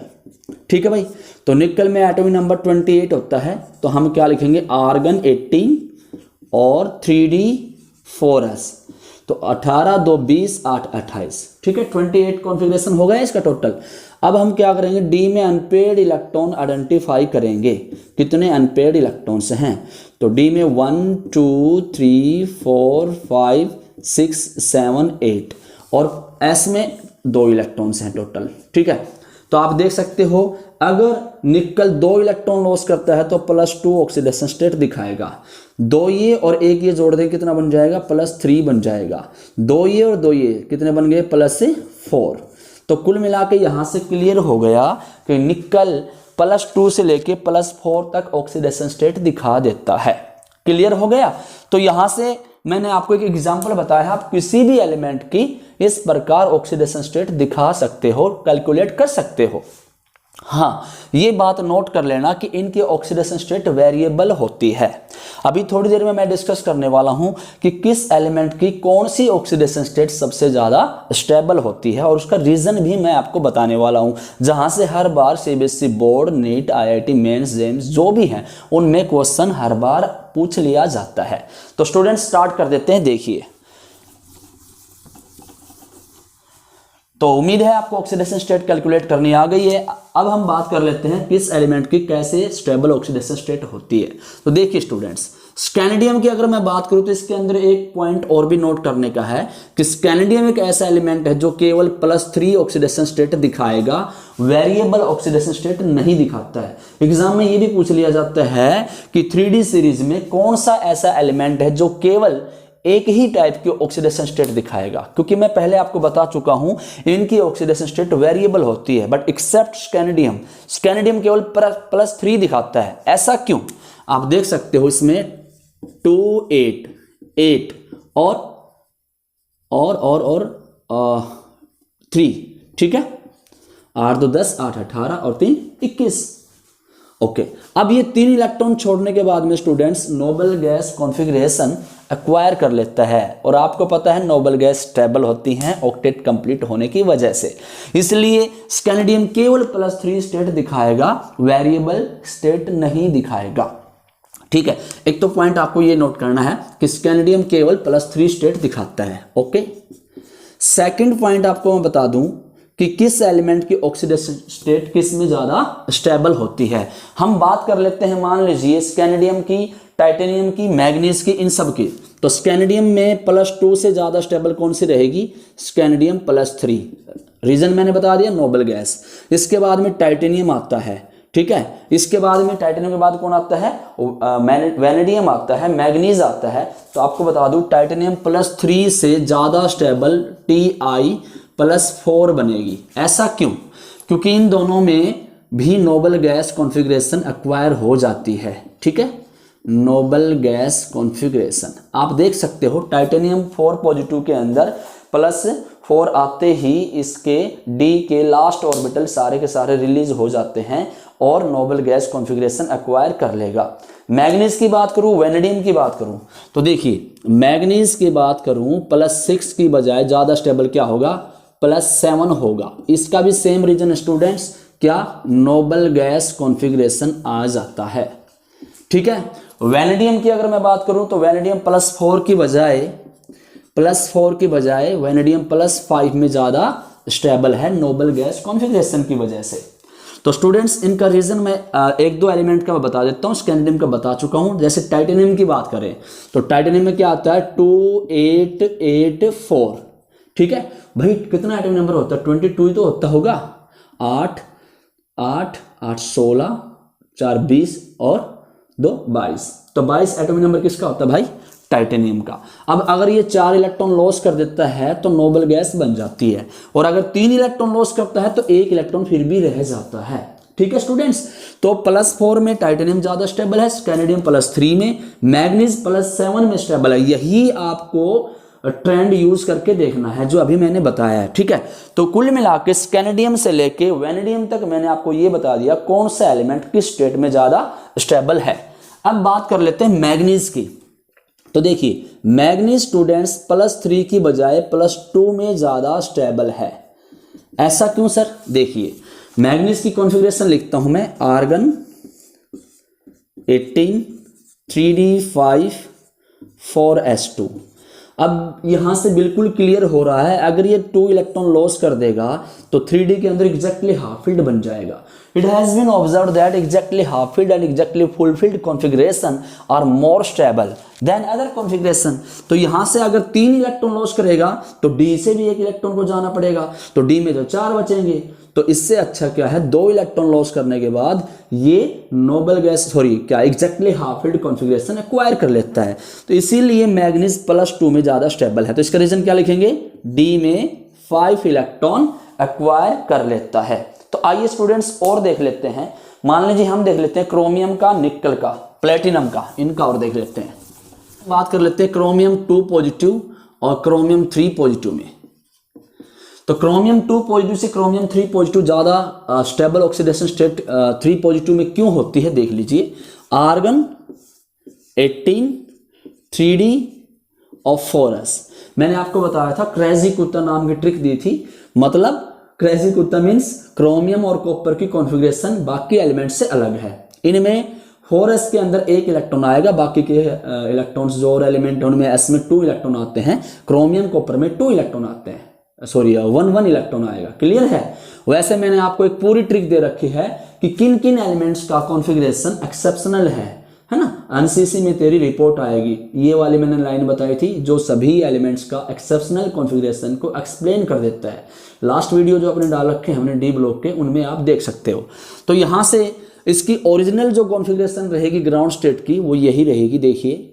ठीक है भाई, तो निकल में एटॉमिक नंबर 28 होता है, तो हम क्या लिखेंगे, आर्गन 18 और 3d4s, तो 18 2 20 8 28। ठीक है, 28 कॉन्फ़िगरेशन हो गया इसका टोटल। अब हम क्या करेंगे, डी में अनपेड इलेक्ट्रॉन आइडेंटिफाई करेंगे, कितने अनपेड इलेक्ट्रॉन्स हैं, तो डी में 1 2 3 4 5 6 7 8 और एस में 2 इलेक्ट्रॉन्स हैं टोटल। ठीक है, तो आप देख सकते हो अगर निकल 2 इलेक्ट्रॉन लॉस करता है तो +2 ऑक्सीडेशन स्टेट दिखाएगा। 2 ये और 1 ये जोड़ दें कितना बन जाएगा, +3 बन जाएगा। 2 ये और 2 ये कितने बन गए, +4। तो कुल मिला के यहां से क्लियर हो गया कि निकल +2 से लेके +4 तक ऑक्सीडेशन स्टेट दिखा देता है। क्लियर हो गया। तो यहां से मैंने आपको एक एग्जांपल बताया, आप किसी भी एलिमेंट की इस प्रकार ऑक्सीडेशन स्टेट दिखा सकते हो, कैलकुलेट कर सकते हो। हाँ, ये बात नोट कर लेना कि इनकी ऑक्सीडेशन स्टेट वेरिएबल होती है। अभी थोड़ी देर में मैं डिस्कस करने वाला हूं कि किस एलिमेंट की कौन सी ऑक्सीडेशन स्टेट सबसे ज्यादा स्टेबल होती है, और उसका रीजन भी मैं आपको बताने वाला हूं, जहां से हर बार CBSE board, NEET, IIT mains, जेम्स जो भी हैं उनमें क्वेश्चन हर बार पूछ लिया जाता है। तो स्टूडेंट्स स्टार्ट कर देते हैं। देखिए, तो उम्मीद है आपको ऑक्सीडेशन स्टेट कैलकुलेट करनी आ गई है। अब हम बात कर लेते हैं किस एलिमेंट की कैसे स्टेबल ऑक्सीडेशन स्टेट होती है। तो देखिए स्टूडेंट्स, स्कैंडियम की अगर मैं बात करूं तो इसके अंदर एक पॉइंट और भी नोट करने का है कि स्कैंडियम एक ऐसा एलिमेंट है जो केवल +3 ऑक्सीडेशन स्टेट दिखाएगा, वेरिएबल ऑक्सीडेशन स्टेट नहीं दिखाता है। एग्जाम में ये भी पूछ लिया जाता है कि 3D सीरीज में कौन सा ऐसा एलिमेंट है जो केवल एक ही टाइप की ऑक्सीडेशन स्टेट दिखाएगा, क्योंकि मैं पहले आपको बता चुका हूं इनकी ऑक्सीडेशन स्टेट वेरिएबल होती है, बट एक्सेप्ट स्कैंडियम, स्कैंडियम केवल +3 दिखाता है। ऐसा क्यों, आप देख सकते हो इसमें 2 8 8 और 3। ठीक है, 8 2 10 8 18 और 3 21। ओके, अब ये 3 इलेक्ट्रॉन छोड़ने के बाद में students noble gas configuration acquire कर लेता है, और आपको पता है नोबल गैस स्टेबल होती हैं ऑक्टेट कंप्लीट होने की वजह से, इसलिए स्कैंडियम केवल +3 स्टेट दिखाएगा, वेरिएबल स्टेट नहीं दिखाएगा। ठीक है, एक तो पॉइंट आपको ये नोट करना है कि स्कैंडियम केवल +3 स्टेट दिखाता है। ओके, सेकंड पॉइंट आपको मैं बता दूं कि किस एलिमेंट की ऑक्सीडेशन स्टेट किस में ज्यादा स्टेबल होती है। हम बात कर लेते हैं, मान लीजिए स्कैंडियम की, टाइटेनियम की, मैग्नीज की, इन सब की। तो स्कैंडियम में +2 से ज्यादा स्टेबल कौन सी रहेगी, स्कैंडियम +3। रीजन मैंने बता दिया, नोबल गैस। इसके बाद में टाइटेनियम आता है। ठीक है, इसके बाद में टाइटेनियम के बाद कौन आता है, वैनेडियम आता है, मैग्नीज आता है। तो आपको बता दूं टाइटेनियम +3 से ज्यादा स्टेबल Ti+4 बनेगी। ऐसा क्यों, क्योंकि इन दोनों में भी नोबल गैस कॉन्फ़िगरेशन एक्वायर हो जाती है। ठीक है, नोबल गैस कॉन्फ़िगरेशन आप देख सकते हो, टाइटेनियम 4 पॉजिटिव के अंदर +4 आते ही इसके डी के लास्ट ऑर्बिटल सारे के सारे रिलीज हो जाते हैं और नोबल गैस कॉन्फ़िगरेशन एक्वायर कर लेगा। मैग्नीज की बात करूं, वैनेडियम की बात करूं, तो देखिए मैग्नीज की बात करूं +6 की बजाय ज्यादा स्टेबल क्या होगा, +7 होगा। इसका भी सेम रीजन स्टूडेंट्स, क्या, नोबल गैस कॉन्फ़िगरेशन आ जाता है। ठीक है, वैनेडियम की अगर मैं बात करूं तो वैनेडियम +4 की बजाय +4 की बजाय वेनेडियम +5 में ज़्यादा स्टेबल है नोबल गैस कॉन्फ़िगरेशन की वजह से। तो स्टूडेंट्स इनका रीज़न मैं एक दो एलिमेंट का बता देता हूँ, स्कैंडियम का बता चुका हूँ। जैसे टाइटेनियम की बात करें तो टाइटेनियम में क्या आता है 2884, ठीक है भाई। कितना एटॉमिक नंबर होता है 22 ही तो होता होगा। 8 8 8 16 4 20 और 2 22, तो 22 एटॉमिक नंबर किसका होता है भाई टाइटेनियम का। अब अगर ये 4 इलेक्ट्रॉन लॉस कर देता है तो नोबल गैस बन जाती है, और अगर 3 इलेक्ट्रॉन लॉस करता है तो 1 इलेक्ट्रॉन फिर भी रह जाता है, ठीक है स्टूडेंट्स। तो +4 में टाइटेनियम ज्यादा स्टेबल है, स्कैंडियम +3 में, मैग्नीज +7 में स्टेबल है। यही आपको ट्रेंड यूज करके देखना है जो अभी मैंने बताया है, ठीक है। तो कुल मिला के स्कैंडियम से लेके वेनेडियम तक मैंने आपको ये बता दिया कौन सा एलिमेंट किस स्टेट में ज्यादा स्टेबल है। अब बात कर लेते हैं मैग्नीज की। तो देखिए मैग्नीज स्टूडेंट्स +3 की बजाय +2 में ज्यादा स्टेबल है। ऐसा क्यों सर? देखिए मैग्नीज की कॉन्फ़िगरेशन लिखता हूं मैं, आर्गन 18 3d5 4s2। अब यहां से बिल्कुल क्लियर हो रहा है, अगर ये 2 इलेक्ट्रॉन लॉस कर देगा तो 3d के अंदर एग्जैक्टली हाफ फील्ड बन जाएगा। It has been observed that exactly half filled and exactly full filled configuration are more stable than other configuration। तो यहां से अगर 3 इलेक्ट्रॉन लॉस करेगा तो D से भी 1 इलेक्ट्रॉन को जाना पड़ेगा, तो D में तो 4 बचेंगे। तो इससे अच्छा क्या है 2 इलेक्ट्रॉन लॉस करने के बाद ये noble gas exactly half field configuration acquire कर लेता है। तो इसीलिए मैग्नीज +2 में ज्यादा स्टेबल है। तो इसका रीजन क्या लिखेंगे, D में 5 इलेक्ट्रॉन एक्वायर कर लेता है। तो आइए स्टूडेंट्स और देख लेते हैं। मान लीजिए हम देख लेते हैं क्रोमियम का, निकल का, प्लेटिनम का, इनका और देख लेते हैं। बात कर लेते हैं क्रोमियम 2 पॉजिटिव और क्रोमियम 3 पॉजिटिव में। तो क्रोमियम 2 पॉजिटिव से क्रोमियम 3 पॉजिटिव ज्यादा स्टेबल ऑक्सीडेशन स्टेट 3 पॉजिटिव में क्यों होती है देख लीजिए। आर्गन 18 3d और 4s। मैंने आपको बताया था क्रेजी कुत्ता नाम की ट्रिक दी थी, मतलब क्रेजी कुत्ता मीन्स क्रोमियम और कॉपर की कॉन्फ़िगरेशन बाकी एलिमेंट से अलग है। इनमें 4s के अंदर 1 इलेक्ट्रॉन आएगा, बाकी के इलेक्ट्रॉन्स जो और एलिमेंट उनमें s में 2 इलेक्ट्रॉन आते हैं, क्रोमियम कॉपर में 2 इलेक्ट्रॉन आते हैं, सॉरी 1 इलेक्ट्रॉन आएगा। क्लियर है? वैसे मैंने आपको एक पूरी ट्रिक दे रखी है कि किन किन एलिमेंट्स का कॉन्फ़िगरेशन एक्सेप्शनल है ना। एनसीसी में तेरी रिपोर्ट आएगी, ये वाली मैंने लाइन बताई थी जो सभी एलिमेंट्स का एक्सेप्शनल कॉन्फ़िगरेशन को एक्सप्लेन कर देता है। लास्ट वीडियो जो आपने डाल रखे हैं हमने डी ब्लॉक के, उनमें आप देख सकते हो। तो यहाँ से इसकी ओरिजिनल जो कॉन्फ़िगरेशन रहेगी ग्राउंड स्टेट की वो यही रहेगी। देखिए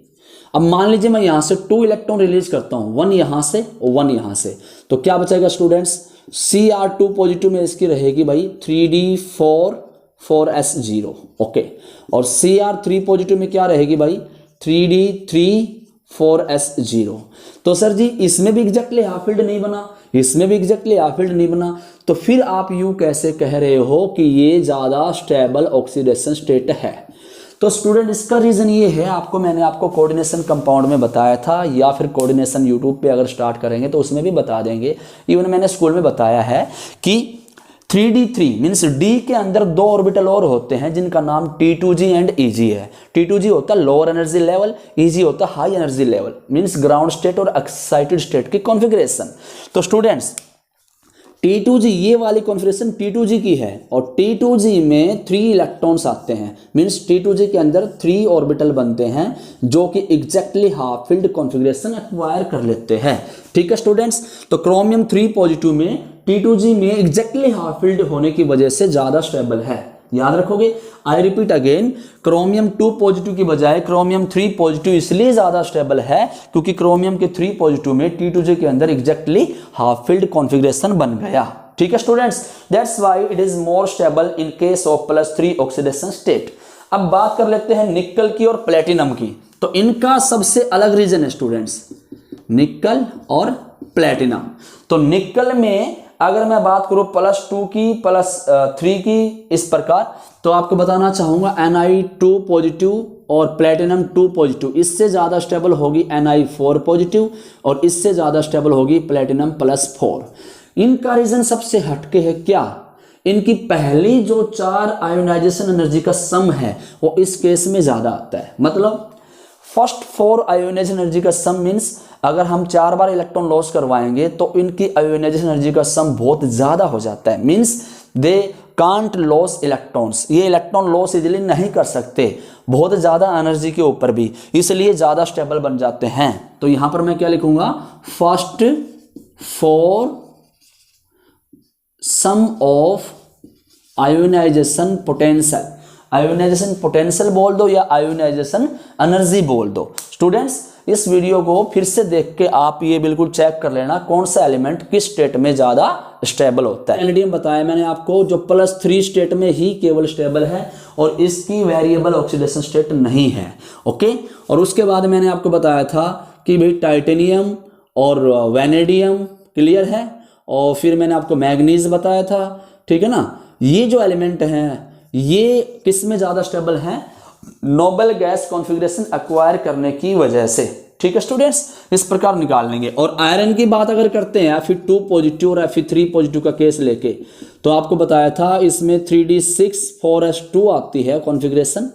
अब मान लीजिए मैं यहाँ से 2 इलेक्ट्रॉन रिलीज करता हूँ, 1 यहाँ से और 1 यहाँ से, तो क्या बचेगा स्टूडेंट्स, Cr2 पॉजिटिव में इसकी रहेगी भाई 3d4 4s0, ओके। और Cr3 पॉजिटिव में क्या रहेगी भाई 3d3 4s0। तो सर जी इसमें भी एग्जैक्टली हाफ फील्ड नहीं बना, इसमें भी एग्जैक्टली हाफ फील्ड नहीं बना, तो फिर आप यूं कैसे कह रहे हो कि ये ज्यादा स्टेबल ऑक्सीडेशन स्टेट है। तो स्टूडेंट इसका रीजन ये है, मैंने आपको कोऑर्डिनेशन कंपाउंड में बताया था, या फिर कोऑर्डिनेशन यूट्यूब पे अगर स्टार्ट करेंगे तो उसमें भी बता देंगे, इवन मैंने स्कूल में बताया है कि 3d3 मीन्स D के अंदर 2 ऑर्बिटल और होते हैं जिनका नाम T2g एंड Eg है। T2g होता है लोअर एनर्जी लेवल, Eg होता है high energy level, means ground state और एक्साइटेड स्टेट की कॉन्फ़िगरेशन। तो स्टूडेंट्स T2g ये वाली कॉन्फ़िगरेशन T2g की है, और T2g में 3 इलेक्ट्रॉन्स आते हैं, मीन्स T2g के अंदर 3 ऑर्बिटल बनते हैं जो कि exactly half field configuration acquire कर लेते हैं। ठीक है स्टूडेंट्स, तो क्रोमियम 3 पॉजिटिव में T2g में एग्जैक्टली हाफ फील्ड होने की वजह से ज्यादा स्टेबल है। याद रखोगे, आई रिपीट अगेन, क्रोमियम 2 पॉजिटिव की बजाय क्रोमियम 3 पॉजिटिव इसलिए ज्यादा स्टेबल है क्योंकि क्रोमियम के 3 पॉजिटिव में T2g के अंदर एग्जैक्टली हाफ फील्ड कॉन्फ़िगरेशन बन गया। ठीक है students, that's why it is more stable in case of +3 oxidation state. अब बात कर लेते हैं निकल की और प्लेटिनम की। तो इनका सबसे अलग रीजन है स्टूडेंट्स, निकल और प्लेटिनम। तो निकल में अगर मैं बात करूं +2 की +3 की इस प्रकार, तो आपको बताना चाहूंगा Ni2 पॉजिटिव और प्लेटिनम 2 पॉजिटिव, इससे ज्यादा स्टेबल होगी Ni4 पॉजिटिव और इससे ज्यादा स्टेबल होगी प्लेटिनम +4। इनका रीजन सबसे हटके है क्या, इनकी पहली जो 4 आयोनाइजेशन एनर्जी का सम है वो इस केस में ज्यादा आता है। मतलब फर्स्ट 4 आयोनाइजेशन एनर्जी का सम मीन्स अगर हम 4 बार इलेक्ट्रॉन लॉस करवाएंगे तो इनकी आयोनाइजेशन एनर्जी का सम बहुत ज्यादा हो जाता है, means they can't loss electrons, ये इलेक्ट्रॉन लॉस इजीली नहीं कर सकते बहुत ज्यादा एनर्जी के ऊपर भी, इसलिए ज्यादा स्टेबल बन जाते हैं। तो यहां पर मैं क्या लिखूंगा, first 4 sum of ionisation potential, ionisation potential बोल दो या आयोनाइजेशन एनर्जी बोल दो। स्टूडेंट्स इस वीडियो को फिर से देख के आप ये बिल्कुल चेक कर लेना कौन सा एलिमेंट किस स्टेट में ज्यादा स्टेबल होता है। एनडीएम बताया मैंने आपको, जो +3 स्टेट में ही केवल स्टेबल है और इसकी वेरिएबल ऑक्सीडेशन स्टेट नहीं है। ओके, और उसके बाद मैंने आपको बताया था कि भाई टाइटेनियम और वैनेडियम क्लियर है, और फिर मैंने आपको मैग्नीज बताया था, ठीक है ना। ये जो एलिमेंट हैं ये किस में ज्यादा स्टेबल हैं, नोबल गैस कॉन्फ़िगरेशन एक्वायर करने की वजह से, ठीक है स्टूडेंट्स, इस प्रकार निकाल लेंगे। और आयरन की बात अगर करते हैं Fe2 पॉजिटिव और Fe3 पॉजिटिव का केस लेके, तो आपको बताया था इसमें 3d6 4s2 आती है कॉन्फ़िगरेशन,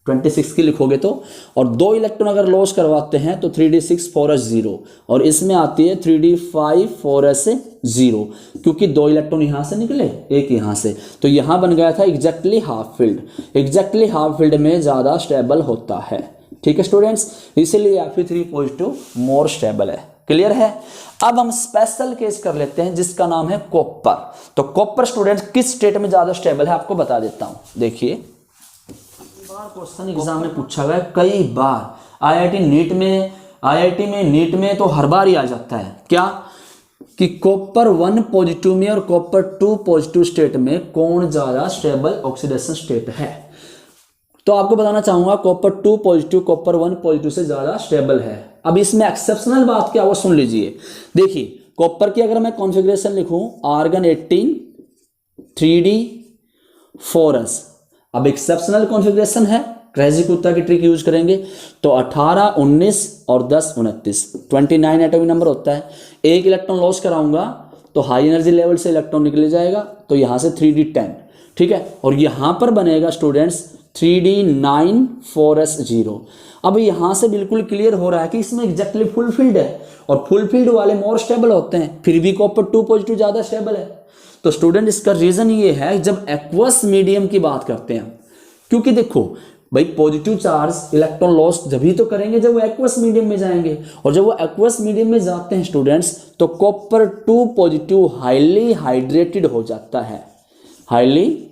26 की लिखोगे तो, और 2 इलेक्ट्रॉन अगर लॉस करवाते हैं तो 3d6 4s0, और इसमें आती है 3d5 4s0, क्योंकि 2 इलेक्ट्रॉन यहां से निकले, एक यहां से, तो यहां बन गया था exactly half field. Exactly half field में ज्यादा स्टेबल होता है, ठीक है स्टूडेंट्स, इसीलिए Fe3 पॉजिटिव मोर स्टेबल है। क्लियर है। अब हम स्पेशल केस कर लेते हैं जिसका नाम है कॉपर। तो कॉपर स्टूडेंट्स किस स्टेट में ज्यादा स्टेबल है आपको बता देता हूं। देखिए क्वेश्चन एग्जाम में पूछा गया कई बार, आईआईटी में नीट में तो हर बार ही आ जाता है क्या, कि कॉपर 1 पॉजिटिव में और कॉपर 2 पॉजिटिव स्टेट में कौन ज्यादा स्टेबल ऑक्सीडेशन स्टेट है। तो आपको बताना चाहूंगा कॉपर 2 पॉजिटिव कॉपर 1 पॉजिटिव से ज्यादा स्टेबल है। अब इसमें एक्सेप्शनल बात क्या वो सुन लीजिए। देखिए कॉपर की अगर मैं कॉन्फ़िगरेशन लिखूं आर्गन 18 3d4s, अब एक्सेप्शनल कॉन्फ़िगरेशन है, क्रेजी कुत्ता की ट्रिक यूज करेंगे तो 18 19 और 10 29 29 एटॉमिक नंबर होता है। एक इलेक्ट्रॉन लॉस कराऊंगा तो हाई एनर्जी लेवल से इलेक्ट्रॉन निकल जाएगा, तो यहां से 3d10, ठीक है, और यहां पर बनेगा स्टूडेंट्स 3d9 4s0। अब यहां से बिल्कुल क्लियर हो रहा है कि इसमें एग्जैक्टली फुल फील्ड है, और फुल फील्ड वाले मोर स्टेबल होते हैं, फिर भी कॉपर 2 पॉजिटिव ज्यादा स्टेबल है। तो स्टूडेंट इसका रीजन ये है जब एक्वस मीडियम की बात करते हैं, क्योंकि देखो भाई पॉजिटिव चार्ज इलेक्ट्रॉन लॉस जब ही तो करेंगे जब वो एक्वस मीडियम में जाएंगे, और जब वो एक्वस मीडियम में जाते हैं स्टूडेंट्स तो कॉपर 2 पॉजिटिव हाईली हाइड्रेटेड हो जाता है, हाईली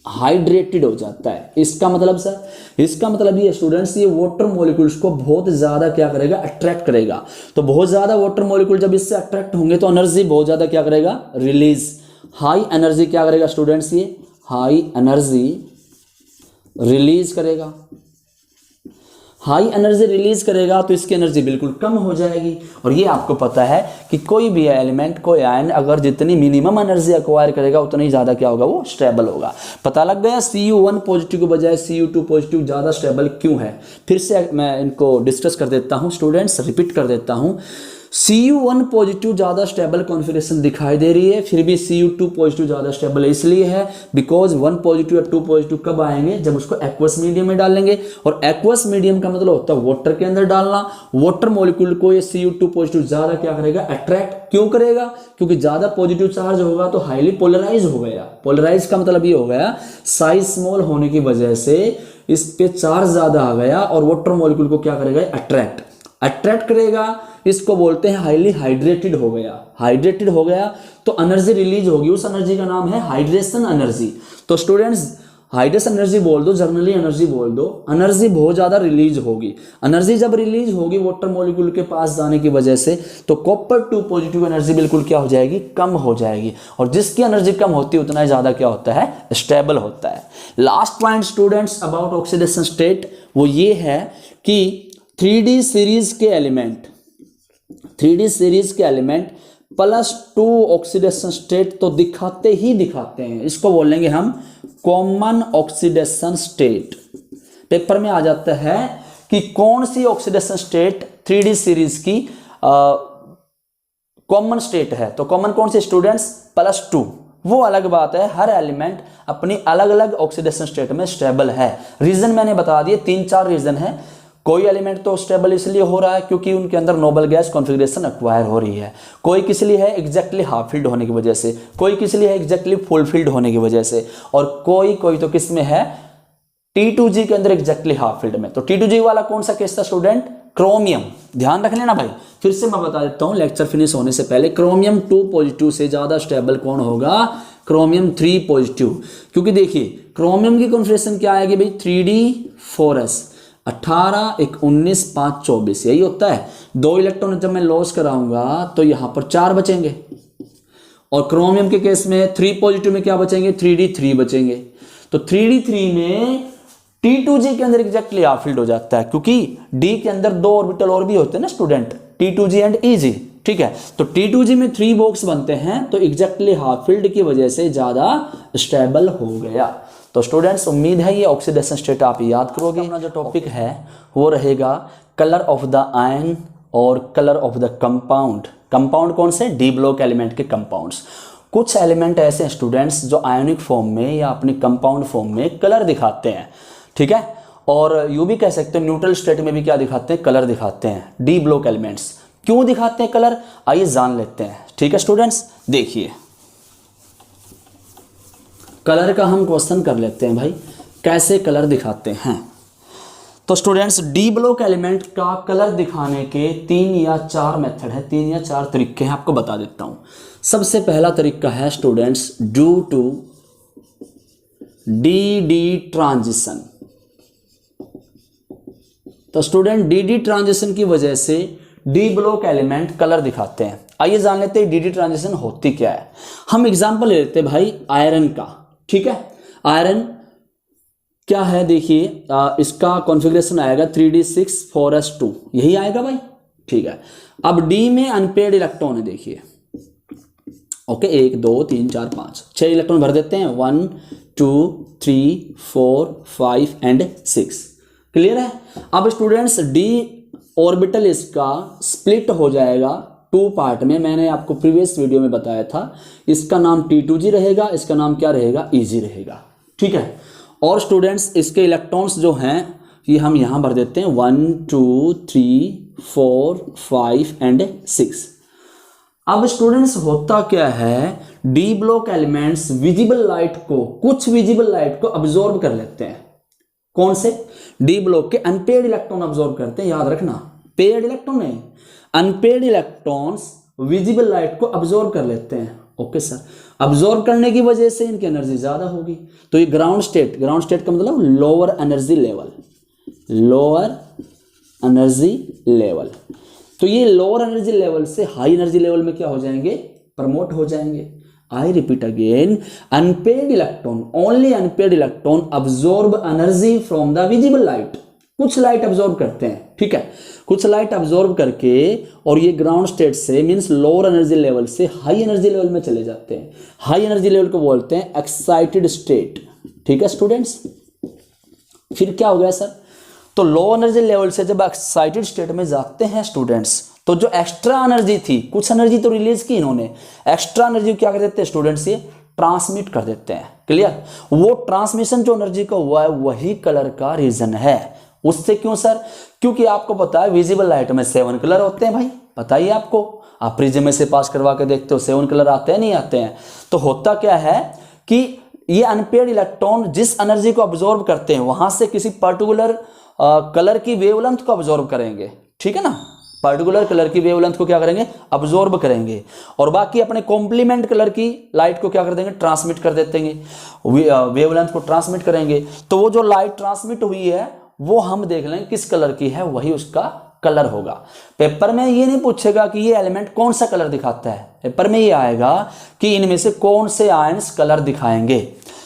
हाइड्रेटेड हो जाता है। इसका मतलब सर, इसका मतलब ये स्टूडेंट्स ये वाटर मॉलिक्यूल्स को बहुत ज्यादा क्या करेगा, अट्रैक्ट करेगा। तो बहुत ज्यादा वाटर मॉलिक्यूल जब इससे अट्रैक्ट होंगे तो एनर्जी बहुत ज्यादा क्या करेगा, रिलीज, हाई एनर्जी क्या करेगा स्टूडेंट्स, ये हाई एनर्जी रिलीज करेगा। हाई एनर्जी रिलीज करेगा तो इसकी एनर्जी बिल्कुल कम हो जाएगी। और ये आपको पता है कि कोई भी एलिमेंट, कोई आयन अगर जितनी मिनिमम एनर्जी एक्वायर करेगा उतना ही ज़्यादा क्या होगा, वो स्टेबल होगा। पता लग गया Cu1 पॉजिटिव के बजाय Cu2 पॉजिटिव ज़्यादा स्टेबल क्यों है। फिर से मैं इनको डिस्कस कर देता हूँ स्टूडेंट्स, रिपीट कर देता हूँ। Cu1 पॉजिटिव ज़्यादा स्टेबल कॉन्फ़िगरेशन दिखाई दे रही है, फिर भी Cu2 पॉजिटिव ज़्यादा स्टेबल है, इसलिए है बिकॉज 1 पॉजिटिव और 2 पॉजिटिव कब आएंगे, जब उसको एक्वस मीडियम में डालेंगे। और एक्वस मीडियम का मतलब होता है वाटर के अंदर डालना। वाटर मॉलिक्यूल को ये Cu2 पॉजिटिव ज़्यादा क्या करेगा, अट्रैक्ट क्यों करेगा, क्योंकि ज़्यादा पॉजिटिव चार्ज होगा तो हाईली पोलराइज हो गया। पोलराइज का मतलब ये हो गया साइज स्मॉल होने की वजह से इस पे चार्ज ज़्यादा आ गया, और वाटर मॉलिक्यूल को क्या करेगा, अट्रैक्ट करेगा। इसको बोलते हैं हाईली हाइड्रेटेड हो गया। हाइड्रेटेड हो गया तो एनर्जी रिलीज होगी, उस एनर्जी का नाम है हाइड्रेशन एनर्जी। तो स्टूडेंट्स हाइड्रेशन एनर्जी बोल दो, जर्नली एनर्जी बोल दो, एनर्जी बहुत ज्यादा रिलीज होगी। एनर्जी जब रिलीज होगी वाटर मॉलिक्यूल के पास जाने की वजह से, तो कॉपर 2 पॉजिटिव एनर्जी बिल्कुल क्या हो जाएगी, कम हो जाएगी। और जिसकी एनर्जी कम होती है उतना ही ज्यादा क्या होता है, स्टेबल होता है। Last point students about oxidation state वो ये है कि 3D सीरीज के एलिमेंट +2 ऑक्सीडेशन स्टेट तो दिखाते ही दिखाते हैं। इसको बोलेंगे हम कॉमन ऑक्सीडेशन स्टेट। पेपर में आ जाता है कि कौन सी ऑक्सीडेशन स्टेट 3D सीरीज की कॉमन स्टेट है। तो कॉमन कौन सी स्टूडेंट्स, +2। वो अलग बात है, हर एलिमेंट अपनी अलग अलग ऑक्सीडेशन स्टेट में स्टेबल है। रीजन मैंने बता दिए, 3-4 रीजन है। कोई एलिमेंट तो स्टेबल इसलिए हो रहा है क्योंकि उनके अंदर नोबल गैस कॉन्फ़िगरेशन एक्वायर हो रही है, कोई किस लिए है एग्जैक्टली हाफ फील्ड होने की वजह से, कोई किस लिए है एग्जैक्टली फुल फील्ड होने की वजह से, और कोई तो किस में है T2G के अंदर एग्जैक्टली हाफ फील्ड में। तो T2G वाला कौन सा केस था स्टूडेंट? क्रोमियम। ध्यान रख लेना भाई, फिर से मैं बता देता हूं लेक्चर फिनिश होने से पहले, क्रोमियम 2 पॉजिटिव से ज्यादा स्टेबल कौन होगा? Chromium 3 positive. क्योंकि देखिए क्रोमियम की कॉन्फ़िगरेशन क्या आएगी भाई? 3D4s, 18 1 19 5 24, यही होता है। 2 इलेक्ट्रॉन जब मैं लॉस कराऊंगा तो यहां पर 4 बचेंगे, और क्रोमियम के केस में 3 पॉजिटिव में क्या बचेंगे? 3D3 बचेंगे। तो 3D3 में T2G के अंदर एग्जैक्टली हाफ फील्ड हो जाता है, क्योंकि D के अंदर 2 ऑर्बिटल और भी होते हैं ना स्टूडेंट, T2G एंड EG, ठीक है। तो T2G में 3 बॉक्स बनते हैं, तो एग्जैक्टली हाफ फील्ड की वजह से ज्यादा स्टेबल हो गया। तो स्टूडेंट्स उम्मीद है ये ऑक्सीडेशन स्टेट आप याद करोगे। अपना जो टॉपिक है वो रहेगा कलर ऑफ द आयन और colour of the compound. Compound कौन से? डी ब्लॉक एलिमेंट के कंपाउंड्स। कुछ एलिमेंट ऐसे हैं स्टूडेंट्स जो आयोनिक फॉर्म में या अपने कंपाउंड फॉर्म में कलर दिखाते हैं, ठीक है। और यूं भी कह सकते हैं न्यूट्रल स्टेट में भी क्या दिखाते हैं? कलर दिखाते हैं। डी ब्लॉक एलिमेंट्स क्यों दिखाते हैं कलर? आइए जान लेते हैं, ठीक है स्टूडेंट्स। देखिए कलर का हम क्वेश्चन कर लेते हैं भाई, कैसे कलर दिखाते हैं। तो स्टूडेंट्स डी ब्लॉक एलिमेंट का कलर दिखाने के 3 या 4 मेथड है, 3 या 4 तरीके हैं, आपको बता देता हूं। सबसे पहला तरीका है students due to d transition. तो स्टूडेंट डी ट्रांजिशन की वजह से डी ब्लॉक एलिमेंट कलर दिखाते हैं। आइए जान लेते हैं डी ट्रांजिशन होती क्या है। हम एग्जांपल ले लेते हैं भाई आयरन का, ठीक है। आयरन क्या है? देखिए इसका कॉन्फ़िगरेशन आएगा 3D6 4s2, यही आएगा भाई, ठीक है। अब डी में अनपेयर्ड इलेक्ट्रॉन है, देखिए ओके 1 2 3 4 5 6 इलेक्ट्रॉन भर देते हैं, 1 2 3 4 5 एंड 6, क्लियर है। अब स्टूडेंट्स डी ऑर्बिटल इसका स्प्लिट हो जाएगा 2 पार्ट में, मैंने आपको प्रीवियस वीडियो में बताया था। इसका नाम T2G रहेगा, इसका नाम क्या रहेगा? EG रहेगा, ठीक है। और स्टूडेंट्स इसके इलेक्ट्रॉन्स जो हैं ये हम यहां भर देते हैं 1 2 3 4 5 एंड 6। अब स्टूडेंट्स होता क्या है? D block elements visible light को, कुछ विजिबल लाइट को अब्जॉर्ब कर लेते हैं। कौन से? डी ब्लॉक के अनपेयर्ड इलेक्ट्रॉन अब्जॉर्ब करते हैं, याद रखना, पेयर्ड इलेक्ट्रॉन है। अनपेयर्ड इलेक्ट्रॉन्स विजिबल लाइट को अब्जॉर्ब कर लेते हैं, ओके सर। अब्जॉर्ब करने की वजह से इनकी एनर्जी ज्यादा होगी। तो ये ग्राउंड स्टेट का मतलब lower energy level, lower energy level. तो ये लोअर एनर्जी लेवल से हाई एनर्जी लेवल में क्या हो जाएंगे? प्रमोट हो जाएंगे। आई repeat again, unpaired electron, only unpaired electron absorb energy from the visible light. कुछ लाइट अब्जॉर्ब करते हैं, ठीक है, कुछ लाइट अब्जॉर्ब करके, और ये ग्राउंड स्टेट से मींस लोअर एनर्जी लेवल से हाई एनर्जी लेवल में चले जाते हैं। हाई एनर्जी लेवल को बोलते हैं एक्साइटेड स्टेट, ठीक है स्टूडेंट्स। फिर क्या हो गया सर? तो लो एनर्जी लेवल से जब एक्साइटेड स्टेट में जाते हैं स्टूडेंट्स, तो जो एक्स्ट्रा एनर्जी थी, कुछ एनर्जी तो रिलीज की इन्होंने, एक्स्ट्रा एनर्जी क्या कर देते हैं स्टूडेंट्स? ये ट्रांसमिट कर देते हैं, क्लियर। वो ट्रांसमिशन जो एनर्जी का हुआ है वही कलर का रीजन है। उससे क्यों सर? क्योंकि आपको पता है विजिबल लाइट में 7 कलर होते हैं भाई, बताइए आपको, आप प्रिज्म में से पास करवा के देखते हो 7 कलर आते हैं नहीं आते हैं। तो होता क्या है कि ये अनपेयर्ड इलेक्ट्रॉन जिस एनर्जी को अब्जॉर्ब करते हैं वहां से किसी पर्टिकुलर कलर की वेवलेंथ को अब्जॉर्ब करेंगे, ठीक है ना। पर्टिकुलर कलर की वेवलेंथ को क्या करेंगे? अब्जॉर्ब करेंगे, और बाकी अपने कॉम्प्लीमेंट कलर की लाइट को क्या कर देंगे? ट्रांसमिट कर देते हैं, वेवलेंथ को ट्रांसमिट करेंगे। तो वो जो लाइट ट्रांसमिट हुई है वो हम देख लेंगे किस कलर की है, वही उसका कलर होगा। पेपर में ये नहीं पूछेगा कि ये एलिमेंट कौन सा कलर दिखाता है, पेपर में ये आएगा कि इनमें से कौन से आयंस कलर दिखाएंगे।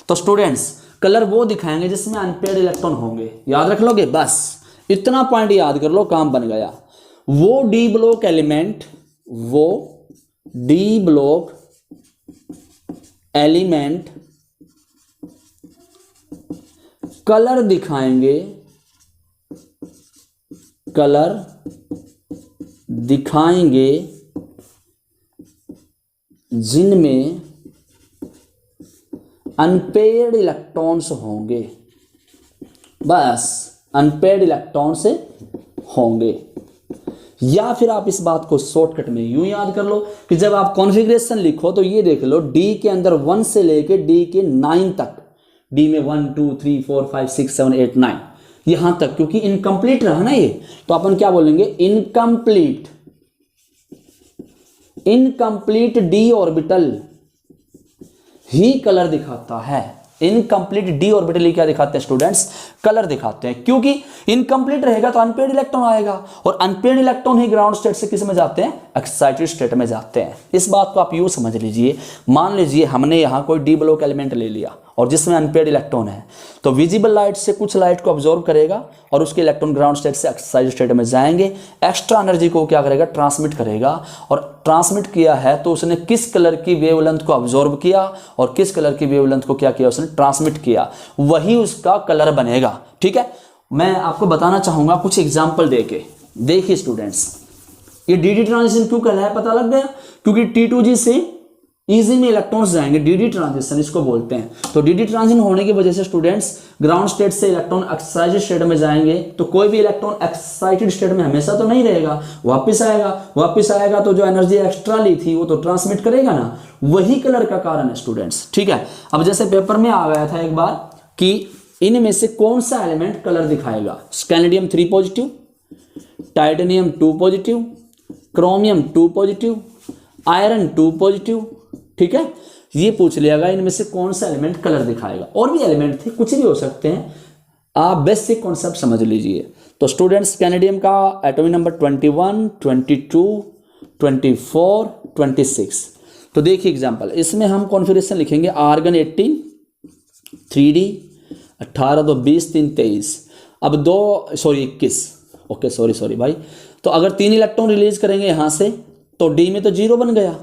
तो स्टूडेंट्स कलर वो दिखाएंगे जिसमें अनपेयर्ड इलेक्ट्रॉन होंगे, याद रख लोगे, बस इतना पॉइंट याद कर लो, काम बन गया। वो डी ब्लॉक एलिमेंट, वो डी ब्लॉक एलिमेंट कलर दिखाएंगे, कलर दिखाएंगे जिनमें अनपेयर्ड इलेक्ट्रॉन्स होंगे, बस अनपेयर्ड इलेक्ट्रॉन से होंगे। या फिर आप इस बात को शॉर्टकट में यूं याद कर लो कि जब आप कॉन्फ़िगरेशन लिखो तो ये देख लो डी के अंदर 1 से लेके डी के 9 तक, डी में 1 2 3 4 5 6 7 8 9 यहां तक, क्योंकि इनकम्प्लीट रहा ना ये, तो अपन क्या बोलेंगे, इनकम्प्लीट, इनकम्प्लीट डी ऑर्बिटल ही कलर दिखाता है। इनकम्प्लीट डी ऑर्बिटल ही क्या दिखाते हैं स्टूडेंट्स, कलर दिखाते हैं, क्योंकि इनकम्प्लीट रहेगा तो अनपेयर्ड इलेक्ट्रॉन आएगा, और अनपेयर्ड इलेक्ट्रॉन ही ग्राउंड स्टेट से किस में जाते हैं, एक्साइटेड स्टेट में जाते हैं। इस बात को आप यूं समझ लीजिए, मान लीजिए हमने यहां कोई डी ब्लॉक एलिमेंट ले लिया और जिसमें अनपेयर्ड इलेक्ट्रॉन है, तो विजिबल लाइट से कुछ लाइट को ऑब्जॉर्व करेगा और उसके इलेक्ट्रॉन ग्राउंड स्टेट से एक्साइटेड स्टेट में जाएंगे, एक्स्ट्रा एनर्जी को क्या करेगा, ट्रांसमिट करेगा, और ट्रांसमिट किया है तो उसने किस कलर की वेवलेंथ को ऑब्जॉर्व किया और किस कलर की वेवलेंथ को क्या किया, उसने ट्रांसमिट किया, वही उसका कलर बनेगा। ठीक है, मैं आपको बताना चाहूंगा कुछ एग्जाम्पल देके। देखिए स्टूडेंट्स, ये डी ट्रांजिशन क्यों कहलाया, पता लग गया, क्योंकि T2G से इजी में इलेक्ट्रॉन्स जाएंगे, डी ट्रांजिशन इसको बोलते हैं। तो डी ट्रांजिशन होने की वजह से स्टूडेंट्स ग्राउंड स्टेट से इलेक्ट्रॉन एक्साइटेड स्टेट में जाएंगे, तो कोई भी इलेक्ट्रॉन एक्साइटेड स्टेट में हमेशा तो नहीं रहेगा, वापस आएगा तो जो एनर्जी एक्स्ट्रा ली थी वो तो ट्रांसमिट करेगा ना, वही कलर का कारण है स्टूडेंट्स। ठीक है, अब जैसे पेपर में आ गया था एक बार कि इनमें से कौन सा एलिमेंट कलर दिखाएगा, scandium 3 positive, titanium 2 positive, chromium 2 positive, iron 2 positive. ठीक है, ये पूछ लिया गया इनमें से कौन सा एलिमेंट कलर दिखाएगा। और भी एलिमेंट थे, कुछ भी हो सकते हैं, आप बेसिक कॉन्सेप्ट समझ लीजिए। तो स्टूडेंट्स, कैनेडियम का एटॉमिक नंबर 21, 22, 24, 26। तो देखिए एग्जांपल, इसमें हम कॉन्फ़िगरेशन लिखेंगे, आर्गन 18 3D 18 2 20 3 23। अब 21, ओके सॉरी भाई। तो अगर 3 इलेक्ट्रॉन रिलीज करेंगे यहां से तो डी में तो 0 बन गया,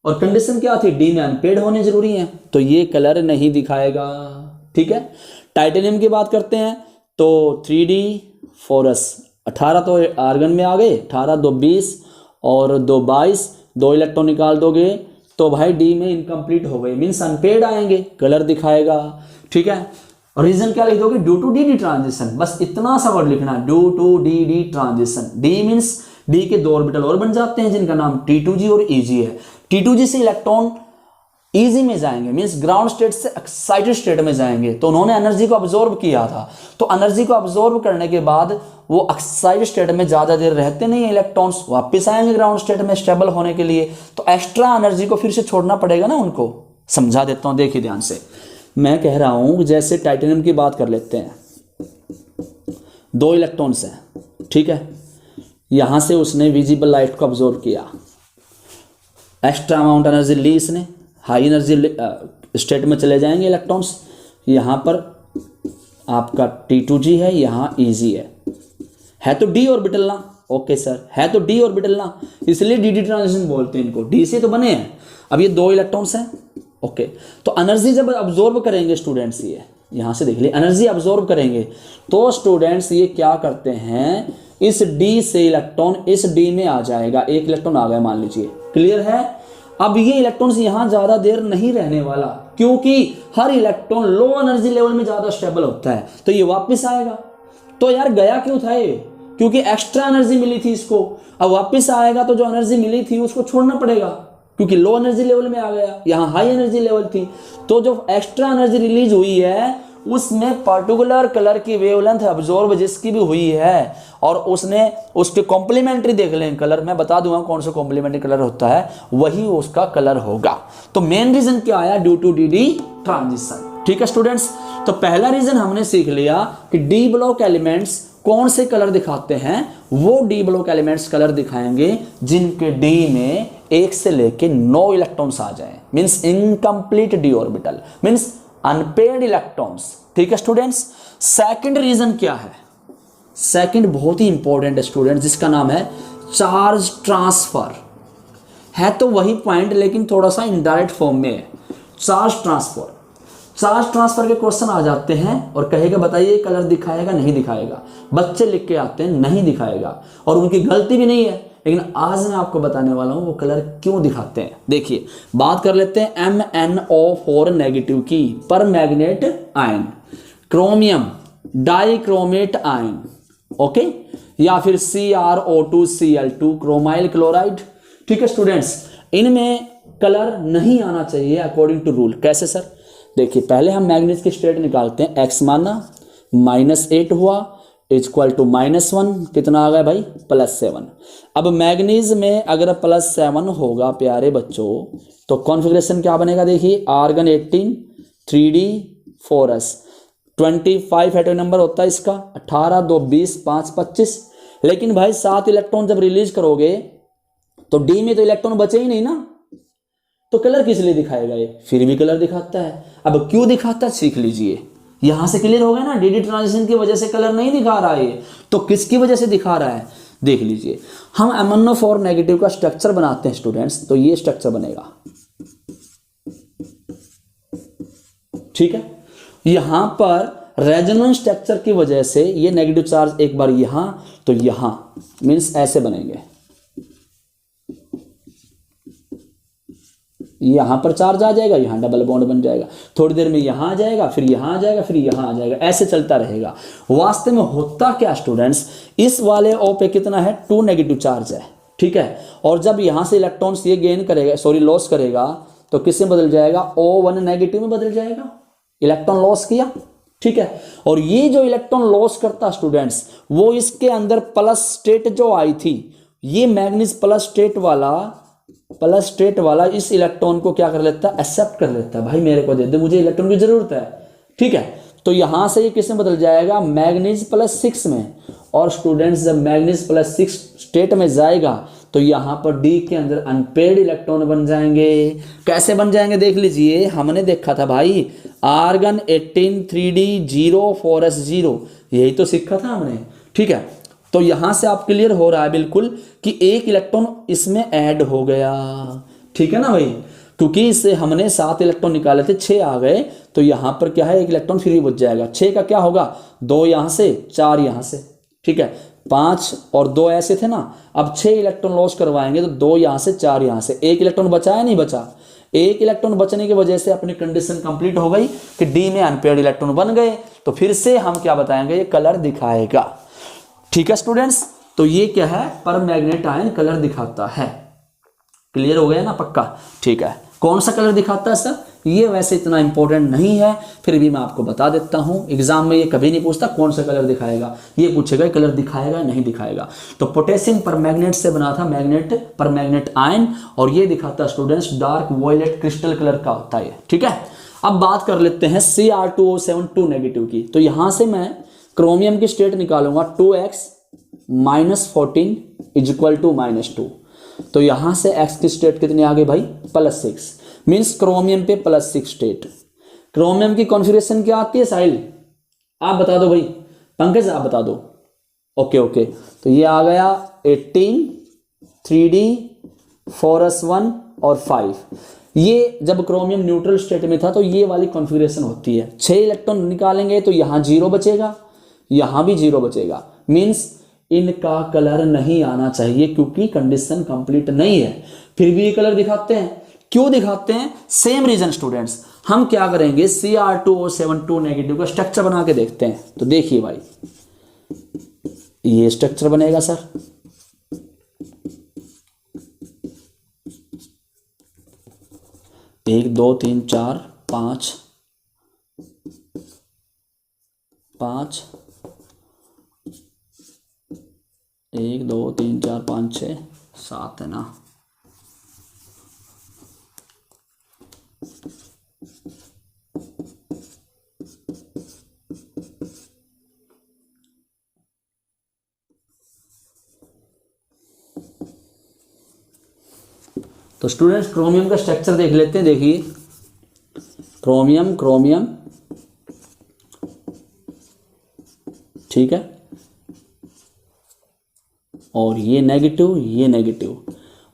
और कंडीशन क्या थी, डी में अनपेड होने जरूरी है, तो ये कलर नहीं दिखाएगा। ठीक है, टाइटेनियम की बात करते हैं तो 3D 4s 18 तो आर्गन में आ गए, 18 2 20 और 2 22, 2 इलेक्ट्रॉन निकाल दोगे तो भाई डी में इनकम्प्लीट हो गए, मीन्स अनपेड आएंगे, कलर दिखाएगा। ठीक है, और रीजन क्या लिख दोगे, ड्यू टू डी ट्रांजिशन, बस इतना सा वर्ड लिखना, due to d transition. D means d के 2 ऑर्बिटल और बन जाते हैं जिनका नाम T2G और EG है। T2G से इलेक्ट्रॉन EG में जाएंगे, मीन्स ग्राउंड स्टेट से एक्साइटेड स्टेट में जाएंगे, तो उन्होंने एनर्जी को अब्जॉर्ब किया था, तो एनर्जी को अब्जॉर्ब करने के बाद वो एक्साइटेड स्टेट में ज्यादा देर रहते नहीं, इलेक्ट्रॉन्स वापस आएंगे ग्राउंड स्टेट में स्टेबल होने के लिए, तो एक्स्ट्रा एनर्जी को फिर से छोड़ना पड़ेगा ना उनको। समझा देता हूं, देखिए ध्यान से, मैं कह रहा हूं जैसे टाइटेनियम की बात कर लेते हैं, 2 इलेक्ट्रॉन्स हैं। ठीक है, यहां से उसने विजिबल लाइट को ऑब्जॉर्व किया, एक्स्ट्रा अमाउंट एनर्जी ली इसने, हाई एनर्जी स्टेट में चले जाएंगे इलेक्ट्रॉन्स। यहाँ पर आपका T2G है, यहाँ EG है तो डी ऑर्बिटल ना, ओके सर, है तो डी ऑर्बिटल ना, इसलिए डी ट्रांजिशन बोलते हैं इनको, डी से तो बने हैं। अब ये 2 इलेक्ट्रॉन्स हैं, ओके, तो एनर्जी जब अब्जॉर्ब करेंगे स्टूडेंट्स, ये यहाँ से देख लिए, एनर्जी अब्जॉर्ब करेंगे तो स्टूडेंट्स ये क्या करते हैं, इस डी से इलेक्ट्रॉन इस डी में आ जाएगा, एक इलेक्ट्रॉन आ गया मान लीजिए, क्लियर है। अब ये इलेक्ट्रॉन्स यहां ज्यादा देर नहीं रहने वाला, क्योंकि हर इलेक्ट्रॉन लो एनर्जी लेवल में ज्यादा स्टेबल होता है, तो ये वापस आएगा। तो यार गया क्यों था ये, क्योंकि एक्स्ट्रा एनर्जी मिली थी इसको, अब वापस आएगा तो जो एनर्जी मिली थी उसको छोड़ना पड़ेगा, क्योंकि लो एनर्जी लेवल में आ गया, यहाँ हाई एनर्जी लेवल थी, तो जो एक्स्ट्रा एनर्जी रिलीज हुई है उसमें पर्टिकुलर कलर की वेवलेंथ अब्जॉर्ब जिसकी भी हुई है, और उसने उसके कॉम्प्लीमेंट्री देख लें कलर, मैं बता दूंगा कौन सा कॉम्प्लीमेंट्री कलर होता है, वही उसका कलर होगा। तो मेन रीजन क्या आया, ड्यू टू डी ट्रांजिशन। ठीक है स्टूडेंट्स, तो पहला रीजन हमने सीख लिया कि डी ब्लॉक एलिमेंट्स कौन से कलर दिखाते हैं, वो डी ब्लॉक एलिमेंट्स कलर दिखाएंगे जिनके डी में 1 से लेके 9 इलेक्ट्रॉन्स आ जाए, means incomplete D orbital, means unpaired electrons. ठीक है स्टूडेंट्स, सेकंड रीजन क्या है, सेकंड बहुत ही इंपॉर्टेंट है स्टूडेंट, जिसका नाम है चार्ज ट्रांसफर। है तो वही पॉइंट लेकिन थोड़ा सा इनडायरेक्ट फॉर्म में है। चार्ज ट्रांसफर, चार्ज ट्रांसफर के क्वेश्चन आ जाते हैं और कहेगा बताइए कलर दिखाएगा नहीं दिखाएगा, बच्चे लिख के आते हैं नहीं दिखाएगा, और उनकी गलती भी नहीं है, लेकिन आज मैं आपको बताने वाला हूं वो कलर क्यों दिखाते हैं। देखिए बात कर लेते हैं MnO4 नेगेटिव की, पर manganate ion, chromium dichromate ion, okay, या फिर CrO2Cl2 क्रोमाइल क्लोराइड। ठीक है स्टूडेंट्स, इनमें कलर नहीं आना चाहिए अकॉर्डिंग टू रूल। कैसे सर? देखिए पहले हम मैग्नीज की स्टेट निकालते हैं। x माना -8 हुआ इक्वल टू -1, कितना आ गया भाई? +7। अब मैग्नीज में अगर +7 होगा प्यारे बच्चों तो कॉन्फ़िगरेशन क्या बनेगा? देखिए आर्गन 18 3D4s 25 एटॉमिक नंबर होता है इसका, 18 2 20 5 25। लेकिन भाई 7 इलेक्ट्रॉन जब रिलीज करोगे तो डी में तो इलेक्ट्रॉन बचे ही नहीं ना, तो कलर किस लिए दिखाएगा ये? फिर भी कलर दिखाता है। अब क्यों दिखाता है सीख लीजिए। यहां से क्लियर हो गया ना, डी ट्रांजिशन की वजह से कलर नहीं दिखा रहा है, तो किसकी वजह से दिखा रहा है? देख लीजिए, हम MnO4 नेगेटिव का स्ट्रक्चर बनाते हैं स्टूडेंट्स, तो ये स्ट्रक्चर बनेगा। ठीक है, यहां पर रेजोनेंस स्ट्रक्चर की वजह से ये नेगेटिव चार्ज एक बार यहां तो यहां, मींस ऐसे बनेंगे। यहां पर चार्ज आ जाएगा, यहां डबल बॉन्ड बन जाएगा, थोड़ी देर में यहां आ जाएगा, फिर यहां आ जाएगा, फिर यहां आ जाएगा, ऐसे चलता रहेगा। वास्तव में होता क्या स्टूडेंट्स, इस वाले O पे कितना है? 2 नेगेटिव चार्ज है। ठीक है, और जब यहां से इलेक्ट्रॉन्स ये गेन करेगा, सॉरी लॉस करेगा, तो किसमें बदल जाएगा? O1 नेगेटिव में बदल जाएगा। इलेक्ट्रॉन लॉस किया। ठीक है, और ये जो इलेक्ट्रॉन लॉस करता स्टूडेंट्स, वो इसके अंदर प्लस स्टेट जो आई थी, ये मैग्नीज प्लस स्टेट वाला इस इलेक्ट्रॉन को क्या कर लेता है? एक्सेप्ट कर लेता है। भाई मेरे को दे दे, मुझे इलेक्ट्रॉन की जरूरत है। ठीक है, तो यहां से ये किसमें बदल जाएगा? मैग्नीज +6 में। और स्टूडेंट्स जब मैग्नीज +6 स्टेट में जाएगा तो यहां पर डी के अंदर अनपेयर्ड इलेक्ट्रॉन बन जाएंगे। कैसे बन जाएंगे देख लीजिए, हमने देखा था भाई आर्गन 18 3D04s0, यही तो सीखा था हमने। ठीक है, तो यहां से आप क्लियर हो रहा है बिल्कुल कि एक इलेक्ट्रॉन इसमें ऐड हो गया। ठीक है ना भाई, क्योंकि इससे हमने 7 इलेक्ट्रॉन निकाले थे, 6 आ गए, तो यहां पर क्या है? एक इलेक्ट्रॉन फ्री बच जाएगा। 6 का क्या होगा? 2 यहां से 4 यहां से। ठीक है, 5 और 2 ऐसे थे ना, अब 6 इलेक्ट्रॉन लॉस करवाएंगे तो 2 यहां से 4 यहां से, एक इलेक्ट्रॉन बचा है नहीं बचा? एक इलेक्ट्रॉन बचने की वजह से अपनी कंडीशन कंप्लीट हो गई कि डी में अनपेयर्ड इलेक्ट्रॉन बन गए, तो फिर से हम क्या बताएंगे? ये कलर दिखाएगा। ठीक है स्टूडेंट्स, तो ये क्या है? पर मैग्नेट आयन कलर दिखाता है। क्लियर हो गया ना? पक्का? ठीक है, कौन सा कलर दिखाता है सर? ये वैसे इतना इंपॉर्टेंट नहीं है, फिर भी मैं आपको बता देता हूं। एग्जाम में ये कभी नहीं पूछता कौन सा कलर दिखाएगा, ये पूछेगा कलर दिखाएगा नहीं दिखाएगा। तो पोटेशियम परमैग्नेट से बना था मैग्नेट परमैग्नेट आयन, और ये दिखाता है students dark violet crystal colour का होता है। ठीक है, अब बात कर लेते हैं Cr2O7 2 नेगेटिव की। तो यहां से मैं क्रोमियम की स्टेट निकालूंगा 2x -14 इक्वल टू -2। तो यहां से x की स्टेट कितनी आ गई भाई? +6, मीन्स क्रोमियम पे +6 स्टेट। क्रोमियम की कॉन्फ़िगरेशन क्या आती है साहिल? आप बता दो भाई, पंकज आप बता दो। ओके, तो ये आ गया 18 3D4s1 और 5। ये जब क्रोमियम न्यूट्रल स्टेट में था तो ये वाली कॉन्फ़िगरेशन होती है। 6 इलेक्ट्रॉन निकालेंगे तो यहां 0 बचेगा, यहां भी 0 बचेगा, मीन्स इनका कलर नहीं आना चाहिए क्योंकि कंडीशन कंप्लीट नहीं है। फिर भी ये कलर दिखाते हैं। क्यों दिखाते हैं? Same reason students. हम क्या करेंगे? Cr2O7 2 नेगेटिव का स्ट्रक्चर बना के देखते हैं। तो देखिए भाई, ये स्ट्रक्चर बनेगा सर। 1 2 3 4 5 5 1 2 3 4 5 6 7 है ना। तो स्टूडेंट्स क्रोमियम का स्ट्रक्चर देख लेते हैं। देखिए क्रोमियम, ठीक है, और ये नेगेटिव,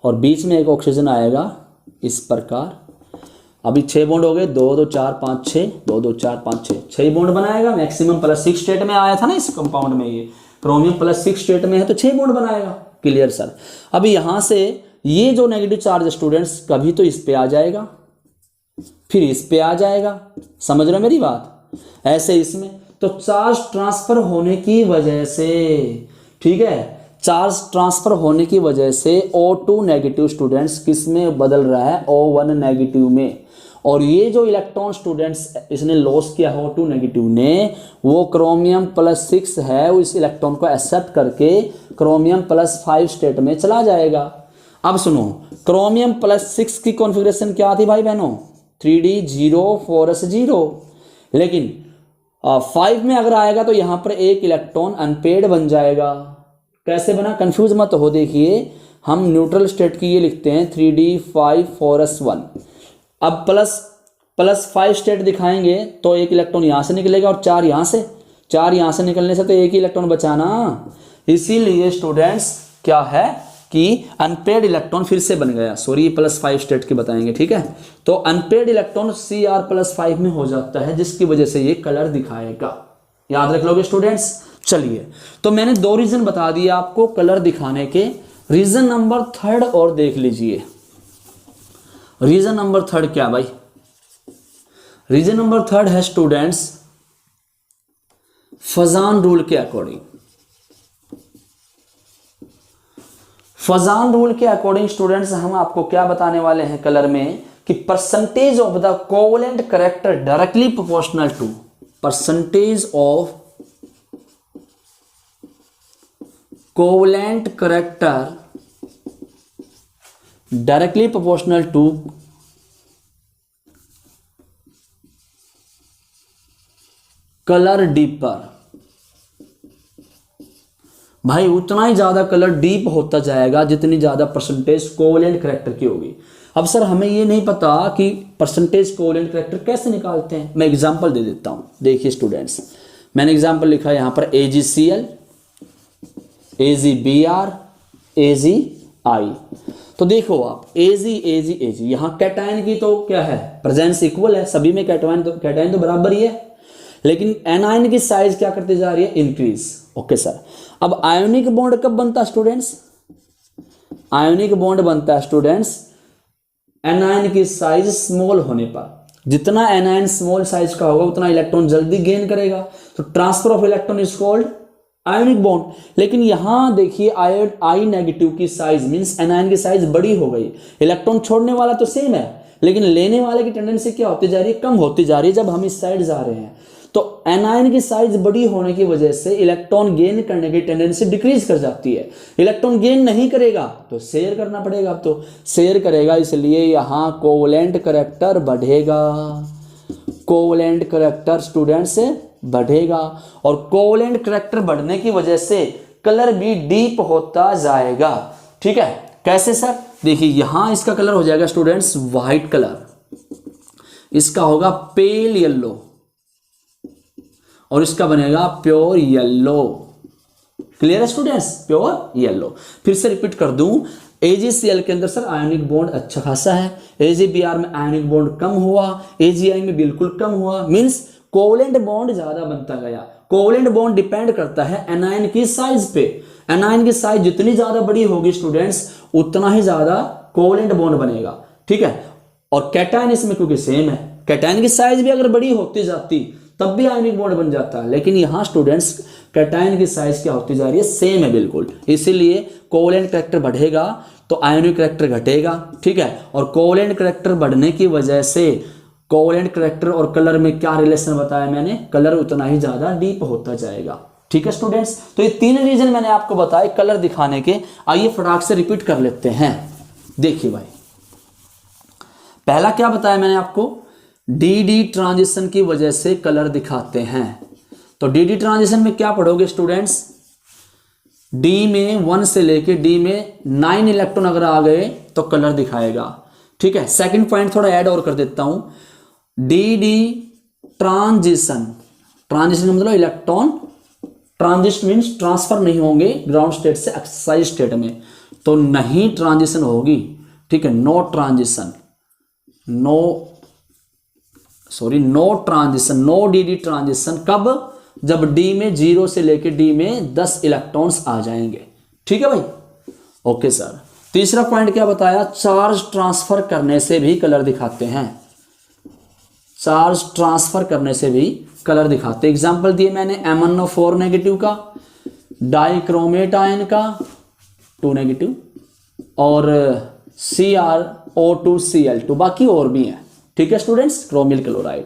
और बीच में एक ऑक्सीजन आएगा इस प्रकार। अभी 6 बॉन्ड हो गए, 2 2 4 5 6, 2 2 4 5 6, 6 बॉन्ड बनाएगा। मैक्सिमम +6 स्टेट में आया था ना इस कंपाउंड में, ये क्रोमियम +6 स्टेट में है तो 6 बॉन्ड बनाएगा। Clear sir? अभी यहां से ये जो नेगेटिव चार्ज स्टूडेंट्स कभी तो इस पे आ जाएगा, फिर इस पे आ जाएगा। समझ रहे हो मेरी बात? ऐसे इसमें तो चार्ज ट्रांसफर होने की वजह से ठीक है। चार्ज ट्रांसफर होने की वजह से O2 नेगेटिव स्टूडेंट्स किस में बदल रहा है, O1 नेगेटिव में। और ये जो इलेक्ट्रॉन स्टूडेंट्स इसने लॉस किया है O2 नेगेटिव ने, वो क्रोमियम +6 है, उस इलेक्ट्रॉन को एक्सेप्ट करके क्रोमियम +5 स्टेट में चला जाएगा। अब सुनो, क्रोमियम +6 की कॉन्फ़िगरेशन क्या थी भाई बहनों, 3d0 4s0। लेकिन 5 में अगर आएगा तो यहां पर एक इलेक्ट्रॉन अनपेड बन जाएगा। कैसे बना, कंफ्यूज मत हो। देखिए हम न्यूट्रल स्टेट की ये लिखते हैं 3d5 4s1। अब +5 स्टेट दिखाएंगे तो एक इलेक्ट्रॉन यहां से निकलेगा और 4 यहां से, 4 यहां से निकलने से तो एक ही इलेक्ट्रॉन बचाना। इसीलिए स्टूडेंट्स क्या है कि अनपेड इलेक्ट्रॉन फिर से बन गया। सॉरी, +5 स्टेट की बताएंगे, ठीक है। तो अनपेड इलेक्ट्रॉन Cr+5 में हो जाता है, जिसकी वजह से ये कलर दिखाएगा। याद रख लोगे स्टूडेंट्स। चलिए, तो मैंने 2 रीजन बता दिए आपको कलर दिखाने के। रीजन नंबर 3 और देख लीजिए। रीजन नंबर 3 क्या भाई, रीजन नंबर 3 है स्टूडेंट्स फजान रूल के अकॉर्डिंग। फजान रूल के अकॉर्डिंग स्टूडेंट्स हम आपको क्या बताने वाले हैं कलर में, कि percentage of the covalent character directly proportional to, percentage of covalent character directly proportional to colour deeper. भाई उतना ही ज्यादा कलर डीप होता जाएगा जितनी ज्यादा परसेंटेज कोवेलेंट करेक्टर की होगी। अब सर हमें ये नहीं पता कि परसेंटेज कोवेलेंट करेक्टर कैसे निकालते हैं। मैं एग्जांपल दे देता हूं। देखिए स्टूडेंट्स, मैंने एग्जांपल लिखा है यहां पर AgCl, AgBr, AgI। तो देखो आप Ag यहां कैटायन की तो क्या है, प्रेजेंस इक्वल है, सभी में कैटायन तो बराबर ही है। लेकिन एनायन की साइज क्या करती जा रही है, इंक्रीज। Okay sir. अब आयोनिक बॉन्ड कब बनता है स्टूडेंट्स, आयोनिक बॉन्ड बनता है स्टूडेंट्स एनायन की साइज स्मॉल होने पर। जितना एनायन स्मॉल साइज का होगा उतना इलेक्ट्रॉन जल्दी गेन करेगा। तो transfer of electron is called ionic bond. लेकिन यहां देखिए I नेगेटिव की साइज मींस एनायन की साइज बड़ी हो गई। इलेक्ट्रॉन छोड़ने वाला तो सेम है, लेकिन लेने वाले की टेंडेंसी क्या होती जा रही है, कम होती जा रही है जब हम इस साइड जा रहे हैं। तो एनायन की साइज बड़ी होने की वजह से इलेक्ट्रॉन गेन करने की टेंडेंसी डिक्रीज कर जाती है। इलेक्ट्रॉन गेन नहीं करेगा तो शेयर करना पड़ेगा। अब तो शेयर करेगा, इसलिए यहां कोवेलेंट करेक्टर बढ़ेगा। कोवेलेंट करेक्टर स्टूडेंट से बढ़ेगा और कोवेलेंट करेक्टर बढ़ने की वजह से कलर भी डीप होता जाएगा। ठीक है, कैसे सर, देखिए यहां इसका कलर हो जाएगा स्टूडेंट्स व्हाइट कलर, इसका होगा पेल येलो और इसका बनेगा प्योर येलो। क्लियर है स्टूडेंट्स, प्योर येलो। फिर से रिपीट कर दूं, AgCl के अंदर सर आयोनिक बॉन्ड अच्छा खासा है, AgBr में आयोनिक बॉन्ड कम हुआ, AgI में बिल्कुल कम हुआ। मींस कोवेलेंट बॉन्ड ज्यादा बनता गया। कोवेलेंट बॉन्ड डिपेंड करता है एनायन की साइज पे। एनायन की साइज जितनी ज्यादा बड़ी होगी स्टूडेंट्स उतना ही ज्यादा कोवेलेंट बॉन्ड बनेगा। ठीक है, और कैटायन इसमें क्योंकि सेम है, कैटायन की साइज भी अगर बड़ी होती जाती तब भी आयोनिक बॉन्ड बन जाता है। लेकिन यहां स्टूडेंट्स कैटायन की साइज क्या होती जा रही है, सेम है बिल्कुल। इसीलिए कोवेलेंट करेक्टर बढ़ेगा तो आयोनिक करेक्टर घटेगा। ठीक है, और कोवेलेंट करेक्टर बढ़ने की वजह से कोवेलेंट करेक्टर और कलर में क्या रिलेशन बताया मैंने, कलर उतना ही ज्यादा डीप होता जाएगा। ठीक है स्टूडेंट्स, तो ये 3 रीजन मैंने आपको बताए कलर दिखाने के। आइए फटाक से रिपीट कर लेते हैं। देखिए भाई, पहला क्या बताया मैंने आपको, डी ट्रांजिशन की वजह से कलर दिखाते हैं। तो डी ट्रांजिशन में क्या पढ़ोगे स्टूडेंट्स, डी में 1 से लेके डी में 9 इलेक्ट्रॉन अगर आ गए तो कलर दिखाएगा। ठीक है, सेकंड पॉइंट थोड़ा ऐड और कर देता हूं, डी ट्रांजिशन, ट्रांजिशन मतलब इलेक्ट्रॉन ट्रांजिशन मींस ट्रांसफर नहीं होंगे ग्राउंड स्टेट से एक्साइज स्टेट में, तो नहीं ट्रांजिशन होगी। ठीक है, no transition, no transition, no d transition. कब, जब डी में 0 से लेके डी में 10 इलेक्ट्रॉन्स आ जाएंगे। ठीक है भाई, ओके सर। तीसरा पॉइंट क्या बताया, चार्ज ट्रांसफर करने से भी कलर दिखाते हैं। चार्ज ट्रांसफर करने से भी कलर दिखाते। एग्जांपल दिए मैंने MnO4 नेगेटिव का, डाइक्रोमेट आयन का 2 नेगेटिव, और CrO2Cl2, बाकी और भी हैं, ठीक है स्टूडेंट्स, क्रोमिल क्लोराइड।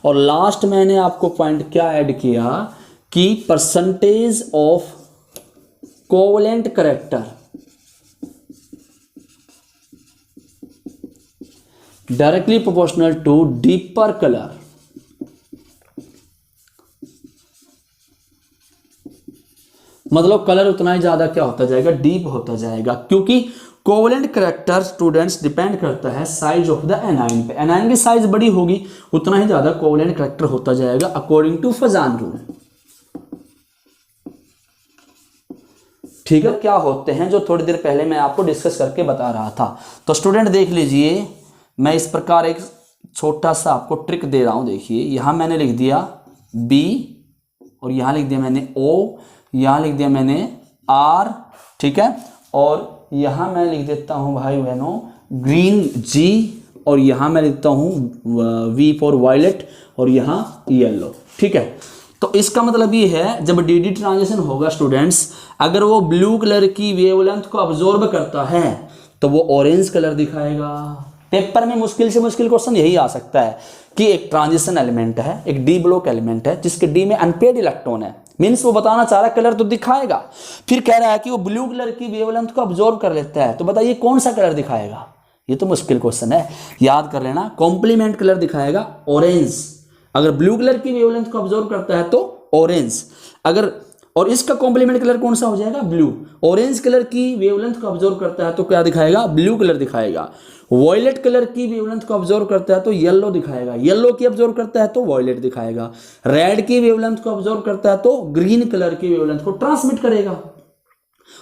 और लास्ट मैंने आपको पॉइंट क्या ऐड किया कि percentage of covalent character directly proportional to deeper colour. मतलब कलर उतना ही ज्यादा क्या होता जाएगा, डीप होता जाएगा, क्योंकि कोवलेंट करेक्टर स्टूडेंट्स डिपेंड करता है साइज ऑफ द एनाइन पे। एनाइन की साइज बड़ी होगी उतना ही ज्यादा कोवलेंट करेक्टर होता जाएगा अकॉर्डिंग टू फजान रूल। ठीक है, क्या होते हैं जो थोड़ी देर पहले मैं आपको डिस्कस करके बता रहा था। तो स्टूडेंट देख लीजिए, मैं इस प्रकार एक छोटा सा आपको ट्रिक दे रहा हूं। देखिए यहां मैंने लिख दिया B, और यहां लिख दिया मैंने O, यहां लिख दिया मैंने R, ठीक है, और यहां मैं लिख देता हूं भाई बहनों ग्रीन G, और यहां मैं लिखता हूं V फॉर वायलेट, और यहां येलो, ठीक है। तो इसका मतलब ये है जब DD ट्रांजिशन होगा स्टूडेंट्स, अगर वो ब्लू कलर की वेवलेंथ को अब्जॉर्ब करता है तो वो ऑरेंज कलर दिखाएगा। पेपर में मुश्किल से मुश्किल क्वेश्चन यही आ सकता है कि एक ट्रांजिशन एलिमेंट है, एक डी ब्लॉक एलिमेंट है जिसके डी में अनपेड इलेक्ट्रॉन है, मीन्स वो बताना चाह रहा है कलर तो दिखाएगा, फिर कह रहा है कि वो ब्लू कलर की वेवलेंथ को अब्जॉर्ब कर लेता है, तो बताइए कौन सा कलर दिखाएगा। ये तो मुश्किल क्वेश्चन है, याद कर लेना। कॉम्प्लीमेंट कलर दिखाएगा ऑरेंज, अगर ब्लू कलर की वेवलेंथ को अब्जॉर्ब करता है तो ऑरेंज, अगर और इसका कॉम्प्लीमेंट कलर कौन सा हो जाएगा, ब्लू। ऑरेंज कलर की वेवलेंथ को अब्जॉर्ब करता है तो क्या दिखाएगा, ब्लू कलर दिखाएगा। वॉयलेट कलर की वेवलेंथ को अब्जॉर्ब करता है तो येलो दिखाएगा, येलो की अब्जॉर्ब करता है तो वॉयलेट दिखाएगा। रेड की वेवलेंथ को अब्जॉर्ब करता है तो ग्रीन कलर की वेवलेंथ को ट्रांसमिट करेगा,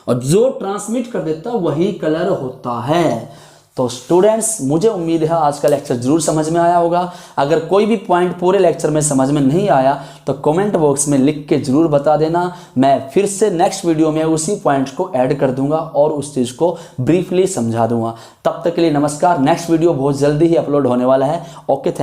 और जो ट्रांसमिट कर देता वही कलर होता है। तो स्टूडेंट्स मुझे उम्मीद है आज का लेक्चर जरूर समझ में आया होगा। अगर कोई भी पॉइंट पूरे लेक्चर में समझ में नहीं आया तो कमेंट बॉक्स में लिख के जरूर बता देना, मैं फिर से नेक्स्ट वीडियो में उसी पॉइंट को ऐड कर दूंगा और उस चीज़ को ब्रीफली समझा दूंगा। तब तक के लिए नमस्कार, नेक्स्ट वीडियो बहुत जल्दी ही अपलोड होने वाला है। Okay, thank